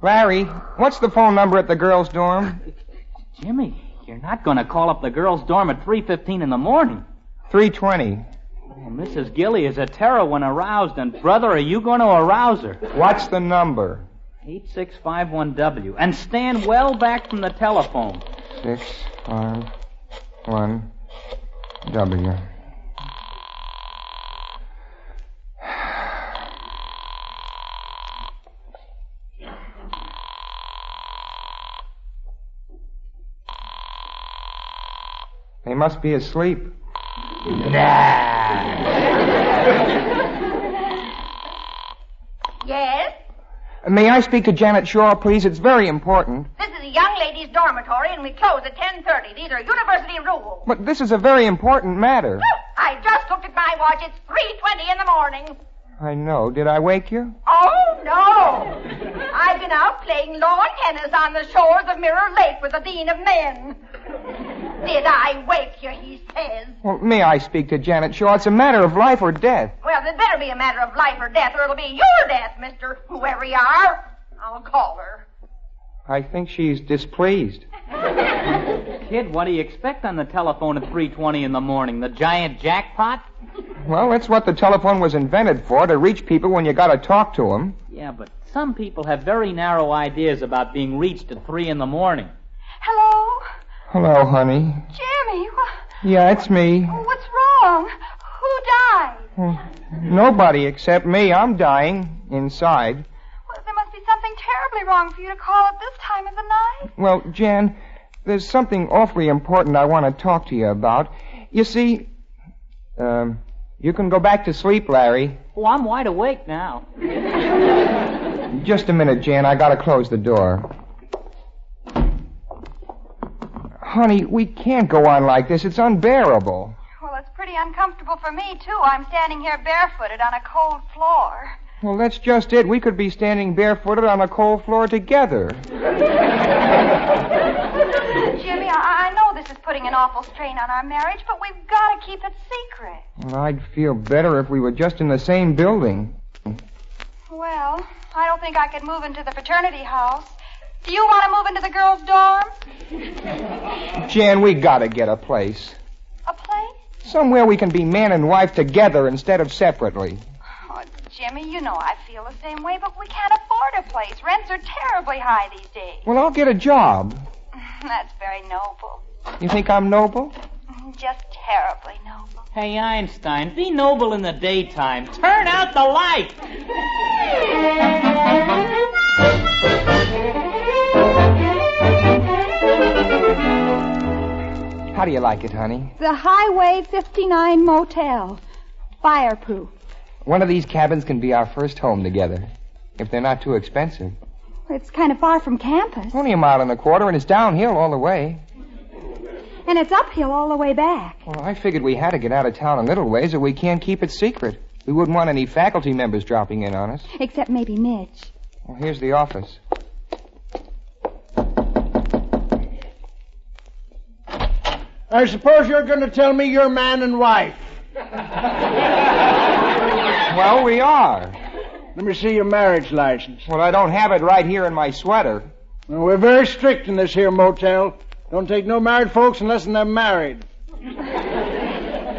Larry, what's the phone number at the girls' dorm? Jimmy, you're not going to call up the girls' dorm at 3:15 in the morning. 3:20. Well, Mrs. Gilly is a terror when aroused, and brother, are you going to arouse her? What's the number? 8651W. And stand well back from the telephone. 651W. They must be asleep. Yes? May I speak to Janet Shaw, please? It's very important. This is a young ladies' dormitory, and we close at 10:30. These are university rules. But this is a very important matter. I just looked at my watch. It's 3:20 in the morning. I know. Did I wake you? Oh, no. I've been out playing lawn tennis on the shores of Mirror Lake with the Dean of Men. Did I wake you, he says. Well, may I speak to Janet Shaw? It's a matter of life or death. Well, it better be a matter of life or death, or it'll be your death, Mr. Whoever you are. I'll call her. I think she's displeased. Kid, what do you expect on the telephone at 3:20 in the morning? The giant jackpot? Well, that's what the telephone was invented for, to reach people when you got to talk to them. Yeah, but some people have very narrow ideas about being reached at 3 in the morning. Hello? Hello, honey. Jimmy, Yeah, it's me. what's wrong? Who died? Nobody except me. I'm dying inside. Well, there must be something terribly wrong for you to call at this time of the night. Well, Jan, there's something awfully important I want to talk to you about. You see, you can go back to sleep, Larry. Oh, I'm wide awake now. Just a minute, Jan. I gotta close the door. Honey, we can't go on like this. It's unbearable. Well, it's pretty uncomfortable for me, too. I'm standing here barefooted on a cold floor. Well, that's just it. We could be standing barefooted on a cold floor together. Jimmy, I know this is putting an awful strain on our marriage, but we've got to keep it secret. Well, I'd feel better if we were just in the same building. Well, I don't think I could move into the fraternity house. Do you want to move into the girls' dorm? Jan, we gotta get a place. A place? Somewhere we can be man and wife together instead of separately. Oh, Jimmy, you know I feel the same way, but we can't afford a place. Rents are terribly high these days. Well, I'll get a job. That's very noble. You think I'm noble? Just terribly noble. Hey, Einstein, be noble in the daytime. Turn out the light. How do you like it, honey? The Highway 59 Motel. Fireproof. One of these cabins can be our first home together, if they're not too expensive. It's kind of far from campus. Only 1.25 miles, and it's downhill all the way. And it's uphill all the way back. Well, I figured we had to get out of town a little ways, or we can't keep it secret. We wouldn't want any faculty members dropping in on us. Except maybe Mitch. Well, here's the office. I suppose you're going to tell me you're man and wife. Well, we are. Let me see your marriage license. Well, I don't have it right here in my sweater. Well, we're very strict in this here motel. Don't take no married folks unless they're married.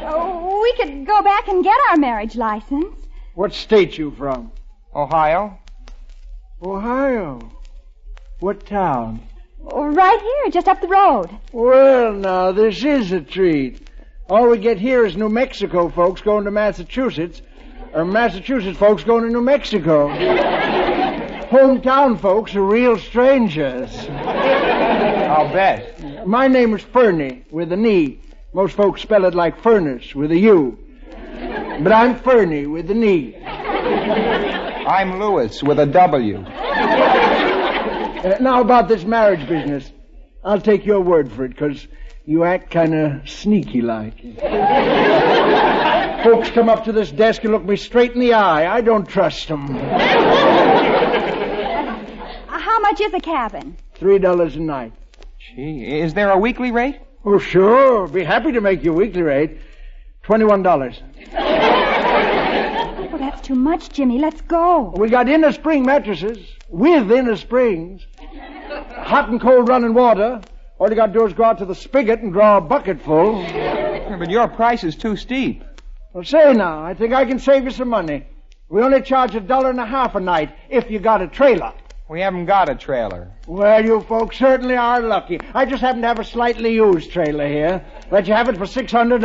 Oh, we could go back and get our marriage license. What state you from? Ohio. Ohio. What town? Oh, right here, just up the road. Well, now, this is a treat. All we get here is New Mexico folks going to Massachusetts, or Massachusetts folks going to New Mexico. Hometown folks are real strangers. I'll bet. My name is Fernie, with an E. Most folks spell it like furnace, with a U. But I'm Fernie, with an E. I'm Lewis, with a W. Now about this marriage business. I'll take your word for it, because you act kind of sneaky-like. Folks come up to this desk and look me straight in the eye. I don't trust them. How much is a cabin? $3 a night. Gee, is there a weekly rate? Oh, sure. Be happy to make you a weekly rate. $21. Well, that's too much, Jimmy. Let's go. We got inner spring mattresses with inner springs. Hot and cold running water. All you got to do is go out to the spigot and draw a bucket full. Yeah, but your price is too steep. Well, say now, I think I can save you some money. We only charge $1.50 a night if you got a trailer. We haven't got a trailer. Well, you folks certainly are lucky. I just happen to have a slightly used trailer here. Let you have it for $600.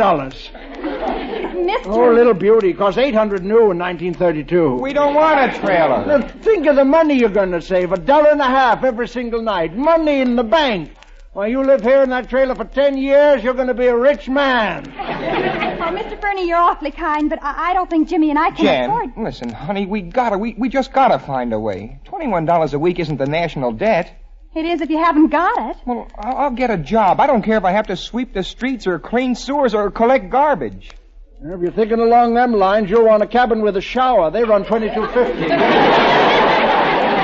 Mr. Oh, little beauty. Cost $800 new in 1932. We don't want a trailer. Now, think of the money you're going to save. $1.50 every single night. Money in the bank. While you live here in that trailer for 10 years, you're going to be a rich man. Oh, Mr. Fernie, you're awfully kind, but I don't think Jimmy and I can Jan, afford... listen, honey, we just gotta find a way. $21 a week isn't the national debt. It is if you haven't got it. Well, I'll get a job. I don't care if I have to sweep the streets or clean sewers or collect garbage. If you're thinking along them lines, you'll want a cabin with a shower. They run $22.50.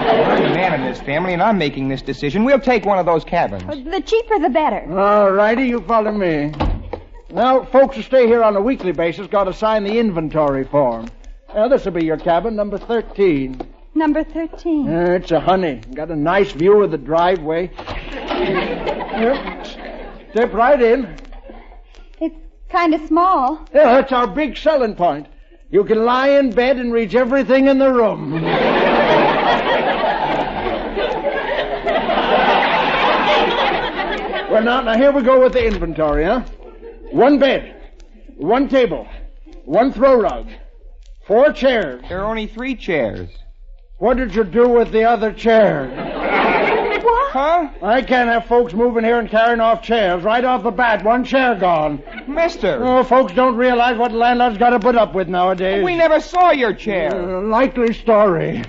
I'm the man in this family, and I'm making this decision. We'll take one of those cabins. The cheaper, the better. All righty, you follow me. Now, folks who stay here on a weekly basis got to sign the inventory form. Now, this will be your cabin, number 13. Number 13. It's a honey. Got a nice view of the driveway. Yep. Step right in. It's kind of small. Yeah, that's our big selling point. You can lie in bed and reach everything in the room. Well, now here we go with the inventory, huh? 1 bed, 1 table, 1 throw rug, 4 chairs. There are only 3 chairs. What did you do with the other chairs? What? Huh? I can't have folks moving here and carrying off chairs. Right off the bat, 1 chair gone. Mister. Oh, folks don't realize what landlords got to put up with nowadays. We never saw your chair. Likely story. You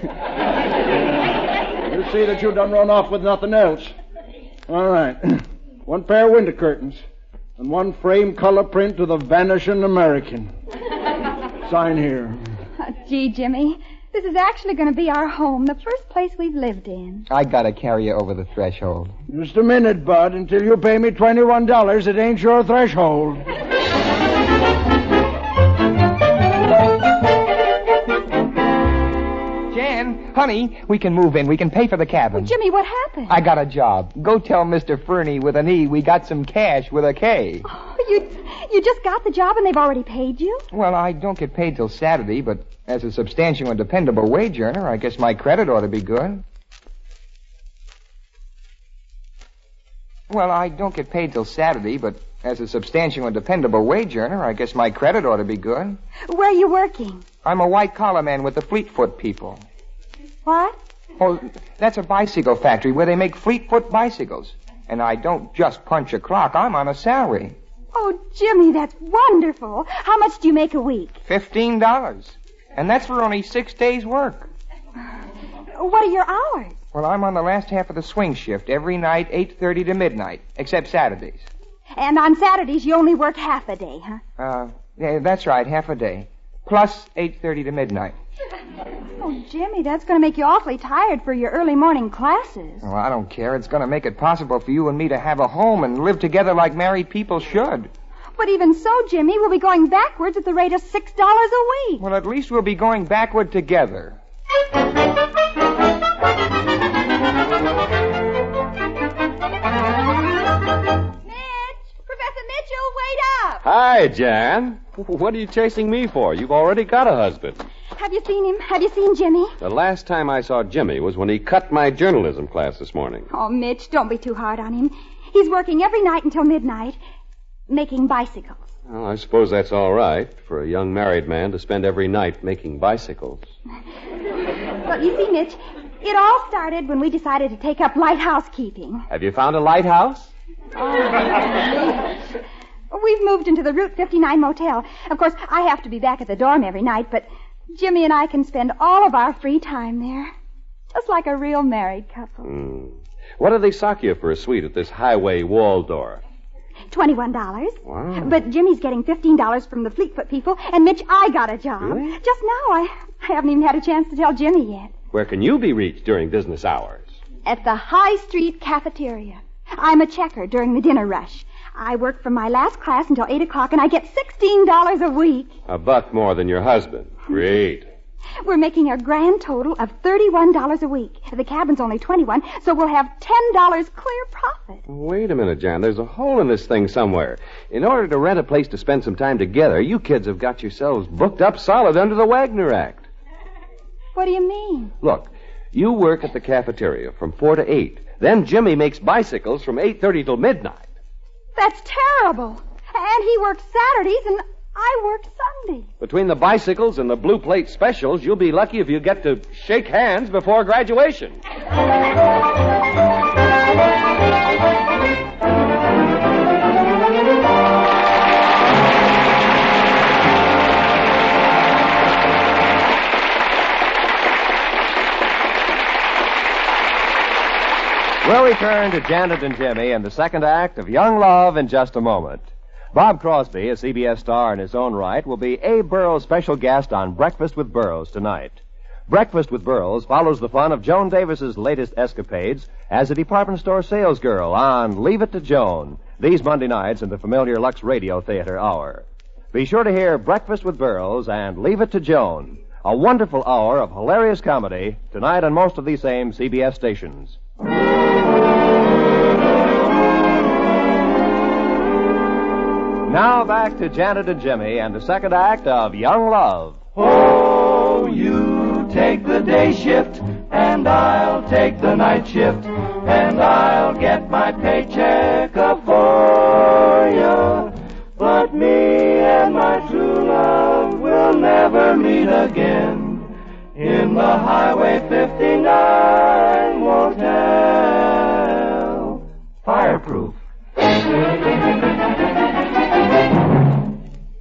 see that you done run off with nothing else. All right. 1 pair of window curtains. And 1 frame color print of the Vanishing American. Sign here. Oh, gee, Jimmy, this is actually going to be our home, the first place we've lived in. I gotta carry you over the threshold. Just a minute, Bud. Until you pay me $21, it ain't your threshold. Jan, honey, we can move in. We can pay for the cabin. Well, Jimmy, what happened? I got a job. Go tell Mr. Fernie with an E we got some cash with a K. Oh, you just got the job and they've already paid you? Well, I don't get paid till Saturday, but as a substantial and dependable wage earner, I guess my credit ought to be good. Well, I don't get paid till Saturday, but as a substantial and dependable wage earner, I guess my credit ought to be good. Where are you working? I'm a white-collar man with the Fleetfoot people. What? Oh, that's a bicycle factory where they make Fleetfoot bicycles. And I don't just punch a clock. I'm on a salary. Oh, Jimmy, that's wonderful. How much do you make a week? $15. And that's for only 6 days' work. What are your hours? Well, I'm on the last half of the swing shift every night, 8:30 to midnight, except Saturdays. And on Saturdays, you only work half a day, huh? Yeah, that's right, half a day. Plus 8:30 to midnight. Oh, Jimmy, that's going to make you awfully tired for your early morning classes. Well, I don't care. It's going to make it possible for you and me to have a home and live together like married people should. But even so, Jimmy, we'll be going backwards at the rate of $6 a week. Well, at least we'll be going backward together. Hi, Jan. What are you chasing me for? You've already got a husband. Have you seen him? Have you seen Jimmy? The last time I saw Jimmy was when he cut my journalism class this morning. Oh, Mitch, don't be too hard on him. He's working every night until midnight, making bicycles. Well, I suppose that's all right for a young married man to spend every night making bicycles. Well, you see, Mitch, it all started when we decided to take up light housekeeping. Have you found a lighthouse? Oh, we've moved into the Route 59 motel. Of course, I have to be back at the dorm every night, but Jimmy and I can spend all of our free time there. Just like a real married couple. What do they sock you for a suite at this highway Waldorf? $21. Wow. But Jimmy's getting $15 from the Fleetfoot people, and Mitch, I got a job. Really? Just now. I haven't even had a chance to tell Jimmy yet. Where can you be reached during business hours? At the High Street Cafeteria. I'm a checker during the dinner rush. I work from my last class until 8 o'clock, and I get $16 a week. $1 more than your husband. Great. We're making a grand total of $31 a week. The cabin's only $21, so we'll have $10 clear profit. Wait a minute, Jan. There's a hole in this thing somewhere. In order to rent a place to spend some time together, you kids have got yourselves booked up solid under the Wagner Act. What do you mean? Look, you work at the cafeteria from 4 to 8. Then Jimmy makes bicycles from 8:30 till midnight. That's terrible. And he works Saturdays, and I work Sunday. Between the bicycles and the blue plate specials, you'll be lucky if you get to shake hands before graduation. We'll return to Janet and Jimmy and the second act of Young Love in just a moment. Bob Crosby, a CBS star in his own right, will be Abe Burrows' special guest on Breakfast with Burrows tonight. Breakfast with Burrows follows the fun of Joan Davis's latest escapades as a department store salesgirl on Leave It to Joan, these Monday nights in the familiar Lux Radio Theater hour. Be sure to hear Breakfast with Burrows and Leave It to Joan, a wonderful hour of hilarious comedy tonight on most of these same CBS stations. Now back to Janet and Jimmy and the second act of Young Love. Oh, you take the day shift, and I'll take the night shift, and I'll get my paycheck for you. But me and my true love will never meet again in the Highway 59 motel. Fireproof.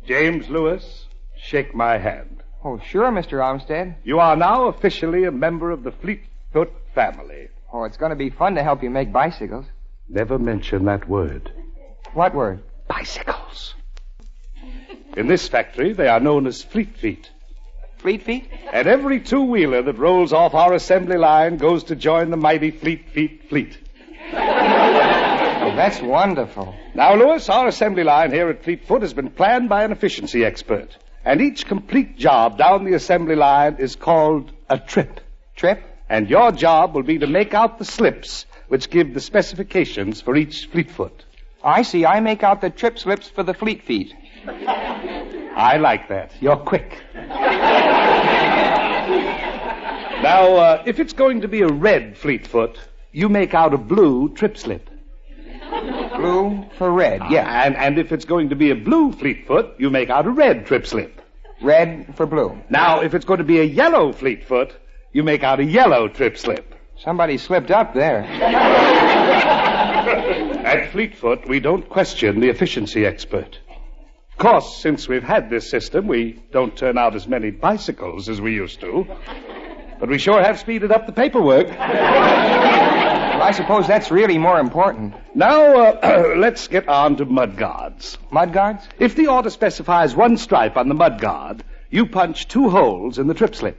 James Lewis, shake my hand. Oh, sure, Mr. Armstead. You are now officially a member of the Fleetfoot family. Oh, it's going to be fun to help you make bicycles. Never mention that word. What word? Bicycles. In this factory, they are known as Fleet Feet. Fleet Feet? And every two-wheeler that rolls off our assembly line goes to join the mighty Fleet Feet fleet. Oh, that's wonderful. Now, Lewis, our assembly line here at Fleetfoot has been planned by an efficiency expert. And each complete job down the assembly line is called a trip. Trip? And your job will be to make out the slips which give the specifications for each Fleetfoot. I see. I make out the trip slips for the Fleet Feet. I like that. You're quick. Now, if it's going to be a red Fleetfoot, you make out a blue trip slip. Blue for red, yeah. And if it's going to be a blue Fleetfoot, you make out a red trip slip. Red for blue. Now, if it's going to be a yellow Fleetfoot, you make out a yellow trip slip. Somebody slipped up there. At Fleetfoot, we don't question the efficiency expert. Of course, since we've had this system, we don't turn out as many bicycles as we used to. But we sure have speeded up the paperwork. Well, I suppose that's really more important. Now, let's get on to mudguards. Mudguards? If the order specifies one stripe on the mudguard, You punch 2 holes in the trip slip.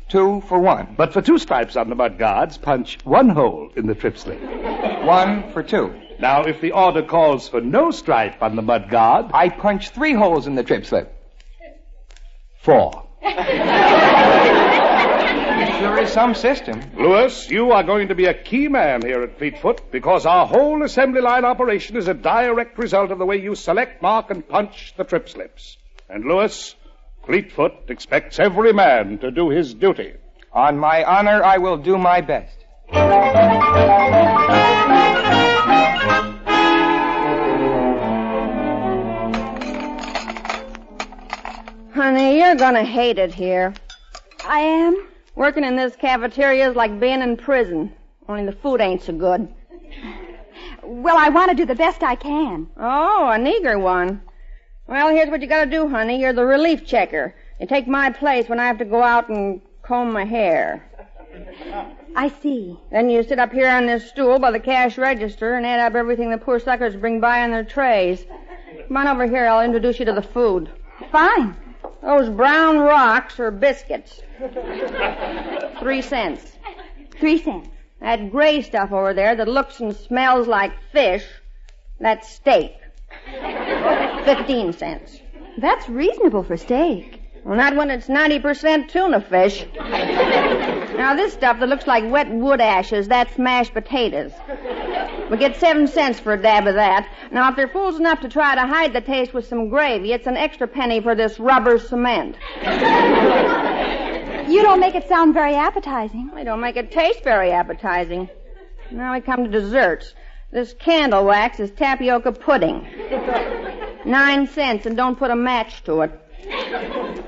2 for 1. But for 2 stripes on the mud guards, punch 1 hole in the trip slip. 1 for 2. Now, if the order calls for no stripe on the mud guard, I punch 3 holes in the trip slip. 4. Sure is some system. Lewis, you are going to be a key man here at Fleetfoot because our whole assembly line operation is a direct result of the way you select, mark, and punch the trip slips. And Lewis, Fleetfoot expects every man to do his duty. On my honor, I will do my best. Honey, you're gonna hate it here. I am? Working in this cafeteria is like being in prison. Only the food ain't so good. Well, I want to do the best I can. Oh, an eager one. Well, here's what you gotta do, honey. You're the relief checker. You take my place when I have to go out and comb my hair. I see. Then you sit up here on this stool by the cash register and add up everything the poor suckers bring by on their trays. Come on over here. I'll introduce you to the food. Fine. Those brown rocks are biscuits. 3 cents. 3 cents. That gray stuff over there that looks and smells like fish, that's steak. 15 cents. That's reasonable for steak. Well, not when it's 90% tuna fish. Now, this stuff that looks like wet wood ashes, that's mashed potatoes. We get 7 cents for a dab of that. Now, if they're fools enough to try to hide the taste with some gravy, it's an extra penny for this rubber cement. You don't make it sound very appetizing. I don't make it taste very appetizing. Now we come to desserts. This candle wax is tapioca pudding. 9 cents, and don't put a match to it.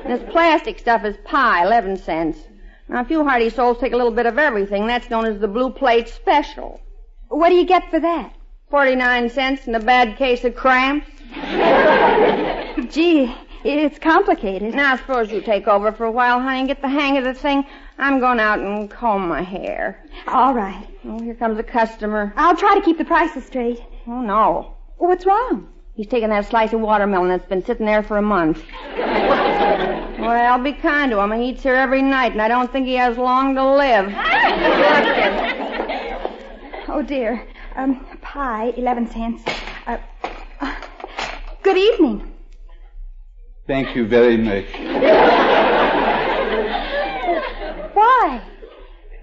This plastic stuff is pie, 11 cents. Now, a few hearty souls take a little bit of everything. That's known as the blue plate special. What do you get for that? 49 cents and a bad case of cramps. Gee, it's complicated. Now, suppose you take over for a while, honey, and get the hang of the thing. I'm going out and comb my hair. All right. Oh, here comes a customer. I'll try to keep the prices straight. Oh, no. What's wrong? He's taking that slice of watermelon that's been sitting there for a month. Well, be kind to him. He eats here every night, and I don't think he has long to live. Oh, dear. Pie, 11 cents. Good evening. Thank you very much. Why?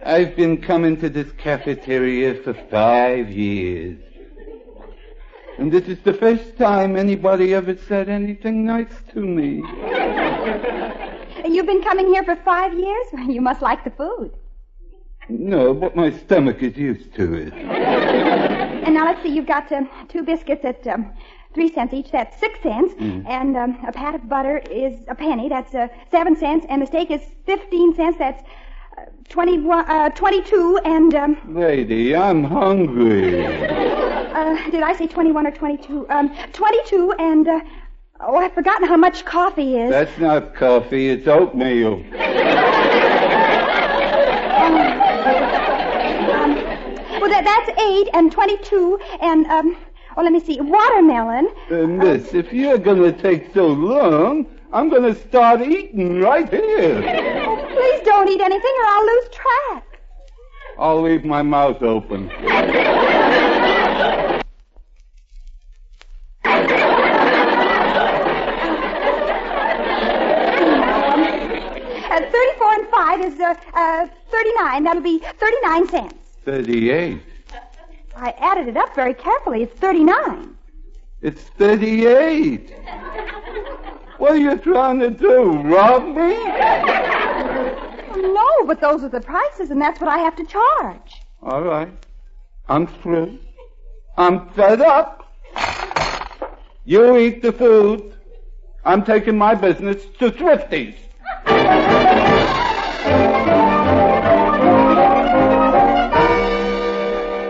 I've been coming to this cafeteria for 5 years. And this is the first time anybody ever said anything nice to me. You've been coming here for 5 years? You must like the food. No, but my stomach is used to it. And now let's see, you've got 2 biscuits at 3 cents each. That's 6 cents. And a pat of butter is a penny. That's 7 cents. And the steak is 15 cents. That's 22. And Lady, I'm hungry. Did I say 21 or 22? 22 and I've forgotten how much coffee is. That's not coffee. It's oatmeal. Well, that's 8 and 22 and let me see, watermelon. Miss, if you're going to take so long, I'm going to start eating right here. Oh, please don't eat anything or I'll lose track. I'll leave my mouth open. 34 and 5 is 39. That'll be 39 cents. 38. I added it up very carefully. It's 39. It's 38. What are you trying to do, rob me? No, but those are the prices, and that's what I have to charge. All right. I'm through. I'm fed up. You eat the food. I'm taking my business to Thrifty's.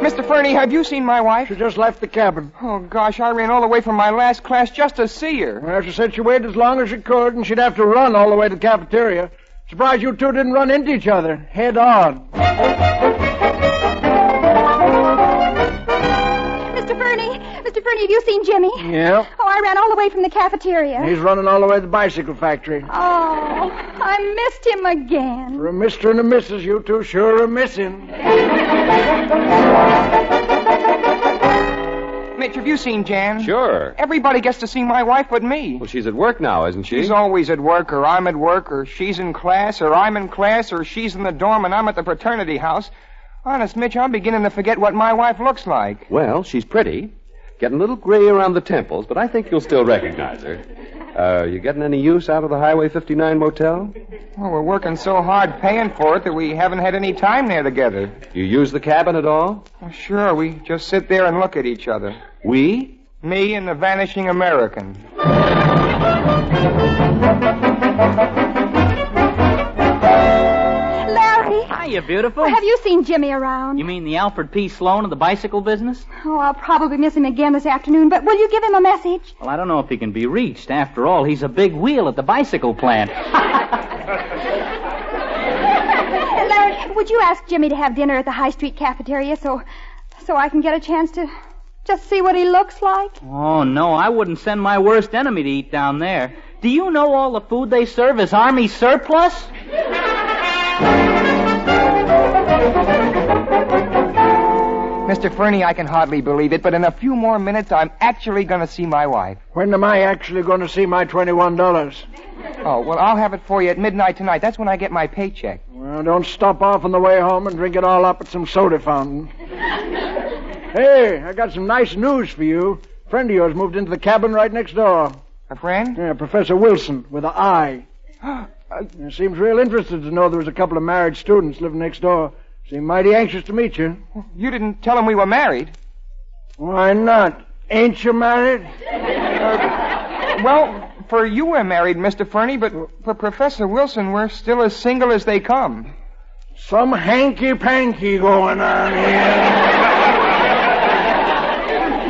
Mr. Fernie, have you seen my wife? She just left the cabin. Oh, gosh, I ran all the way from my last class just to see her. Well, she said she waited as long as she could, and she'd have to run all the way to the cafeteria. Surprised you two didn't run into each other, head on. Mr. Fernie, have you seen Jimmy? Yeah. Oh, I ran all the way from the cafeteria. He's running all the way to the bicycle factory. Oh, I missed him again. For a mister and a missus, you two sure are missing. Mitch, have you seen Jan? Sure. Everybody gets to see my wife but me. Well, she's at work now, isn't she? She's always at work, or I'm at work, or she's in class, or I'm in class, or she's in the dorm and I'm at the fraternity house. Honest, Mitch, I'm beginning to forget what my wife looks like. Well, she's pretty. Getting a little gray around the temples, but I think you'll still recognize her. You getting any use out of the Highway 59 motel? Well, we're working so hard paying for it that we haven't had any time there together. You use the cabin at all? Well, sure, we just sit there and look at each other. We? Me and the vanishing American. Larry. Hiya, beautiful. Have you seen Jimmy around? You mean the Alfred P. Sloan of the bicycle business? Oh, I'll probably miss him again this afternoon, but will you give him a message? Well, I don't know if he can be reached. After all, he's a big wheel at the bicycle plant. Larry, would you ask Jimmy to have dinner at the High Street cafeteria so I can get a chance to just see what he looks like? Oh, no, I wouldn't send my worst enemy to eat down there. Do you know all the food they serve is Army surplus? Mr. Fernie, I can hardly believe it, but in a few more minutes, I'm actually going to see my wife. When am I actually going to see my $21? Oh, well, I'll have it for you at midnight tonight. That's when I get my paycheck. Well, don't stop off on the way home and drink it all up at some soda fountain. Hey, I got some nice news for you. A friend of yours moved into the cabin right next door. A friend? Yeah, Professor Wilson, with an I. He seems real interested to know there was a couple of married students living next door. Seemed mighty anxious to meet you. You didn't tell him we were married. Why not? Ain't you married? Well, for you we're married, Mr. Fernie, but for Professor Wilson, we're still as single as they come. Some hanky-panky going on here.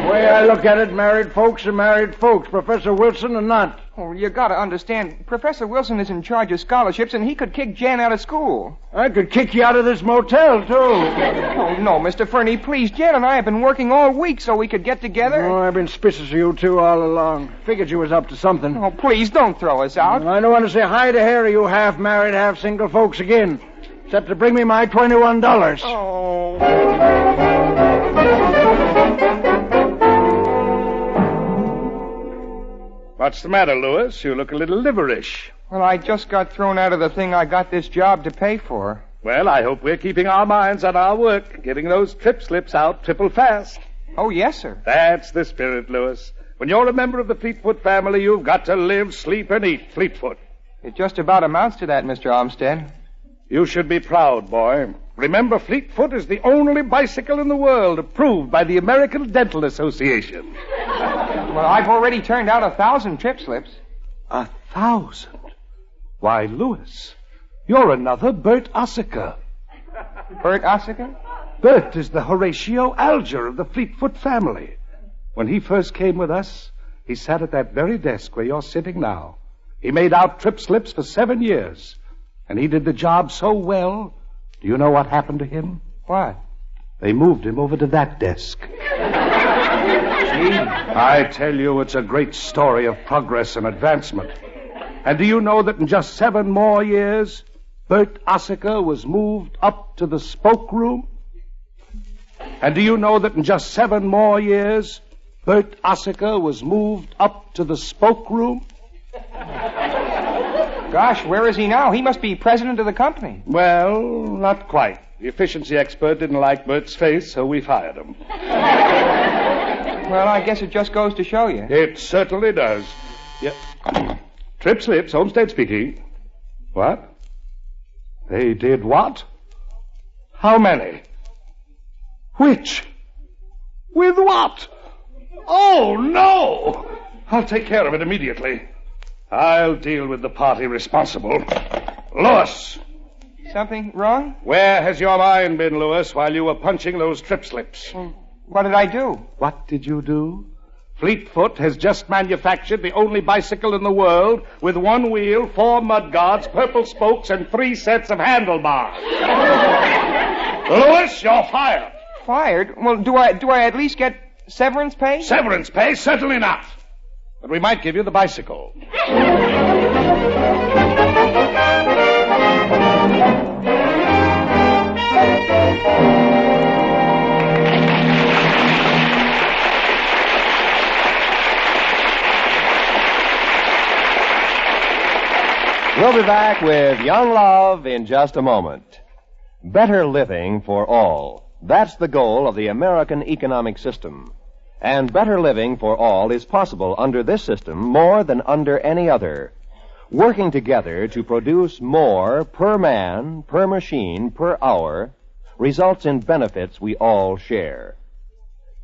The way I look at it, married folks are married folks. Professor Wilson are not. Oh, you gotta understand, Professor Wilson is in charge of scholarships, and he could kick Jan out of school. I could kick you out of this motel, too. Oh, no, Mr. Fernie, please. Jan and I have been working all week so we could get together. Oh, I've been suspicious of you two all along. Figured you was up to something. Oh, please, don't throw us out. I don't want to say hi to Harry, you half-married, half-single folks again. Except to bring me my $21. Oh. What's the matter, Louis? You look a little liverish. Well, I just got thrown out of the thing I got this job to pay for. Well, I hope we're keeping our minds on our work, getting those trip slips out triple fast. Oh, yes, sir. That's the spirit, Louis. When you're a member of the Fleetfoot family, you've got to live, sleep, and eat Fleetfoot. It just about amounts to that, Mr. Armstead. You should be proud, boy. Remember, Fleetfoot is the only bicycle in the world approved by the American Dental Association. Well, I've already turned out 1,000 trip slips. 1,000? Why, Louis, you're another Bert Ossiker. Bert Ossiker? Bert is the Horatio Alger of the Fleetfoot family. When he first came with us, he sat at that very desk where you're sitting now. He made out trip slips for 7 years. And he did the job so well, do you know what happened to him? What? They moved him over to that desk. I tell you, it's a great story of progress and advancement. And do you know that in just 7 more years, Bert Ossiker was moved up to the spoke room? And do you know that in just 7 more years, Bert Ossiker was moved up to the spoke room? Gosh, where is he now? He must be president of the company. Well, not quite. The efficiency expert didn't like Bert's face, so we fired him. Well, I guess it just goes to show you. It certainly does. Yeah. Trip slips, Homestead speaking. What? They did what? How many? Which? With what? Oh, no! I'll take care of it immediately. I'll deal with the party responsible. Louis! Something wrong? Where has your mind been, Louis, while you were punching those trip slips? What did I do? What did you do? Fleetfoot has just manufactured the only bicycle in the world with 1 wheel, 4 mudguards, purple spokes, and 3 sets of handlebars. Louis, you're fired. Fired? Well, do I at least get Severance pay? Severance pay? Certainly not. But we might give you the bicycle. We'll be back with Young Love in just a moment. Better living for all. That's the goal of the American economic system. And better living for all is possible under this system more than under any other. Working together to produce more per man, per machine, per hour results in benefits we all share.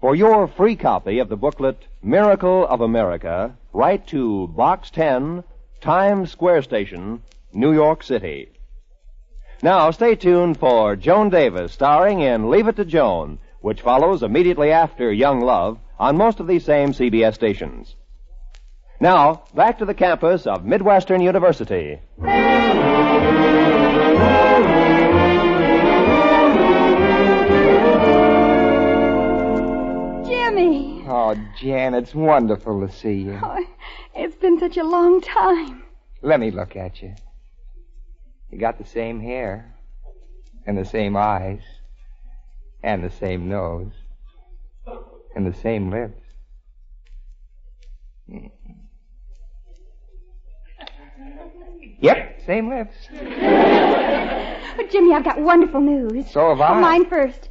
For your free copy of the booklet, Miracle of America, write to Box 10, Times Square Station, New York City. Now, stay tuned for Joan Davis, starring in Leave It to Joan, which follows immediately after Young Love on most of these same CBS stations. Now, back to the campus of Midwestern University. Jimmy! Oh, Jan, it's wonderful to see you. Oh, it's been such a long time. Let me look at you. You got the same hair, and the same eyes, and the same nose, and the same lips. Yep, same lips. But, Jimmy, I've got wonderful news. So have I. Oh, mine first.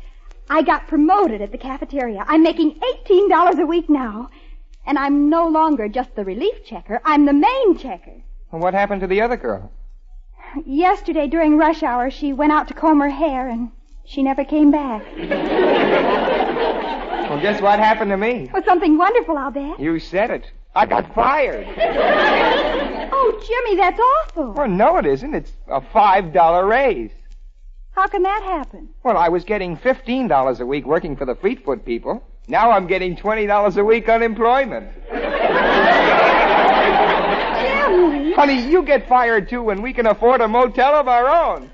I got promoted at the cafeteria. I'm making $18 a week now. And I'm no longer just the relief checker. I'm the main checker. Well, what happened to the other girl? Yesterday, during rush hour, she went out to comb her hair, and she never came back. Well, guess what happened to me? Well, something wonderful, I'll bet. You said it. I got fired. Oh, Jimmy, that's awful. Well, no, it isn't. It's a $5 raise. How can that happen? Well, I was getting $15 a week working for the Fleetfoot people. Now I'm getting $20 a week unemployment. Jimmy! Honey, you get fired, too, and we can afford a motel of our own.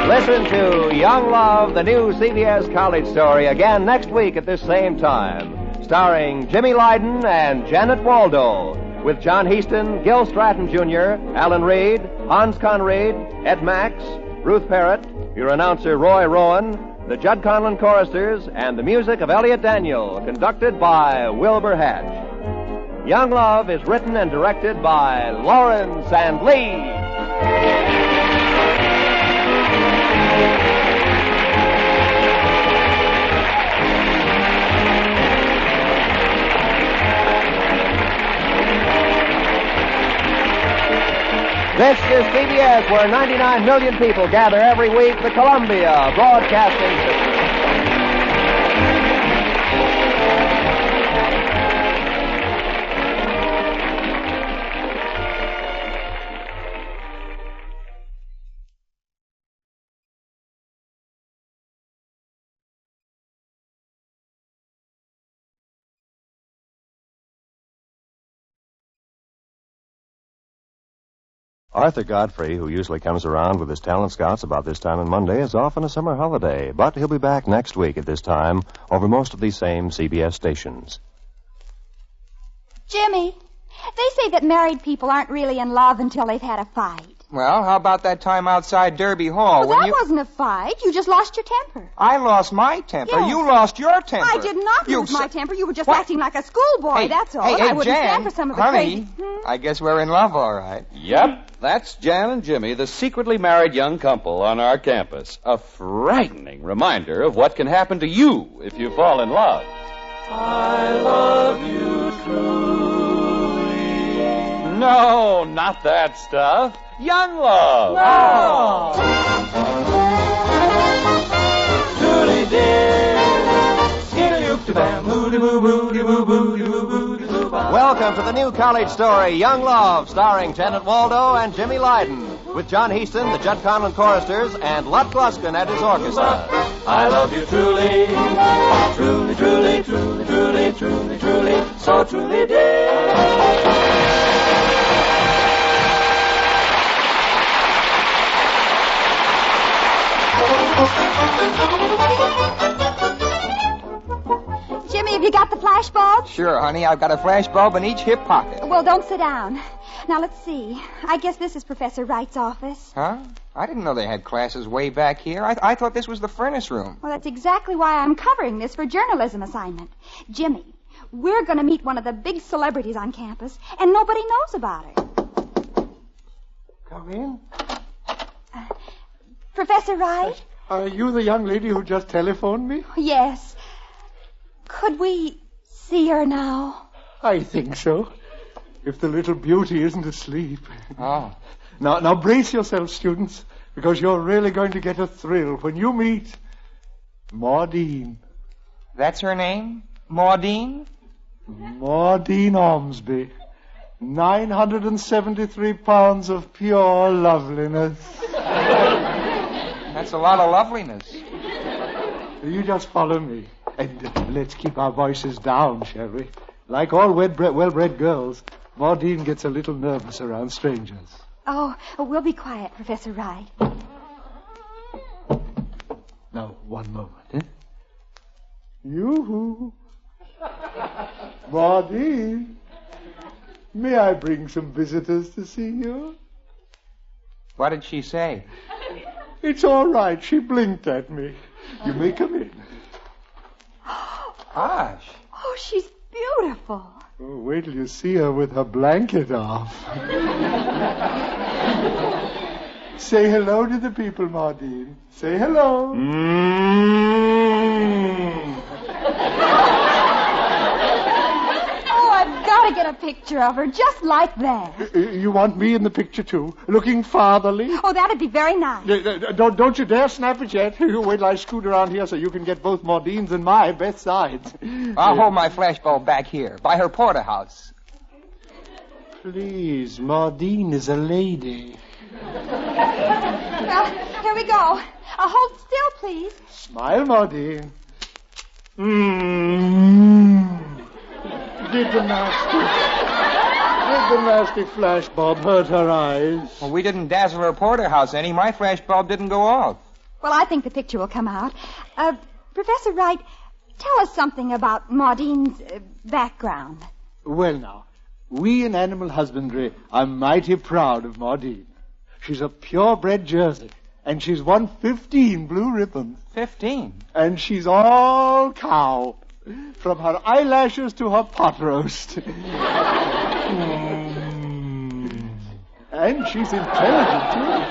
Listen to Young Love, the new CBS college story, again next week at this same time. Starring Jimmy Lydon and Janet Waldo. With John Heaston, Gil Stratton Jr., Alan Reed, Hans Conried, Ed Max, Ruth Parrott, your announcer Roy Rowan, the Judd Conlon choristers, and the music of Elliot Daniel, conducted by Wilbur Hatch. Young Love is written and directed by Lawrence and Lee. This is CBS, where 99 million people gather every week, the Columbia Broadcasting System. Arthur Godfrey, who usually comes around with his talent scouts about this time on Monday, is off on a summer holiday, but he'll be back next week at this time over most of these same CBS stations. Jimmy, they say that married people aren't really in love until they've had a fight. Well, how about that time outside Derby Hall? Well, that wasn't a fight. You just lost your temper. I lost my temper. Yes. You lost your temper. I did not lose my temper. You were just acting like a schoolboy, that's all. Hey, I wouldn't Jan, stand for some of the honey, crazy... I guess we're in love, all right. Yep, that's Jan and Jimmy, the secretly married young couple on our campus. A frightening reminder of what can happen to you if you fall in love. I love you truly. No, not that stuff. Young Love. No. Truly dear. Skiddy-oop-de-bam, moody-boo-boo-de-boo-boo-de-boo-boo-de-boo-boo. Well, welcome to the new college story, Young Love, starring Janet Waldo and Jimmy Lydon, with John Heaston, the Judd Conlon choristers, and Lud Gluskin at his orchestra. I love you truly, truly, truly, truly, truly, truly, truly, so truly, dear. Jimmy, have you got the flash bulb? Sure, honey. I've got a flash bulb in each hip pocket. Well, don't sit down. Now, let's see. I guess this is Professor Wright's office. Huh? I didn't know they had classes way back here. I thought this was the furnace room. Well, that's exactly why I'm covering this for journalism assignment. Jimmy, we're going to meet one of the big celebrities on campus, and nobody knows about her. Come in. Professor Wright? Are you the young lady who just telephoned me? Yes. Could we see her now? I think so. If the little beauty isn't asleep. Oh. Now brace yourselves, students, because you're really going to get a thrill when you meet Maudine. That's her name? Maudine? Maudine Ormsby. 973 pounds of pure loveliness. That's a lot of loveliness. You just follow me. And let's keep our voices down, shall we? Like all well-bred girls, Maudine gets a little nervous around strangers. Oh, we'll be quiet, Professor Wright. Now, one moment, eh? Yoo-hoo. Maudine, may I bring some visitors to see you? What did she say? It's all right. She blinked at me. You may come in. Gosh. Oh, she's beautiful. Oh, wait till you see her with her blanket off. Say hello to the people, Maudine. Say hello. Oh, I've got to get a picture of her just like that. You want me in the picture, too? Looking fatherly? Oh, that'd be very nice. Don't you dare snap it yet. You wait till I scoot around here so you can get both Maudine's and my best sides. I'll hold my flashbulb back here, by her porterhouse. Please, Maudine is a lady. Well, here we go. Hold still, please. Smile, Maudine. Did the nasty flashbulb hurt her eyes? Well, we didn't dazzle her porterhouse any. My flashbulb didn't go off. Well, I think the picture will come out. Professor Wright, tell us something about Maudine's background. Well, now, we in animal husbandry are mighty proud of Maudine. She's a purebred Jersey, and she's won 15 blue ribbons. 15? And she's all cow, from her eyelashes to her pot roast. And she's intelligent, too.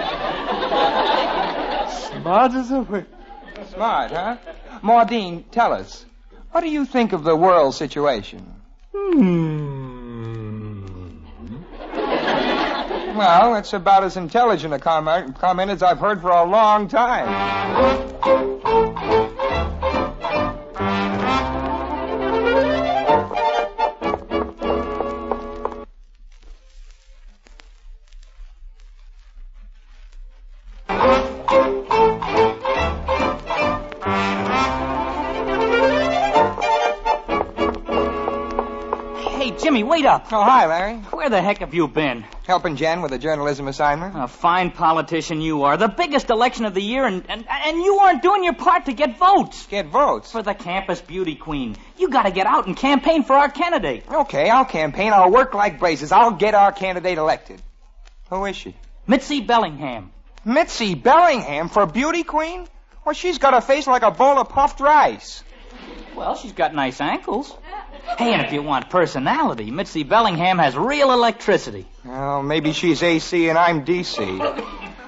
Smart as a whip. Smart, huh? Maudine, tell us, what do you think of the world situation? Well, it's about as intelligent a comment as I've heard for a long time. Hey, Jimmy, wait up. Oh, hi, Larry. Where the heck have you been? Helping Jen with a journalism assignment. A fine politician you are. The biggest election of the year, and you aren't doing your part to get votes. Get votes? For the campus beauty queen. You got to get out and campaign for our candidate. Okay, I'll campaign. I'll work like blazes. I'll get our candidate elected. Who is she? Mitzi Bellingham. Mitzi Bellingham for beauty queen? Well, she's got a face like a bowl of puffed rice. Well, she's got nice ankles. Hey, and if you want personality, Mitzi Bellingham has real electricity. Well, maybe she's AC and I'm DC.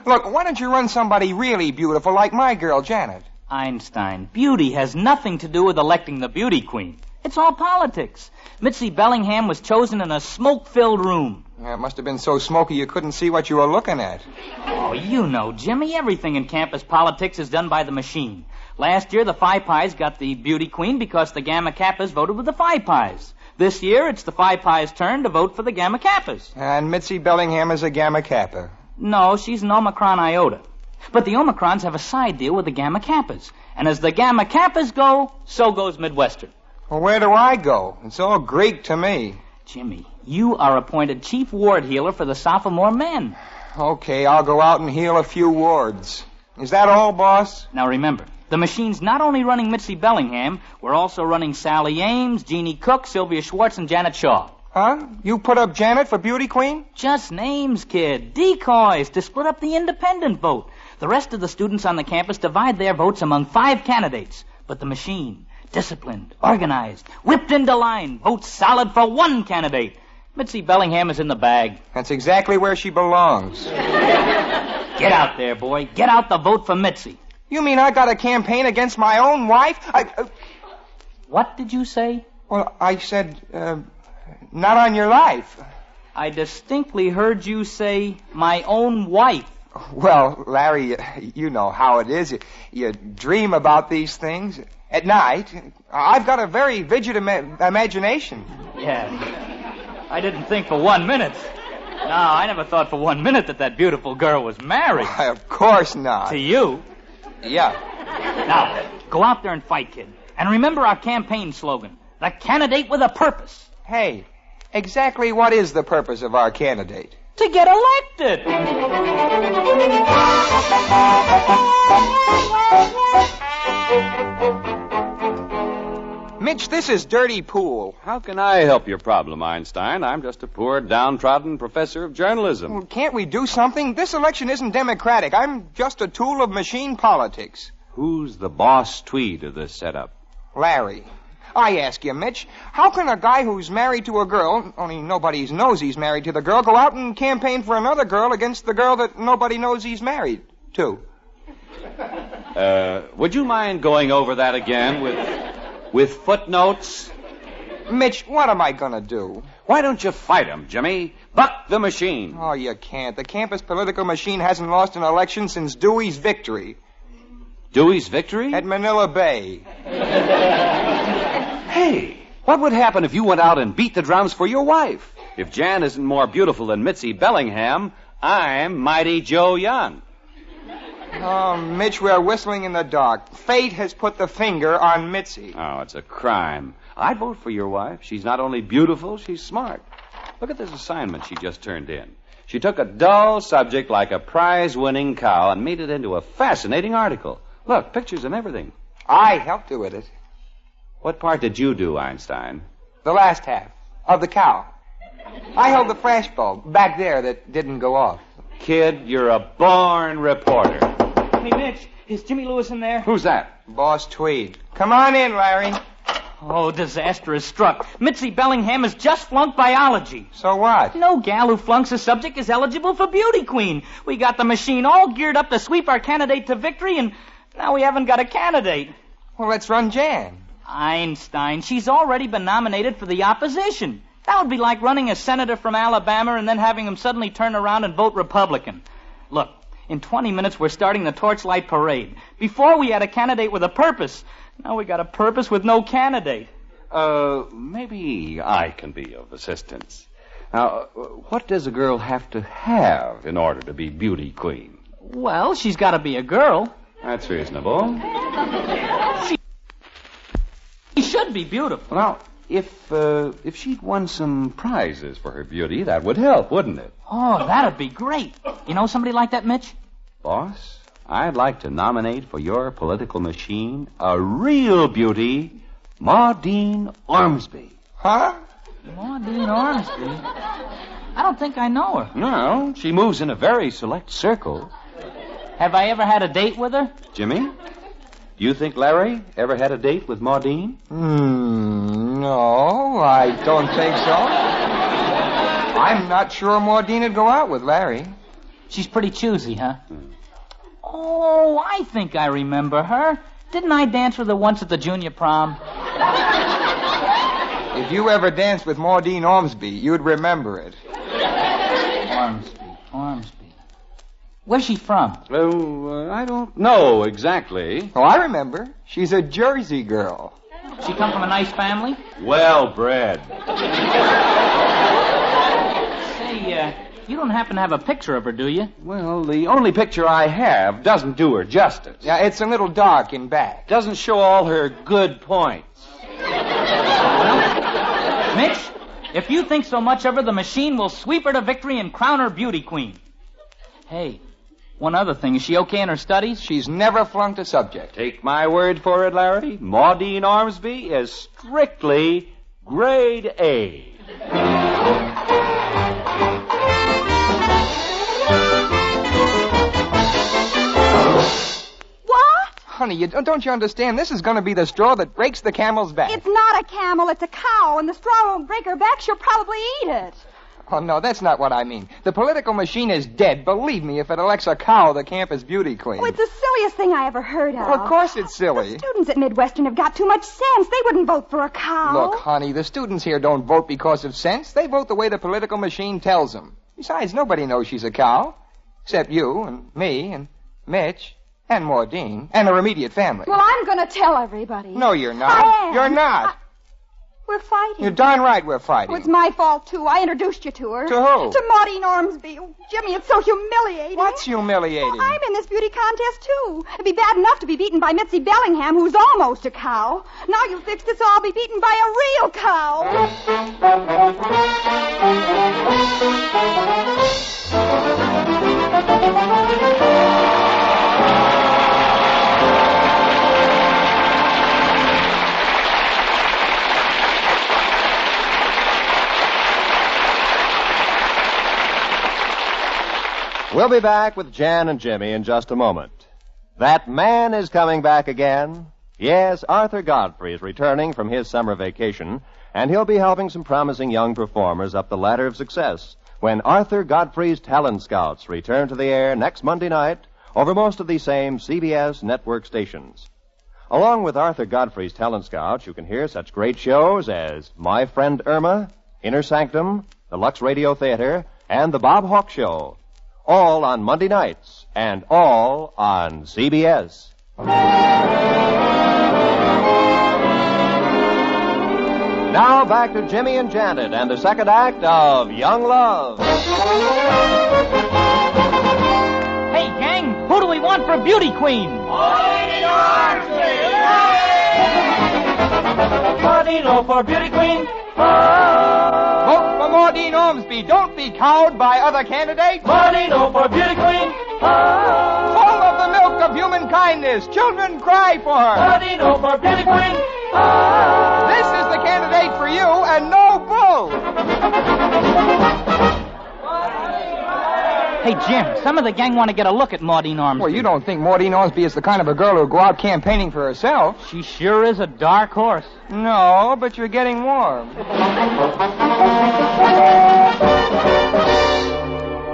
Look, why don't you run somebody really beautiful like my girl, Janet? Einstein, beauty has nothing to do with electing the beauty queen. It's all politics. Mitzi Bellingham was chosen in a smoke-filled room. Yeah, it must have been so smoky you couldn't see what you were looking at. Oh, you know, Jimmy, everything in campus politics is done by the machine. Last year, the Phi Pies got the beauty queen because the Gamma Kappas voted with the Phi Pies. This year, it's the Phi Pi's turn to vote for the Gamma Kappas. And Mitzi Bellingham is a Gamma Kappa. No, she's an Omicron Iota. But the Omicrons have a side deal with the Gamma Kappas. And as the Gamma Kappas go, so goes Midwestern. Well, where do I go? It's all Greek to me. Jimmy, you are appointed chief ward healer for the sophomore men. Okay, I'll go out and heal a few wards. Is that all, boss? Now remember, the machine's not only running Mitzi Bellingham, we're also running Sally Ames, Jeannie Cook, Sylvia Schwartz, and Janet Shaw. Huh? You put up Janet for beauty queen? Just names, kid. Decoys to split up the independent vote. The rest of the students on the campus divide their votes among 5 candidates. But the machine, disciplined, organized, whipped into line, votes solid for 1 candidate. Mitzi Bellingham is in the bag. That's exactly where she belongs. Get out there, boy. Get out the vote for Mitzi. You mean I got a campaign against my own wife? What did you say? Well, I said, not on your life. I distinctly heard you say, my own wife. Well, Larry, you know how it is. You dream about these things at night. I've got a very vivid imagination. Yeah. I didn't think for 1 minute. No, I never thought for 1 minute that beautiful girl was married. Why, of course not. To you? Yeah. Now, go out there and fight, kid. And remember our campaign slogan, the candidate with a purpose. Hey, exactly what is the purpose of our candidate? To get elected. Mitch, this is dirty pool. How can I help your problem, Einstein? I'm just a poor, downtrodden professor of journalism. Well, can't we do something? This election isn't democratic. I'm just a tool of machine politics. Who's the boss Tweed of this setup? Larry. I ask you, Mitch, how can a guy who's married to a girl, only nobody knows he's married to the girl, go out and campaign for another girl against the girl that nobody knows he's married to? Would you mind going over that again with footnotes? Mitch, what am I going to do? Why don't you fight him, Jimmy? Buck the machine. Oh, you can't. The campus political machine hasn't lost an election since Dewey's victory. Dewey's victory? At Manila Bay. Hey, what would happen if you went out and beat the drums for your wife? If Jan isn't more beautiful than Mitzi Bellingham, I'm Mighty Joe Young. Oh, Mitch, we're whistling in the dark. Fate has put the finger on Mitzi. Oh, it's a crime. I'd vote for your wife. She's not only beautiful, she's smart. Look at this assignment she just turned in. She took a dull subject like a prize-winning cow and made it into a fascinating article. Look, pictures and everything. I helped her with it. What part did you do, Einstein? The last half. Of the cow. I held the flash bulb back there that didn't go off. Kid, you're a born reporter. Hey, Mitch, is Jimmy Lewis in there? Who's that? Boss Tweed. Come on in, Larry. Oh, disaster has struck. Mitzi Bellingham has just flunked biology. So what? No gal who flunks a subject is eligible for beauty queen. We got the machine all geared up to sweep our candidate to victory, and now we haven't got a candidate. Well, let's run Jan. Einstein, she's already been nominated for the opposition. That would be like running a senator from Alabama and then having him suddenly turn around and vote Republican. Look, in 20 minutes we're starting the Torchlight Parade. Before we had a candidate with a purpose. Now we got a purpose with no candidate. Maybe I can be of assistance. Now, what does a girl have to have in order to be beauty queen? Well, she's got to be a girl. That's reasonable. She should be beautiful. Now, if she'd won some prizes for her beauty, that would help, wouldn't it? Oh, that'd be great. You know somebody like that, Mitch? Boss, I'd like to nominate for your political machine a real beauty, Maudine Ormsby. Huh? Maudine Ormsby? I don't think I know her. No, she moves in a very select circle. Have I ever had a date with her? Jimmy, do you think Larry ever had a date with Maudine? No, I don't think so. I'm not sure Maudine would go out with Larry. She's pretty choosy, huh? Oh, I think I remember her. Didn't I dance with her once at the junior prom? If you ever danced with Maudine Ormsby, you'd remember it. Ormsby. Where's she from? Oh, I don't know exactly. Oh, I remember. She's a Jersey girl. She come from a nice family? Well bred. Say, you don't happen to have a picture of her, do you? Well, the only picture I have doesn't do her justice. Yeah, it's a little dark in back. Doesn't show all her good points. Well, Mitch, if you think so much of her, the machine will sweep her to victory and crown her beauty queen. Hey, one other thing. Is she okay in her studies? She's never flunked a subject. Take my word for it, Larry. Maudine Ormsby is strictly grade A. Honey, don't you understand? This is going to be the straw that breaks the camel's back. It's not a camel, it's a cow, and the straw won't break her back. She'll probably eat it. Oh, no, that's not what I mean. The political machine is dead. Believe me, if it elects a cow, the campus beauty queen. Oh, it's the silliest thing I ever heard of. Well, of course it's silly. The students at Midwestern have got too much sense. They wouldn't vote for a cow. Look, honey, the students here don't vote because of sense. They vote the way the political machine tells them. Besides, nobody knows she's a cow. Except you and me and Mitch. And Maudine. And her immediate family. Well, I'm going to tell everybody. No, you're not. I am. You're not. We're fighting. You're darn right we're fighting. Oh, it's my fault, too. I introduced you to her. To who? To Maudine Ormsby. Oh, Jimmy, it's so humiliating. What's humiliating? Well, I'm in this beauty contest, too. It'd be bad enough to be beaten by Mitzi Bellingham, who's almost a cow. Now you fix this, so I'll be beaten by a real cow. We'll be back with Jan and Jimmy in just a moment. That man is coming back again. Yes, Arthur Godfrey is returning from his summer vacation, and he'll be helping some promising young performers up the ladder of success when Arthur Godfrey's Talent Scouts return to the air next Monday night over most of these same CBS network stations. Along with Arthur Godfrey's Talent Scouts, you can hear such great shows as My Friend Irma, Inner Sanctum, the Lux Radio Theater, and The Bob Hawk Show. All on Monday nights, and all on CBS. Now back to Jimmy and Janet and the second act of Young Love. Hey, gang, who do we want for beauty queen? Maudine for beauty queen. Vote for Maudine Ormsby. Don't be cowed by other candidates. Maudine for beauty queen. Full of the milk of human kindness. Children cry for her. Maudine for beauty queen. This is the candidate for you and no bull. Hey, Jim, some of the gang want to get a look at Maudine Ormsby. Well, you don't think Maudine Ormsby is the kind of a girl who'll go out campaigning for herself. She sure is a dark horse. No, but you're getting warm.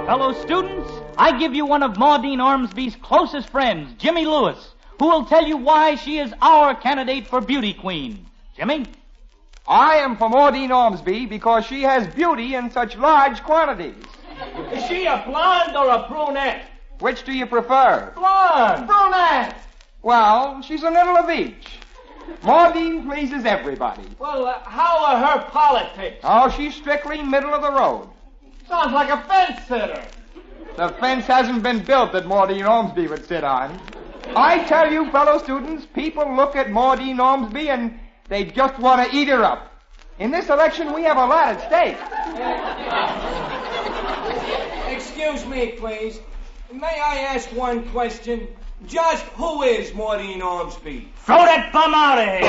Fellow students, I give you one of Maudine Ormsby's closest friends, Jimmy Lewis, who will tell you why she is our candidate for beauty queen. Jimmy? I am for Maudine Ormsby because she has beauty in such large quantities. Is she a blonde or a brunette? Which do you prefer? Blonde. Brunette. Well, she's a little of each. Maudine pleases everybody. Well, how are her politics? Oh, she's strictly middle of the road. Sounds like a fence sitter. The fence hasn't been built that Maudine Ormsby would sit on. I tell you, fellow students, people look at Maudine Ormsby and they just want to eat her up. In this election, we have a lot at stake. Excuse me, please. May I ask one question? Just who is Maudine Ormsby? Throw that bum out of here.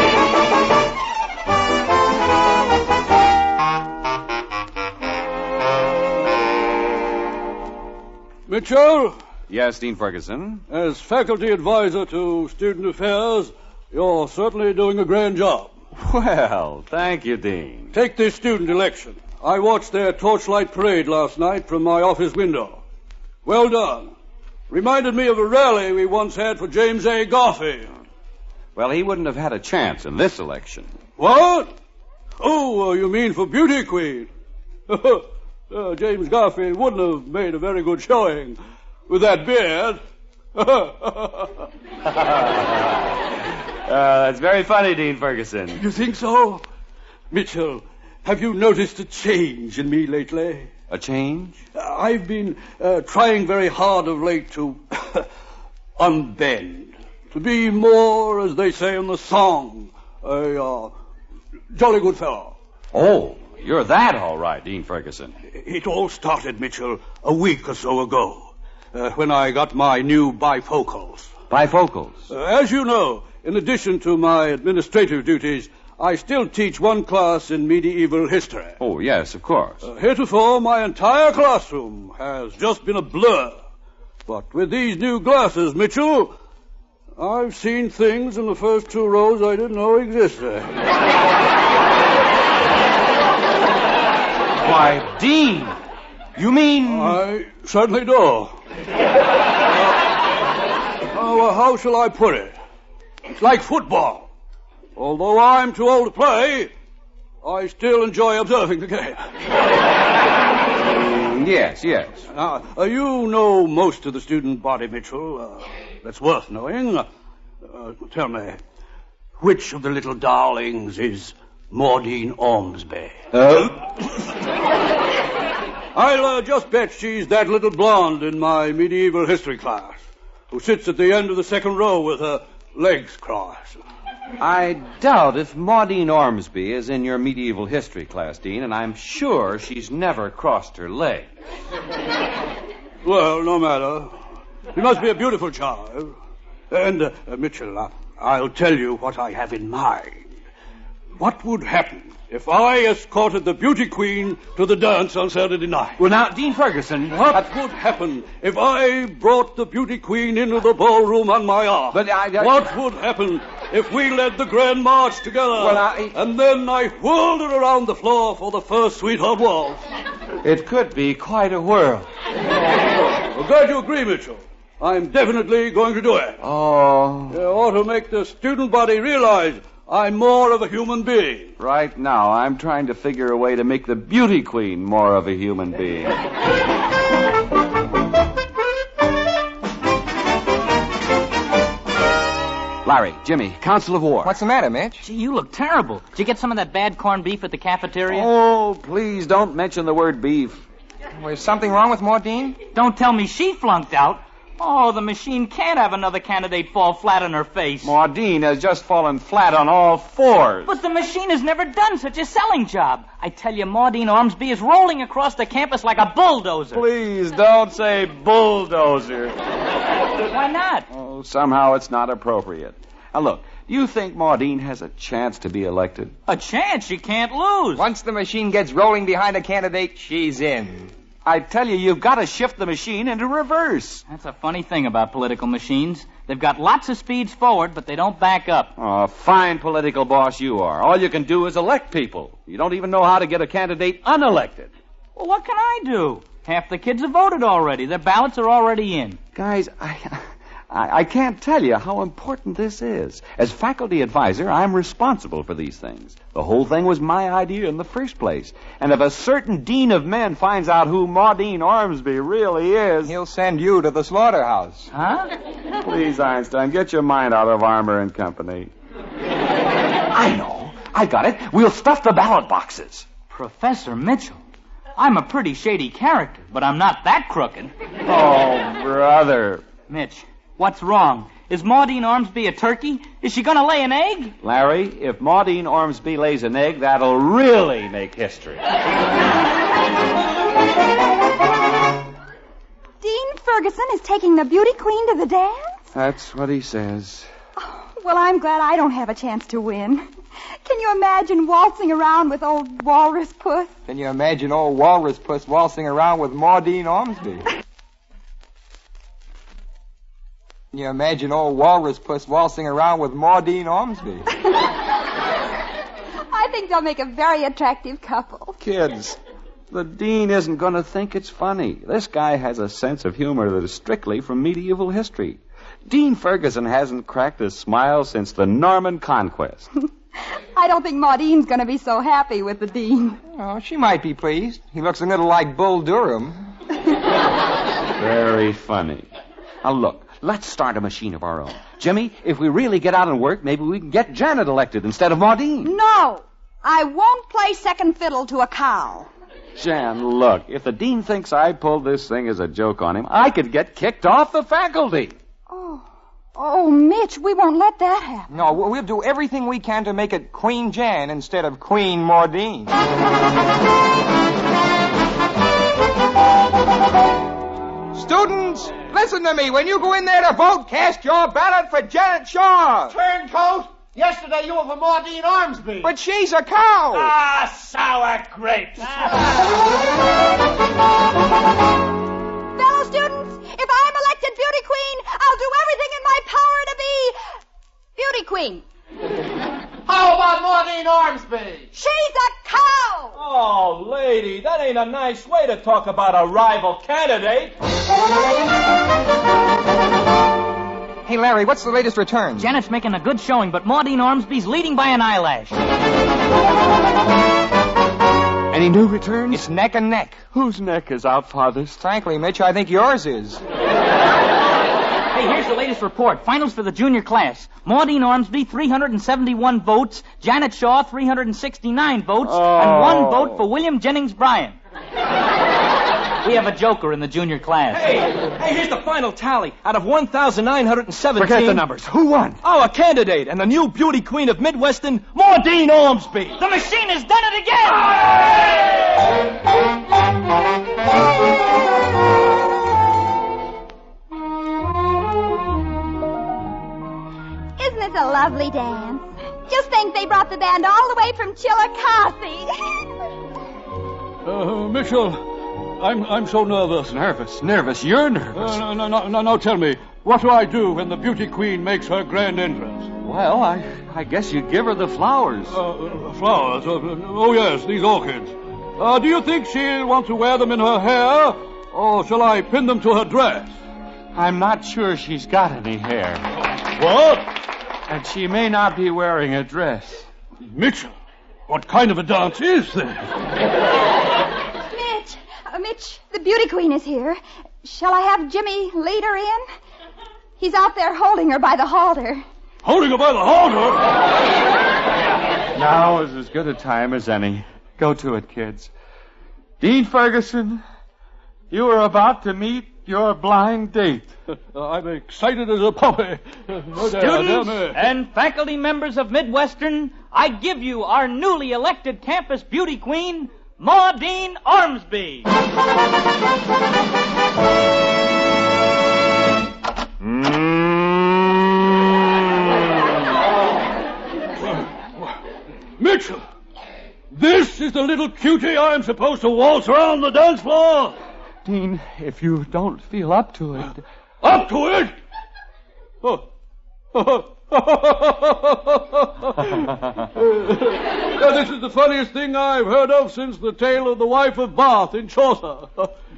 Mitchell? Yes, Dean Ferguson? As faculty advisor to student affairs, you're certainly doing a grand job. Well, thank you, Dean. Take this student election. I watched their torchlight parade last night from my office window. Well done. Reminded me of a rally we once had for James A. Garfield. Well, he wouldn't have had a chance in this election. What? Oh, you mean for beauty queen? James Garfield wouldn't have made a very good showing with that beard. That's very funny, Dean Ferguson. You think so? Mitchell, have you noticed a change in me lately? A change? I've been trying very hard of late to unbend. To be more, as they say in the song, a jolly good fellow. Oh, you're that all right, Dean Ferguson. It all started, Mitchell, a week or so ago, when I got my new bifocals. Bifocals? As you know, in addition to my administrative duties, I still teach one class in medieval history. Oh, yes, of course. Heretofore, my entire classroom has just been a blur. But with these new glasses, Mitchell, I've seen things in the first 2 rows I didn't know existed. Why, Dean, you mean... I certainly do. How shall I put it? It's like football. Although I'm too old to play, I still enjoy observing the game. Yes. You know most of the student body, Mitchell. That's worth knowing. Tell me, which of the little darlings is Maudine Ormsby? I'll just bet she's that little blonde in my medieval history class who sits at the end of the second row with her legs crossed. I doubt if Maudine Ormsby is in your medieval history class, Dean, and I'm sure she's never crossed her leg. Well, no matter. She must be a beautiful child. And, Mitchell, I'll tell you what I have in mind. What would happen if I escorted the beauty queen to the dance on Saturday night? Well, now, Dean Ferguson... What would happen if I brought the beauty queen into the ballroom on my arm? But What would happen if we led the grand march together? And then I whirled her around the floor for the first sweetheart waltz? It could be quite a whirl. Well, glad you agree, Mitchell. I'm definitely going to do it. Oh. You ought to make the student body realize I'm more of a human being. Right now, I'm trying to figure a way to make the beauty queen more of a human being. Larry, Jimmy, Council of War. What's the matter, Mitch? Gee, you look terrible. Did you get some of that bad corned beef at the cafeteria? Oh, please don't mention the word beef. Was something wrong with Maudine? Don't tell me she flunked out. Oh, the machine can't have another candidate fall flat on her face. Maudine has just fallen flat on all fours. But the machine has never done such a selling job. I tell you, Maudine Ormsby is rolling across the campus like a bulldozer. Please don't say bulldozer. Why not? Oh, somehow it's not appropriate. Now, look, do you think Maudine has a chance to be elected? A chance? She can't lose. Once the machine gets rolling behind a candidate, she's in. I tell you, you've got to shift the machine into reverse. That's a funny thing about political machines. They've got lots of speeds forward, but they don't back up. Oh, fine political boss you are. All you can do is elect people. You don't even know how to get a candidate unelected. Well, what can I do? Half the kids have voted already. Their ballots are already in. Guys, I can't tell you how important this is. As faculty advisor, I'm responsible for these things. The whole thing was my idea in the first place. And if a certain dean of men finds out who Maudine Ormsby really is... He'll send you to the slaughterhouse. Huh? Please, Einstein, get your mind out of Armour and Company. I know. I got it. We'll stuff the ballot boxes. Professor Mitchell, I'm a pretty shady character, but I'm not that crooked. Oh, brother. Mitch, what's wrong? Is Maudine Ormsby a turkey? Is she going to lay an egg? Larry, if Maudine Ormsby lays an egg, that'll really make history. Dean Ferguson is taking the beauty queen to the dance? That's what he says. Oh, well, I'm glad I don't have a chance to win. Can you imagine waltzing around with old Walrus Puss? Can you imagine old Walrus Puss waltzing around with Maudine Ormsby? Can you imagine old Walrus Puss waltzing around with Maudine Ormsby? I think they'll make a very attractive couple. Kids, the dean isn't going to think it's funny. This guy has a sense of humor that is strictly from medieval history. Dean Ferguson hasn't cracked a smile since the Norman Conquest. I don't think Maudine's going to be so happy with the dean. Oh, she might be pleased. He looks a little like Bull Durham. Very funny. Now, look. Let's start a machine of our own. Jimmy, if we really get out and work, maybe we can get Janet elected instead of Maudine. No, I won't play second fiddle to a cow. Jan, look, if the dean thinks I pulled this thing as a joke on him, I could get kicked off the faculty. Oh, Mitch, we won't let that happen. No, we'll do everything we can to make it Queen Jan instead of Queen Maudine. Students, listen to me. When you go in there to vote, cast your ballot for Janet Shaw. Turncoat, yesterday you were for Maudine Ormsby. But she's a cow. Ah, sour grapes. Fellow students, if I'm elected beauty queen, I'll do everything in my power to be beauty queen. How about Maudine Ormsby? She's a cow. Oh, lady, that ain't a nice way to talk about a rival candidate. Hey, Larry, what's the latest return? Janet's making a good showing, but Maudine Ormsby's leading by an eyelash. Any new returns? It's neck and neck. Whose neck is out farthest? Frankly, Mitch, I think yours is. Hey, here's the latest report. Finals for the junior class. Maudine Ormsby, 371 votes. Janet Shaw, 369 votes. And 1 vote for William Jennings Bryan. We have a joker in the junior class. Hey, here's the final tally. Out of 1,917... Forget the numbers. Who won? Our candidate and the new beauty queen of Midwestern, Maudine Ormsby. The machine has done it again! Isn't this a lovely dance? Just think they brought the band all the way from Chillicothe. Mitchell, I'm so nervous. Nervous? You're nervous. No, tell me, what do I do when the beauty queen makes her grand entrance? Well, I guess you'd give her the flowers. Flowers? Oh, yes, these orchids. Do you think she'll want to wear them in her hair, or shall I pin them to her dress? I'm not sure she's got any hair. What? And she may not be wearing a dress. Mitchell, what kind of a dance is this? Mitch, the beauty queen is here. Shall I have Jimmy lead her in? He's out there holding her by the halter. Holding her by the halter? Now is as good a time as any. Go to it, kids. Dean Ferguson, you are about to meet your blind date. I'm excited as a puppy. Students and faculty members of Midwestern, I give you our newly elected campus beauty queen, Maudine Ormsby. Mitchell, this is the little cutie I'm supposed to waltz around the dance floor. Dean, if you don't feel up to it... Up to it? This is the funniest thing I've heard of since the tale of the wife of Bath in Chaucer.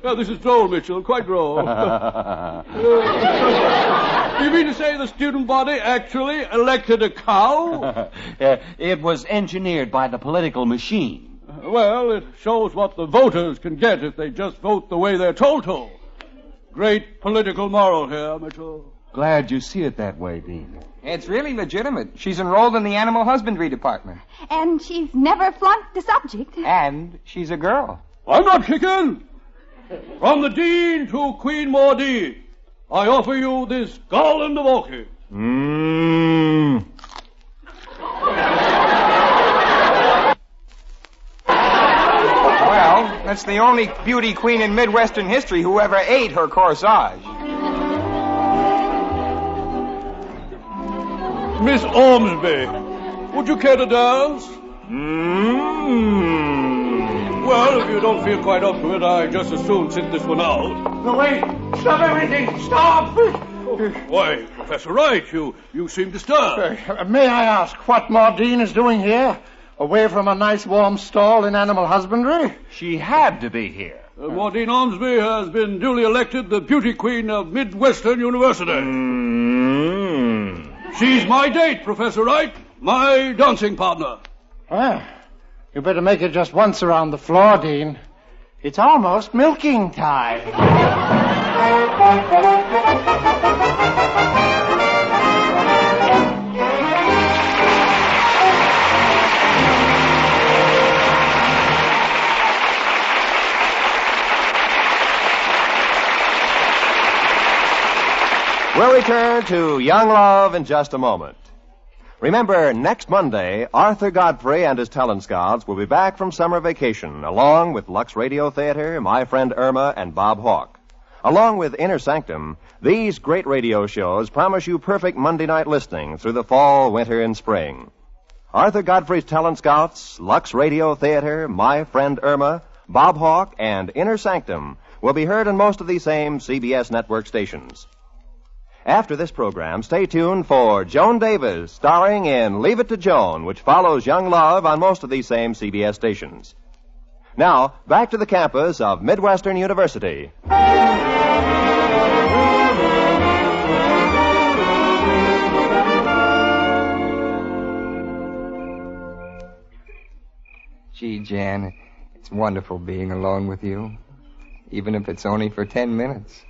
This is droll, Mitchell, quite droll. You mean to say the student body actually elected a cow? It was engineered by the political machine. Well, it shows what the voters can get if they just vote the way they're told to. Great political moral here, Mitchell. Glad you see it that way, Dean. It's really legitimate. She's enrolled in the animal husbandry department. And she's never flunked the subject. And she's a girl. I'm not kicking. From the Dean to Queen Maudine, I offer you this garland of orchids. Well, that's the only beauty queen in Midwestern history who ever ate her corsage. Miss Ormsby, would you care to dance? Well, if you don't feel quite up to it, I just as soon sit this one out. No, wait. Stop everything. Stop. Why, Professor Wright, you seem disturbed. May I ask what Maudine is doing here? Away from a nice warm stall in animal husbandry? She had to be here. Maudine Ormsby has been duly elected the beauty queen of Midwestern University. She's my date, Professor Wright. My dancing partner. Well, you better make it just once around the floor, Dean. It's almost milking time. We'll return to Young Love in just a moment. Remember, next Monday, Arthur Godfrey and his talent scouts will be back from summer vacation, along with Lux Radio Theater, My Friend Irma, and Bob Hawke. Along with Inner Sanctum, these great radio shows promise you perfect Monday night listening through the fall, winter, and spring. Arthur Godfrey's Talent Scouts, Lux Radio Theater, My Friend Irma, Bob Hawke, and Inner Sanctum will be heard on most of these same CBS network stations. After this program, stay tuned for Joan Davis, starring in Leave It to Joan, which follows Young Love on most of these same CBS stations. Now, back to the campus of Midwestern University. Gee, Jan, it's wonderful being alone with you, even if it's only for 10 minutes.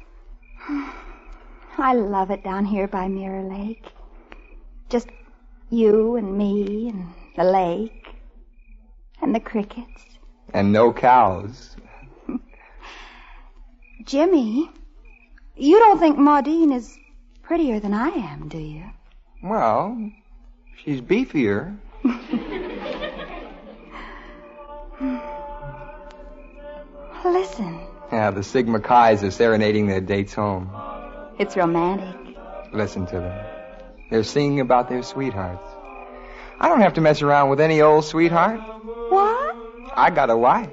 I love it down here by Mirror Lake. Just you and me and the lake and the crickets. And no cows. Jimmy, you don't think Maudine is prettier than I am, do you? Well, she's beefier. Listen. Yeah, the Sigma Chi's are serenading their dates home. It's romantic. Listen to them. They're singing about their sweethearts. I don't have to mess around with any old sweetheart. What? I got a wife.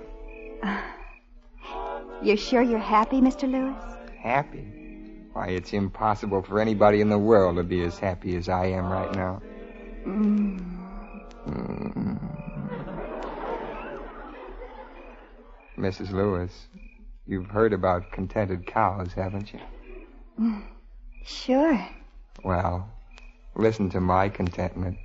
You're sure you're happy, Mr. Lewis? Happy? Why, it's impossible for anybody in the world to be as happy as I am right now. Mrs. Lewis, you've heard about contented cows, haven't you? Sure. Well, listen to my contentment.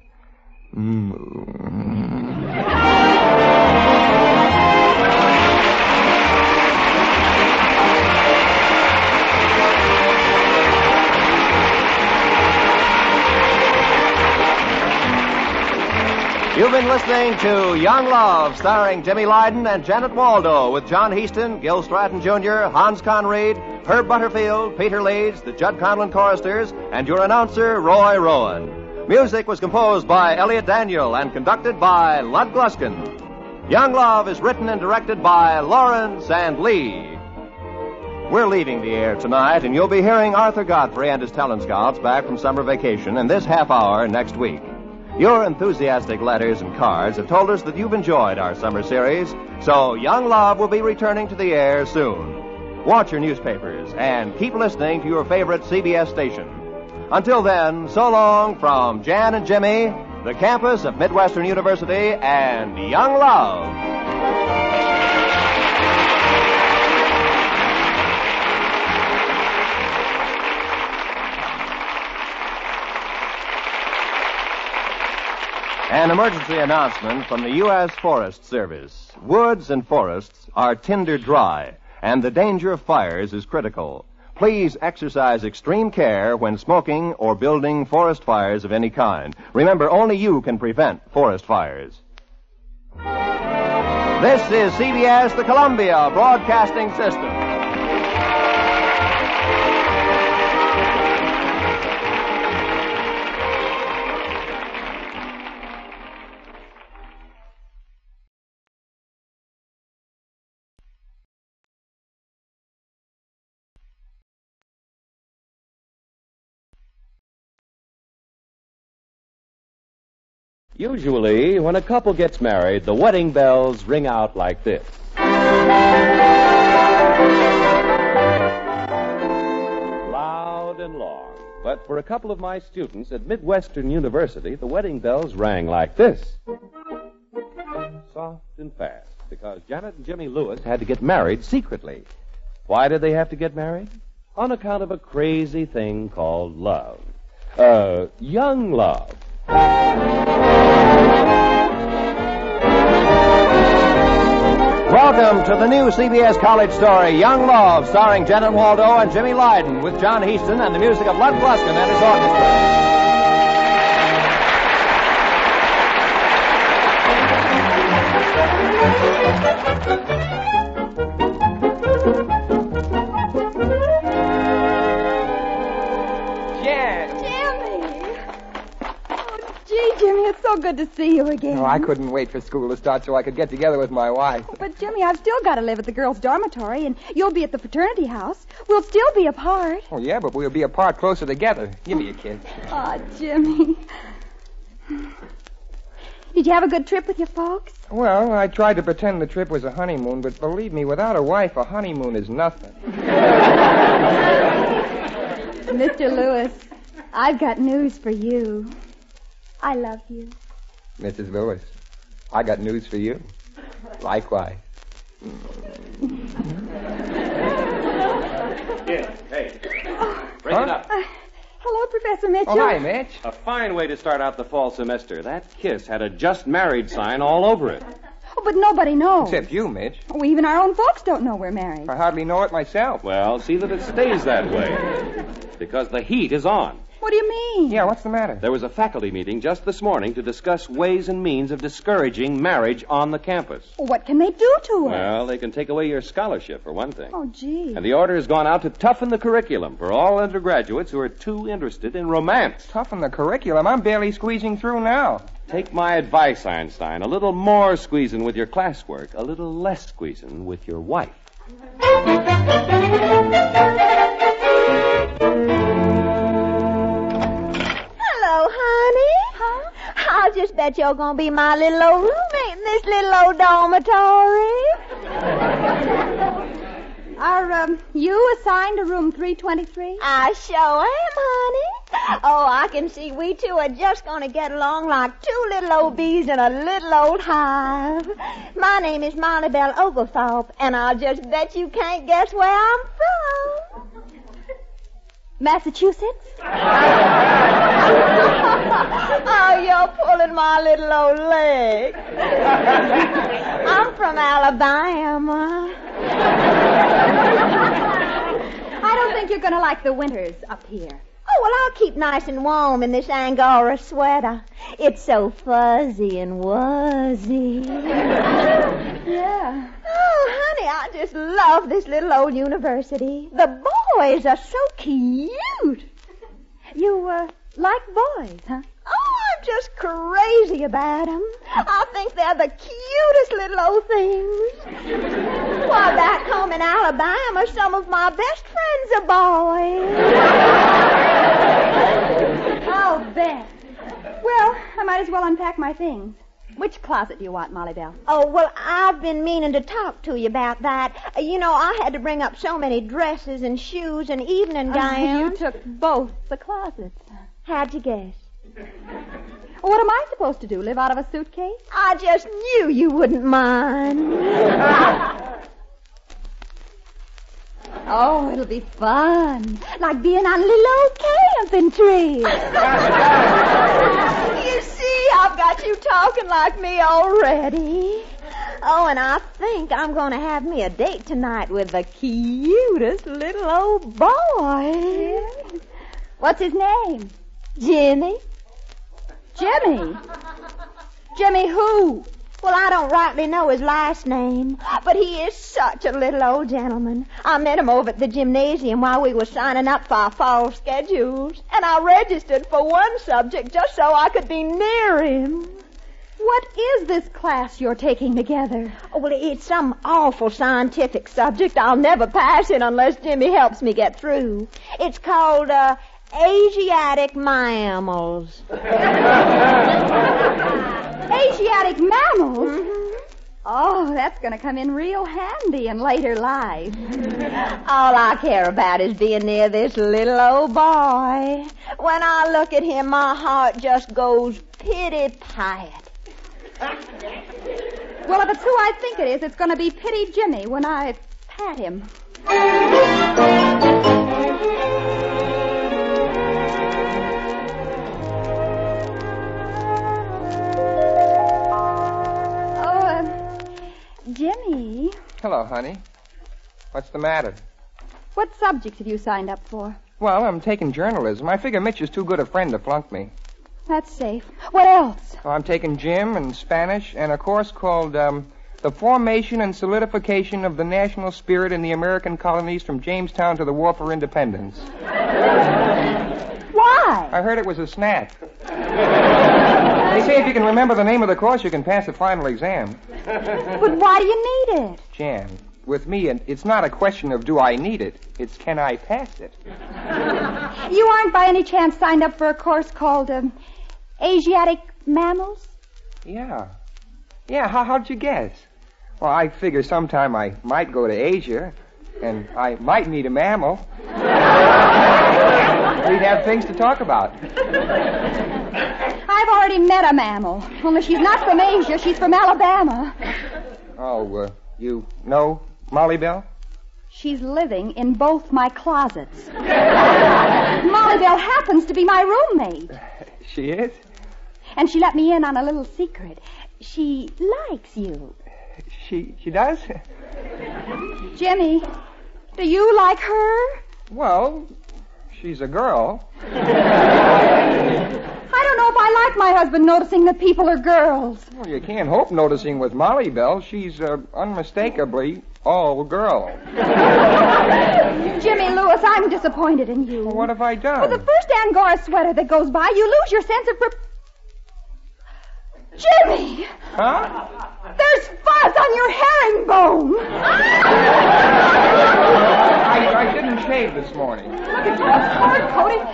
You've been listening to Young Love, starring Jimmy Lydon and Janet Waldo, with John Heaston, Gil Stratton Jr., Hans Conried, Herb Butterfield, Peter Leeds, the Judd Conlon Choristers, and your announcer, Roy Rowan. Music was composed by Elliot Daniel and conducted by Lud Gluskin. Young Love is written and directed by Lawrence and Lee. We're leaving the air tonight, and you'll be hearing Arthur Godfrey and his talent scouts back from summer vacation in this half hour next week. Your enthusiastic letters and cards have told us that you've enjoyed our summer series, so Young Love will be returning to the air soon. Watch your newspapers and keep listening to your favorite CBS station. Until then, so long from Jan and Jimmy, the campus of Midwestern University, and Young Love. An emergency announcement from the U.S. Forest Service. Woods and forests are tinder dry, and the danger of fires is critical. Please exercise extreme care when smoking or building forest fires of any kind. Remember, only you can prevent forest fires. This is CBS, the Columbia Broadcasting System. Usually, when a couple gets married, the wedding bells ring out like this. Loud and long. But for a couple of my students at Midwestern University, the wedding bells rang like this. Soft and fast, because Janet and Jimmy Lewis had to get married secretly. Why did they have to get married? On account of a crazy thing called love. Young love. Welcome to the new CBS College story, Young Love, starring Janet Waldo and Jimmy Lydon, with John Heaston and the music of Lud Gluskin and his orchestra. so good to see you again. Oh, I couldn't wait for school to start so I could get together with my wife. But, Jimmy, I've still got to live at the girls' dormitory, and you'll be at the fraternity house. We'll still be apart. Oh, yeah, but we'll be apart closer together. Give me a kiss. Oh, Jimmy. Did you have a good trip with your folks? Well, I tried to pretend the trip was a honeymoon, but believe me, without a wife, a honeymoon is nothing. Mr. Lewis, I've got news for you. I love you. Mrs. Lewis, I got news for you. Likewise. Here, hey. Break it up. Hello, Professor Mitchell. Oh, hi, Mitch. A fine way to start out the fall semester. That kiss had a just married sign all over it. Oh, but nobody knows. Except you, Mitch. Oh, even our own folks don't know we're married. I hardly know it myself. Well, see that it stays that way. Because the heat is on. What do you mean? Yeah, what's the matter? There was a faculty meeting just this morning to discuss ways and means of discouraging marriage on the campus. Well, what can they do to us? Well, they can take away your scholarship, for one thing. Oh, gee. And the order has gone out to toughen the curriculum for all undergraduates who are too interested in romance. Toughen the curriculum? I'm barely squeezing through now. Take my advice, Einstein. A little more squeezing with your classwork, a little less squeezing with your wife. Hello, honey. Huh? I'll just bet you're going to be my little old roommate in this little old dormitory. Are you assigned to room 323? I sure am, honey. Oh, I can see we two are just going to get along like two little old bees in a little old hive. My name is Molly Belle Oglethorpe, and I'll just bet you can't guess where I'm from. Massachusetts? Oh, you're pulling my little old leg. I'm from Alabama. I don't think you're going to like the winters up here. Oh, well, I'll keep nice and warm in this Angora sweater. It's so fuzzy and wuzzy. Yeah. Oh, honey, I just love this little old university. The boys are so cute. You, like boys, huh? Oh, I'm just crazy about them. I think they're the cutest little old things. Why, back home in Alabama, some of my best friends are boys. Oh, Beth. Well, I might as well unpack my things. Which closet do you want, Molly Belle? Oh, well, I've been meaning to talk to you about that. You know, I had to bring up so many dresses and shoes and evening gowns. You took both the closets. How'd you guess? Well, what am I supposed to do, live out of a suitcase? I just knew you wouldn't mind. Oh, it'll be fun. Like being on a little old camping trip. You see, I've got you talking like me already. Oh, and I think I'm going to have me a date tonight with the cutest little old boy. What's his name? Jimmy. Jimmy? Jimmy who? Well, I don't rightly know his last name, but he is such a little old gentleman. I met him over at the gymnasium while we were signing up for our fall schedules, and I registered for one subject just so I could be near him. What is this class you're taking together? Oh, well, it's some awful scientific subject I'll never pass it unless Jimmy helps me get through. It's called, Asiatic mammals. Asiatic mammals? Mm-hmm. Oh, that's going to come in real handy in later life. All I care about is being near this little old boy. When I look at him, my heart just goes pity-pat. Well, if it's who I think it is, it's going to be Pity Jimmy when I pat him. Jimmy. Hello, honey. What's the matter? What subject have you signed up for? Well, I'm taking journalism. I figure Mitch is too good a friend to flunk me. That's safe. What else? I'm taking gym and Spanish and a course called The Formation and Solidification of the National Spirit in the American Colonies from Jamestown to the War for Independence. Why? I heard it was a snack. They say if you can remember the name of the course, you can pass the final exam. But why do you need it? Jan, with me, it's not a question of do I need it. It's can I pass it. You aren't by any chance signed up for a course called Asiatic Mammals? Yeah. Yeah, how'd you guess? Well, I figure sometime I might go to Asia, and I might meet a mammal. We'd have things to talk about. I've already met a mammal. Only she's not from Asia, she's from Alabama. Oh, you know Molly Bell? She's living in both my closets. Molly Bell happens to be my roommate. She is? And she let me in on a little secret. She likes you. She does? Jimmy, do you like her? Well, she's a girl. I don't know if I like my husband noticing that people are girls. Well, you can't hope noticing with Molly Bell. She's unmistakably all girl. Jimmy Lewis, I'm disappointed in you. Well, what have I done? Well, the first Angora sweater that goes by, you lose your sense of... Jimmy! Huh? There's fuzz on your herringbone! I didn't shave this morning. Look at your hard coating.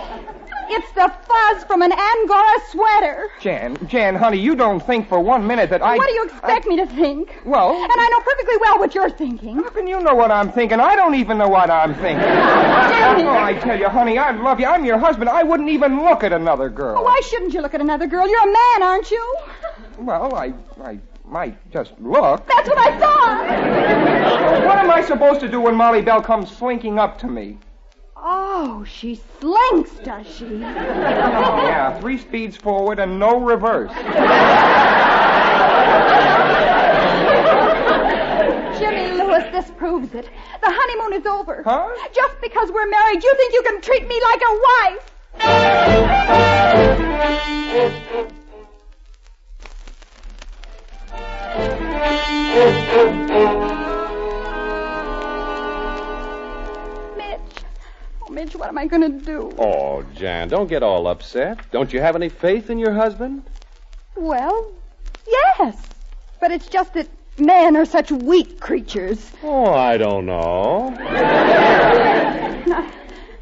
It's the fuzz from an Angora sweater. Jan, honey, you don't think for 1 minute that What do you expect me to think? Well... And I know perfectly well what you're thinking. How can you know what I'm thinking? I don't even know what I'm thinking. Oh, I tell you, honey, I love you. I'm your husband. I wouldn't even look at another girl. Oh, why shouldn't you look at another girl? You're a man, aren't you? Well, I might just look. That's what I thought. What am I supposed to do when Molly Bell comes slinking up to me? Oh, she slinks, does she? Oh, yeah, 3 speeds forward and no reverse. Jimmy Lewis, this proves it. The honeymoon is over. Huh? Just because we're married, you think you can treat me like a wife. Mitch, what am I going to do? Oh, Jan, don't get all upset. Don't you have any faith in your husband? Well, yes. But it's just that men are such weak creatures. Oh, I don't know.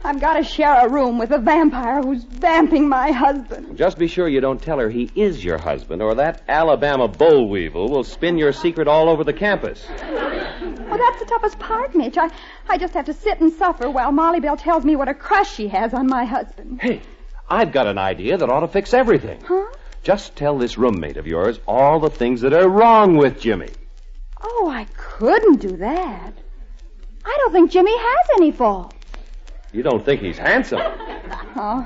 I've got to share a room with a vampire who's vamping my husband. Just be sure you don't tell her he is your husband, or that Alabama boll weevil will spin your secret all over the campus. Well, that's the toughest part, Mitch. I just have to sit and suffer while Molly Bell tells me what a crush she has on my husband. Hey, I've got an idea that ought to fix everything. Huh? Just tell this roommate of yours all the things that are wrong with Jimmy. Oh, I couldn't do that. I don't think Jimmy has any fault. You don't think he's handsome? Oh,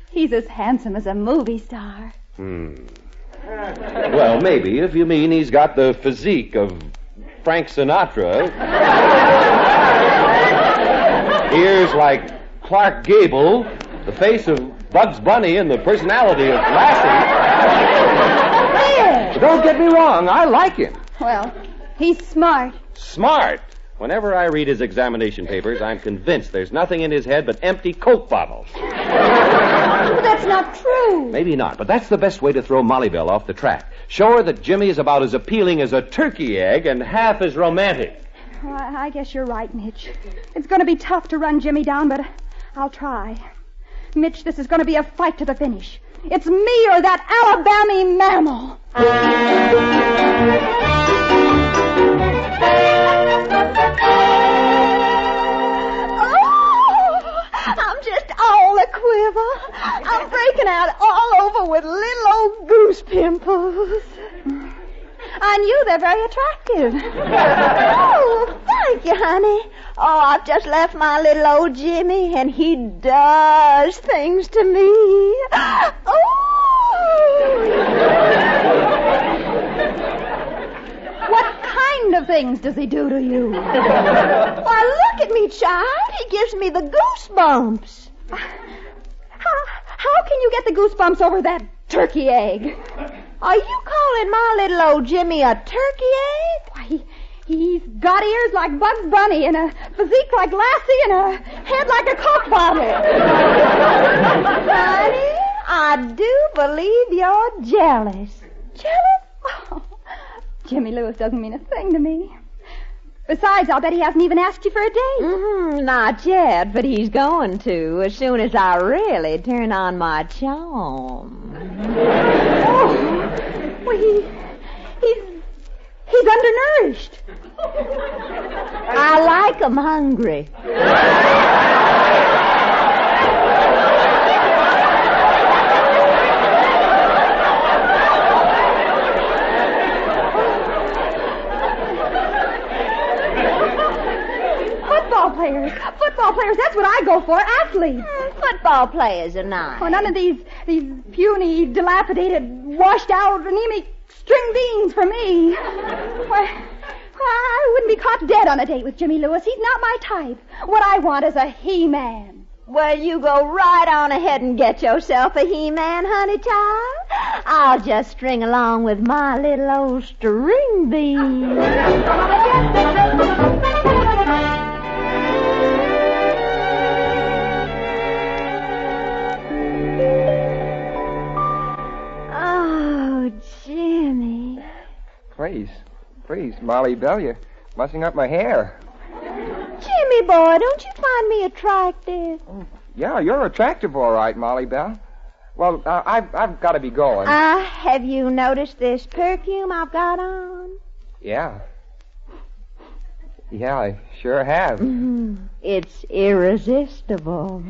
he's as handsome as a movie star. Well, maybe, if you mean he's got the physique of Frank Sinatra. Ears like Clark Gable, the face of Bugs Bunny, and the personality of Lassie. But don't get me wrong, I like him. Well, he's smart. Smart? Whenever I read his examination papers, I'm convinced there's nothing in his head but empty Coke bottles. But that's not true. Maybe not, but that's the best way to throw Molly Bell off the track. Show her that Jimmy is about as appealing as a turkey egg and half as romantic. Well, I guess you're right, Mitch. It's going to be tough to run Jimmy down, but I'll try. Mitch, this is going to be a fight to the finish. It's me or that Alabama mammal. I'm just all a quiver. I'm breaking out all over with little old goose pimples. I knew they're very attractive. Oh, thank you, honey. Oh, I've just left my little old Jimmy, and he does things to me. Oh! What kind of things does he do to you? Why, look at me, child. He gives me the goosebumps. How can you get the goosebumps over that turkey egg? Are you calling my little old Jimmy a turkey egg? Why, he's got ears like Bugs Bunny and a physique like Lassie and a head like a Coke bottle. Honey, I do believe you're jealous. Jealous? Oh, Jimmy Lewis doesn't mean a thing to me. Besides, I'll bet he hasn't even asked you for a date. Not yet, but he's going to as soon as I really turn on my charm. Well, he's undernourished. I like 'em hungry. Football players, that's what I go for, athletes. Football players are nice. Oh, none of these puny, dilapidated, washed-out, anemic string beans for me. Why, I wouldn't be caught dead on a date with Jimmy Lewis. He's not my type. What I want is a he-man. Well, you go right on ahead and get yourself a he-man, honey child. I'll just string along with my little old string bean. Oh, Jimmy. Please, Molly Bell, you're mussing up my hair. Jimmy boy, don't you find me attractive? Yeah, you're attractive, all right, Molly Bell. Well, I've got to be going. Have you noticed this perfume I've got on? Yeah. Yeah, I sure have. It's irresistible.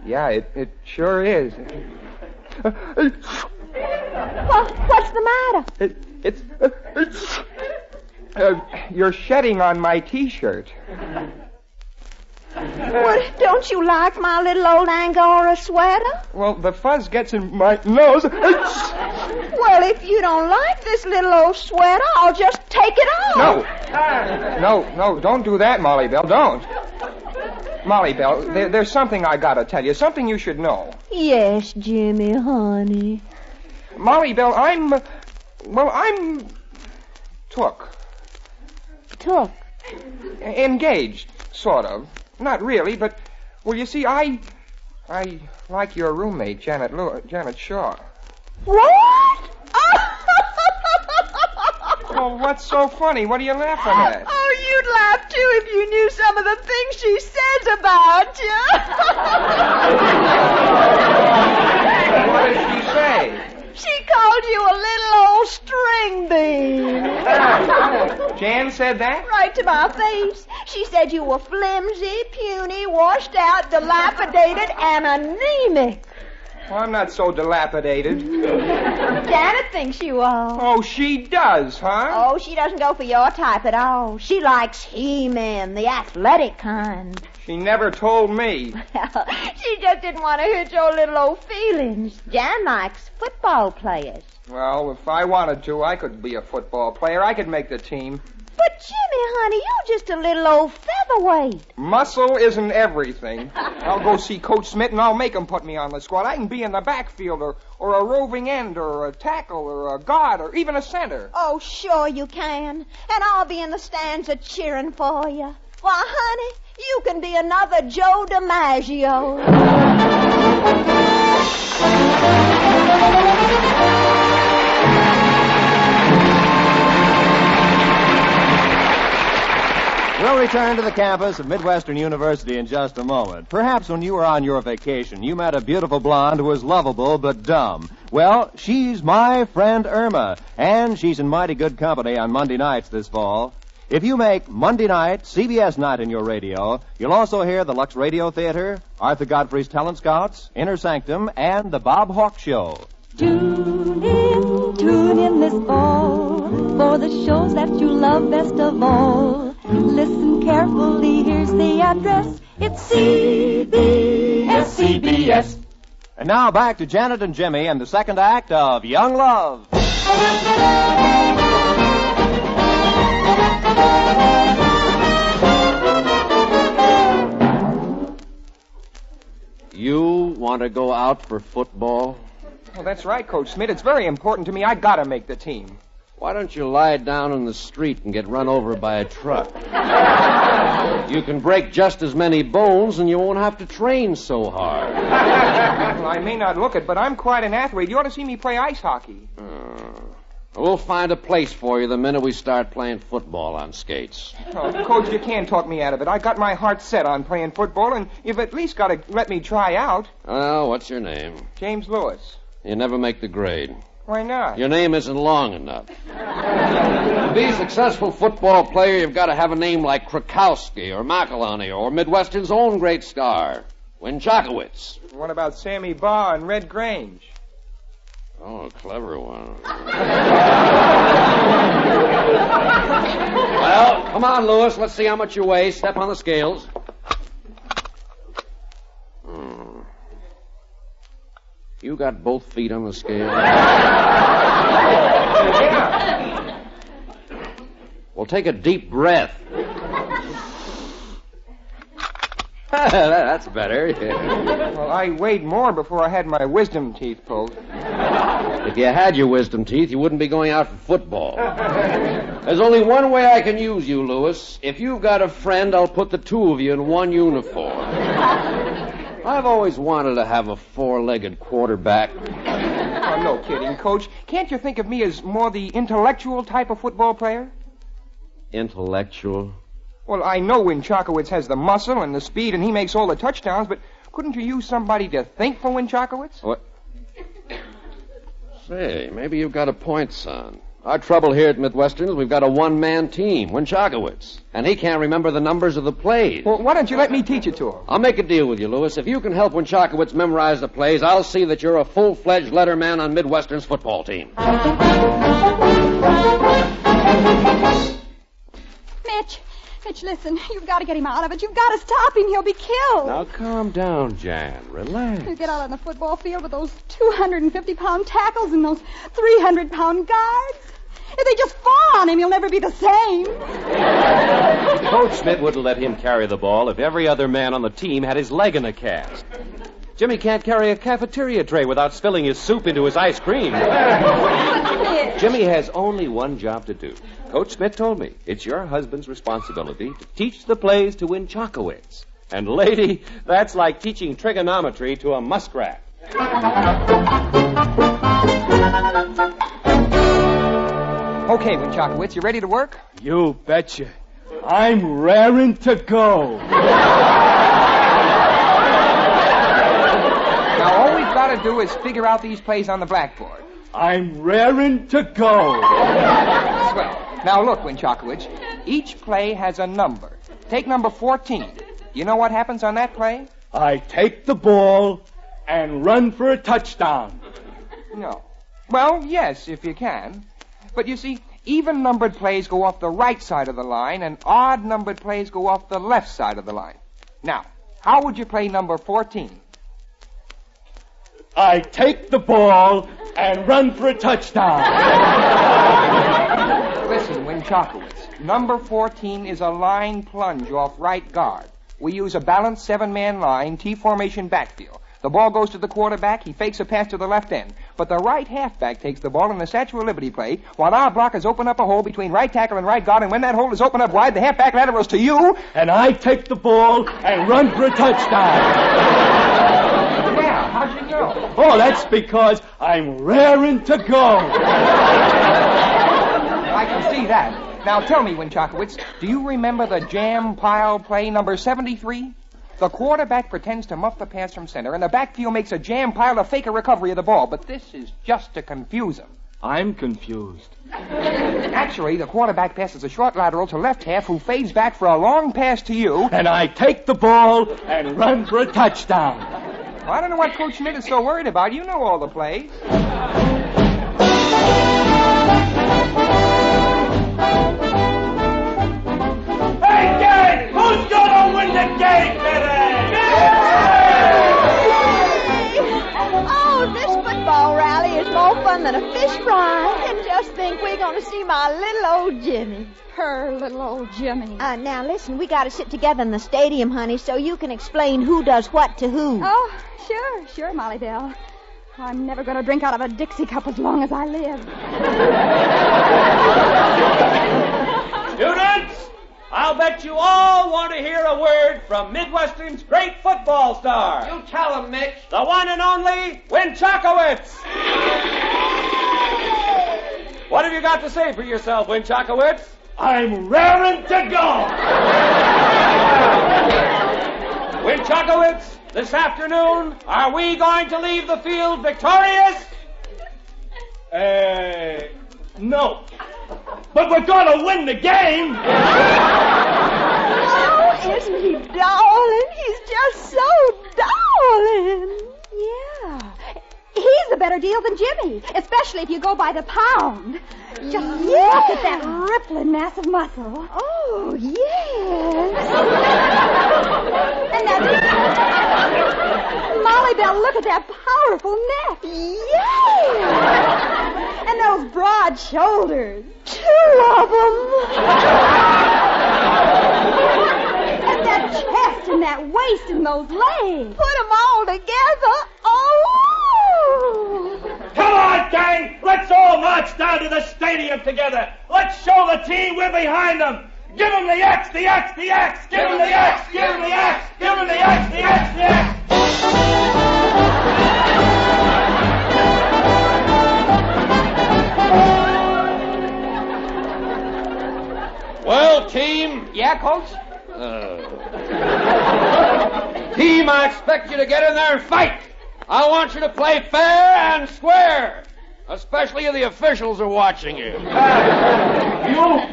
Yeah, it sure is. What's the matter? You're shedding on my T-shirt. Well, don't you like my little old Angora sweater? Well, the fuzz gets in my nose. Well, if you don't like this little old sweater, I'll just take it off. No, don't do that, Molly Bell, don't. Molly Bell, there's something I gotta tell you, something you should know. Yes, Jimmy, honey. Molly Bell, I'm took. Took? Engaged, sort of. Not really, but, well, you see, I like your roommate, Janet Shaw. What? Well, what's so funny? What are you laughing at? Oh, you'd laugh, too, if you knew some of the things she says about you. What did she say? She called you a little old string bean. Jan said that? Right to my face. She said you were flimsy, puny, washed out, dilapidated, and anemic. Well, I'm not so dilapidated. Janet thinks you are. Oh, she does, huh? Oh, she doesn't go for your type at all. She likes he-men, the athletic kind. She never told me. She just didn't want to hurt your little old feelings. Jan likes football players. Well, if I wanted to, I could be a football player. I could make the team. But, Jimmy, honey, you're just a little old featherweight. Muscle isn't everything. I'll go see Coach Smith, and I'll make him put me on the squad. I can be in the backfield, or a roving end, or a tackle, or a guard, or even a center. Oh, sure you can. And I'll be in the stands cheering for you. Why, honey, you can be another Joe DiMaggio. We'll return to the campus of Midwestern University in just a moment. Perhaps when you were on your vacation, you met a beautiful blonde who was lovable but dumb. Well, she's my friend Irma, and she's in mighty good company on Monday nights this fall. If you make Monday night CBS night in your radio, you'll also hear the Lux Radio Theater, Arthur Godfrey's Talent Scouts, Inner Sanctum, and the Bob Hawk Show. Tune in this fall for the shows that you love best of all. Listen carefully, here's the address. It's CBS. And now back to Janet and Jimmy and the second act of Young Love. You want to go out for football? Well, that's right, Coach Smith. It's very important to me. I gotta make the team. Why don't you lie down in the street and get run over by a truck? You can break just as many bones and you won't have to train so hard. Well, I may not look it, but I'm quite an athlete. You ought to see me play ice hockey. We'll find a place for you the minute we start playing football on skates. Oh, Coach, you can't talk me out of it. I got my heart set on playing football, and you've at least got to let me try out. Well, what's your name? James Lewis. You never make the grade. Why not? Your name isn't long enough. To be a successful football player, you've got to have a name like Krakowski or McElhenney or Midwestern's own great star, Winchakowitz. What about Sammy Baugh and Red Grange? Oh, a clever one. Well, come on, Lewis. Let's see how much you weigh. Step on the scales. You got both feet on the scale? Yeah. Well, take a deep breath. That's better. Yeah. Well, I weighed more before I had my wisdom teeth pulled. If you had your wisdom teeth, you wouldn't be going out for football. There's only one way I can use you, Lewis. If you've got a friend, I'll put the two of you in one uniform. I've always wanted to have a four-legged quarterback. Oh, no kidding, Coach. Can't you think of me as more the intellectual type of football player? Intellectual? Well, I know Winchakowitz has the muscle and the speed, and he makes all the touchdowns, but couldn't you use somebody to think for Winchakowitz? What? Say, maybe you've got a point, son. Our trouble here at Midwestern is we've got a one-man team, Winchakowitz, and he can't remember the numbers of the plays. Well, why don't you let me teach it to him? I'll make a deal with you, Lewis. If you can help Winchakowitz memorize the plays, I'll see that you're a full-fledged letterman on Midwestern's football team. Mitch, listen. You've got to get him out of it. You've got to stop him. He'll be killed. Now, calm down, Jan. Relax. You get out on the football field with those 250-pound tackles and those 300-pound guards. If they just fall on him, he'll never be the same. Coach Schmidt wouldn't let him carry the ball if every other man on the team had his leg in a cast. Jimmy can't carry a cafeteria tray without spilling his soup into his ice cream. Jimmy has only one job to do. Coach Schmidt told me it's your husband's responsibility to teach the plays to Winchakowitz. And, lady, that's like teaching trigonometry to a muskrat. Okay, Winchakowitz, you ready to work? You betcha. I'm raring to go. Now, all we've got to do is figure out these plays on the blackboard. I'm raring to go. Swell. Now, look, Winchakowitz, each play has a number. Take number 14. You know what happens on that play? I take the ball and run for a touchdown. No. Well, yes, if you can. But you see, even-numbered plays go off the right side of the line, and odd-numbered plays go off the left side of the line. Now, how would you play number 14? I take the ball and run for a touchdown. Listen, Winchakowitz, number 14 is a line plunge off right guard. We use a balanced 7-man line, T-formation backfield. The ball goes to the quarterback, he fakes a pass to the left end. But the right halfback takes the ball in the Statue of Liberty play, while our blockers open up a hole between right tackle and right guard, and when that hole is opened up wide, the halfback laterals to you. And I take the ball and run for a touchdown. Yeah, how'd you know? Oh, that's because I'm raring to go. I can see that. Now tell me, Winchakowitz, do you remember the jam pile play number 73? The quarterback pretends to muff the pass from center, and the backfield makes a jam pile to fake a recovery of the ball. But this is just to confuse him. I'm confused. Actually, the quarterback passes a short lateral to left half, who fades back for a long pass to you. And I take the ball and run for a touchdown. Well, I don't know what Coach Schmidt is so worried about. You know all the plays. Hey, gang! Who's gonna win the game today? Oh, this football rally is more fun than a fish fry. And just think we're going to see my little old Jimmy. Her little old Jimmy. Now, listen, we got to sit together in the stadium, honey, so you can explain who does what to who. Oh, sure, Molly Belle. I'm never going to drink out of a Dixie cup as long as I live. Students, I'll bet you all want to hear a word from Midwestern's great football star. You tell him, Mitch. The one and only Winchakowitz. What have you got to say for yourself, Winchakowitz? I'm raring to go. Winchakowitz, this afternoon, are we going to leave the field victorious? No. But we're going to win the game. Oh, isn't he darling? He's just so darling. Yeah. He's a better deal than Jimmy, especially if you go by the pound. Just look at that rippling mass of muscle. Oh, yes. And that... Molly Bell, look at that powerful neck. Yeah. And those broad shoulders. 2 of them. And that chest and that waist and those legs. Put them all together. Oh. Come on, gang! Let's all march down to the stadium together. Let's show the team we're behind them. Give them the X, the X, the X. Give them the X, give them the X, give them the X, the X, the X. Well, team. Yeah, Coach? Team, I expect you to get in there and fight. I want you to play fair and square. Especially if the officials are watching you. You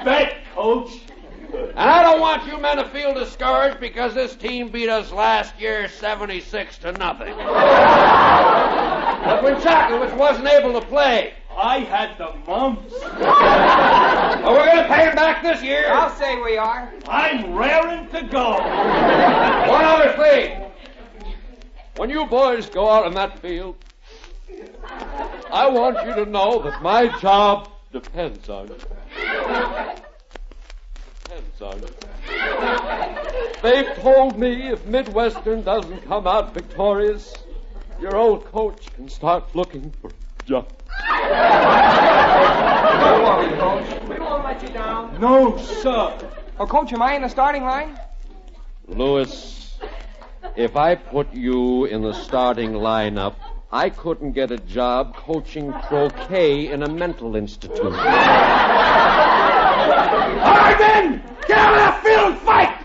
bet, Coach. And I don't want you men to feel discouraged because this team beat us last year 76-0. But when Chakowitz wasn't able to play. I had the mumps. Well, we're going to pay him back this year. I'll say we are. I'm raring to go. One other thing. When you boys go out on that field, I want you to know that my job depends on you. Depends on you. They've told me if Midwestern doesn't come out victorious, your old coach can start looking for a job. Don't worry, Coach. We won't let you down. No, sir. Oh, Coach, am I in the starting line? Lewis, if I put you in the starting lineup, I couldn't get a job coaching croquet in a mental institute. All right, then! Get out of that field and fight!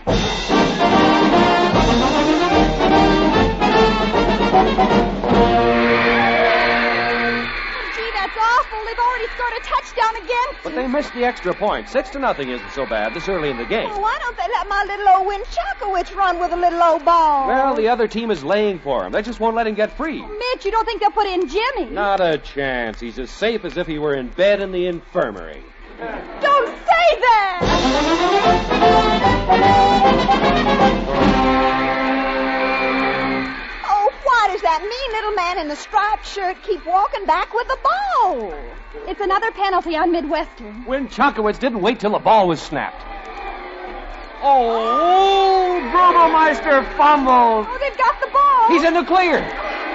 Gee, that's awful. They've already scored a touchdown again. But they missed the extra point. 6-0 isn't so bad this early in the game. Well, why don't they let my little old Winchakowitz run with a little old ball? Well, the other team is laying for him. They just won't let him get free. Mitch, you don't think they'll put in Jimmy? Not a chance. He's as safe as if he were in bed in the infirmary. Don't say that! Oh, why does that mean little man in the striped shirt keep walking back with the ball? It's another penalty on Midwestern. Winchakowitz didn't wait till the ball was snapped. Oh, Brudelmeister fumbled. Oh, they've got the ball. He's in the clear.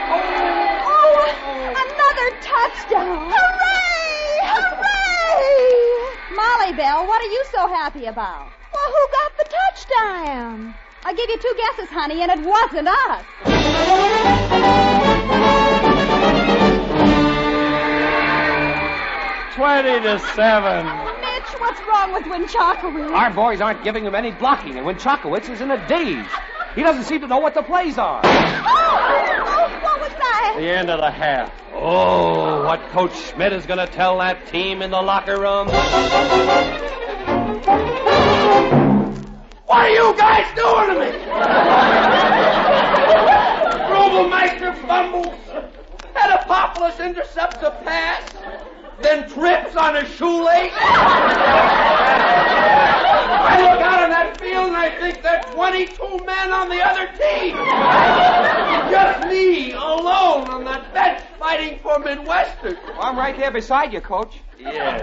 Oh, another touchdown. Hooray! Hooray! Molly Bell, what are you so happy about? Well, who got the touchdown? I gave you 2 guesses, honey, and it wasn't us. 20-7. Mitch, what's wrong with Winchakowitz? Our boys aren't giving him any blocking, and Winchakowitz is in a daze. He doesn't seem to know what the plays are. Oh, what was that? The end of the half. Oh, what Coach Schmidt is going to tell that team in the locker room. What are you guys doing to me? Brudelmeister fumbles. Hedopopoulos intercepts a pass. Then trips on a shoelace. I look out on that field and I think there are 22 men on the other team. Just me alone on that bench fighting for Midwestern. Well, I'm right there beside you, Coach. Yeah.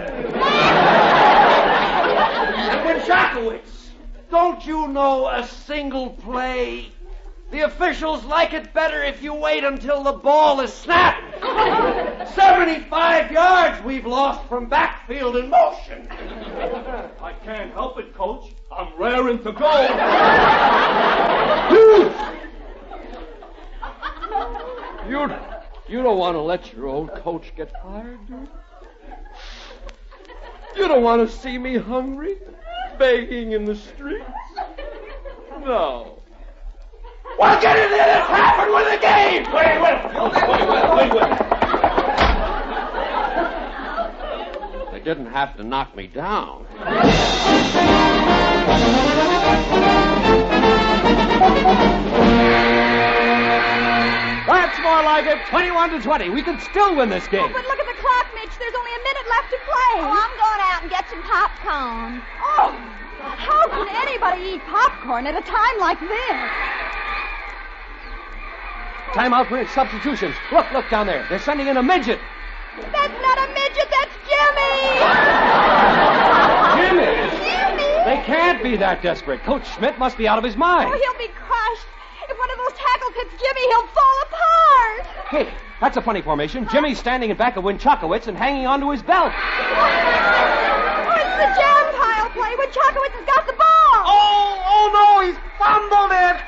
And Winchakowitz, don't you know a single play? The officials like it better if you wait until the ball is snapped. 75 yards we've lost from backfield in motion. I can't help it, Coach. I'm raring to go. You don't want to let your old coach get fired, do you? You don't want to see me hungry, begging in the streets? No. Well, get in there. Let's happen with the game. Wait. They didn't have to knock me down. That's more like it. 21-20. We could still win this game. Oh, but look at the clock, Mitch. There's only a minute left to play. Oh, I'm going out and get some popcorn. Oh, how can anybody eat popcorn at a time like this? Timeout for substitutions. Look down there. They're sending in a midget. That's not a midget. That's Jimmy. Jimmy? Jimmy? They can't be that desperate. Coach Schmidt must be out of his mind. Oh, he'll be crushed. If one of those tackles hits Jimmy, he'll fall apart. Hey, that's a funny formation. Jimmy's standing in back of Winchakowitz and hanging onto his belt. Oh, it's the jam pile play. Winchakowitz has got the ball. Oh, no, he's fumbled it.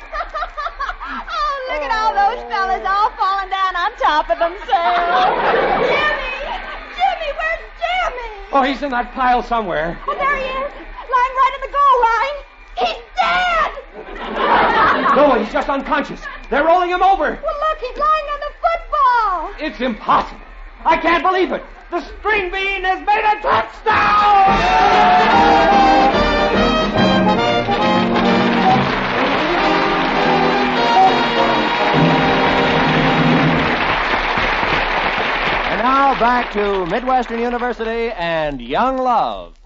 Oh, look at all those fellas all falling down on top of themselves. Jimmy, where's Jimmy? Oh, he's in that pile somewhere. Oh, there he is, lying right in the goal line. He's dead. No, he's just unconscious. They're rolling him over. Well, look, he's lying on the football. It's impossible. I can't believe it. The string bean has made a touchdown! And now back to Midwestern University and Young Love.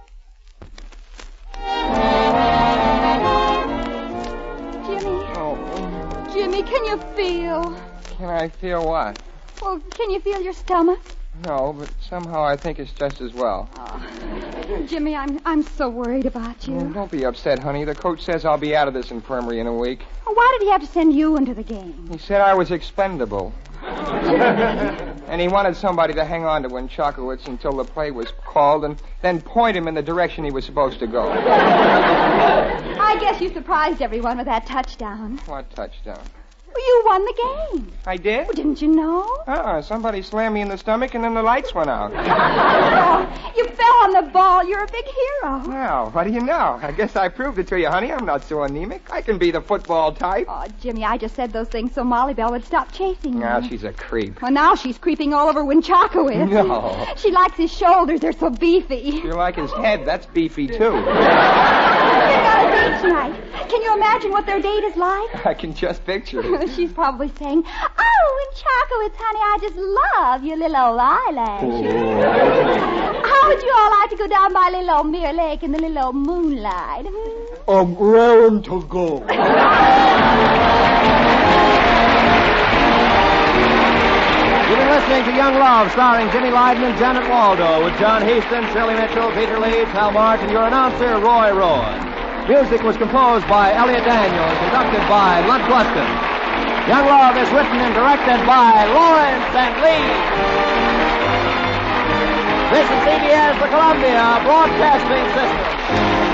Jimmy, can you feel? Can I feel what? Well, can you feel your stomach? No, but somehow I think it's just as well. Oh. Jimmy, I'm so worried about you. Don't be upset, honey. The coach says I'll be out of this infirmary in a week. Well, why did he have to send you into the game? He said I was expendable. And he wanted somebody to hang on to Winchakowitz until the play was called and then point him in the direction he was supposed to go. I guess you surprised everyone with that touchdown. What touchdown? Well, you won the game. I did? Well, didn't you know? Somebody slammed me in the stomach and then the lights went out. Oh, you fell on the ball. You're a big hero. Well, what do you know? I guess I proved it to you, honey. I'm not so anemic. I can be the football type. Oh, Jimmy, I just said those things so Molly Bell would stop chasing you. Now she's a creep. Well, now she's creeping all over Winchakowitz. No. She likes his shoulders. They're so beefy. You like his head. That's beefy, too. They've got a date tonight. Can you imagine what their date is like? I can just picture it. She's probably saying, "Oh, Winchakowitz, honey, I just love your little old eyelashes. How would you all like to go down by little old Mirror Lake in the little old moonlight?" I'm raring to go. You've been listening to Young Love, starring Jimmy Lyden and Janet Waldo, with John Hastings, Shirley Mitchell, Peter Leeds, Hal March, and your announcer, Roy Rowan. Music was composed by Elliot Daniels, conducted by Lunt Gluskin. Young Love is written and directed by Lawrence and Lee. This is CBS, the Columbia Broadcasting System.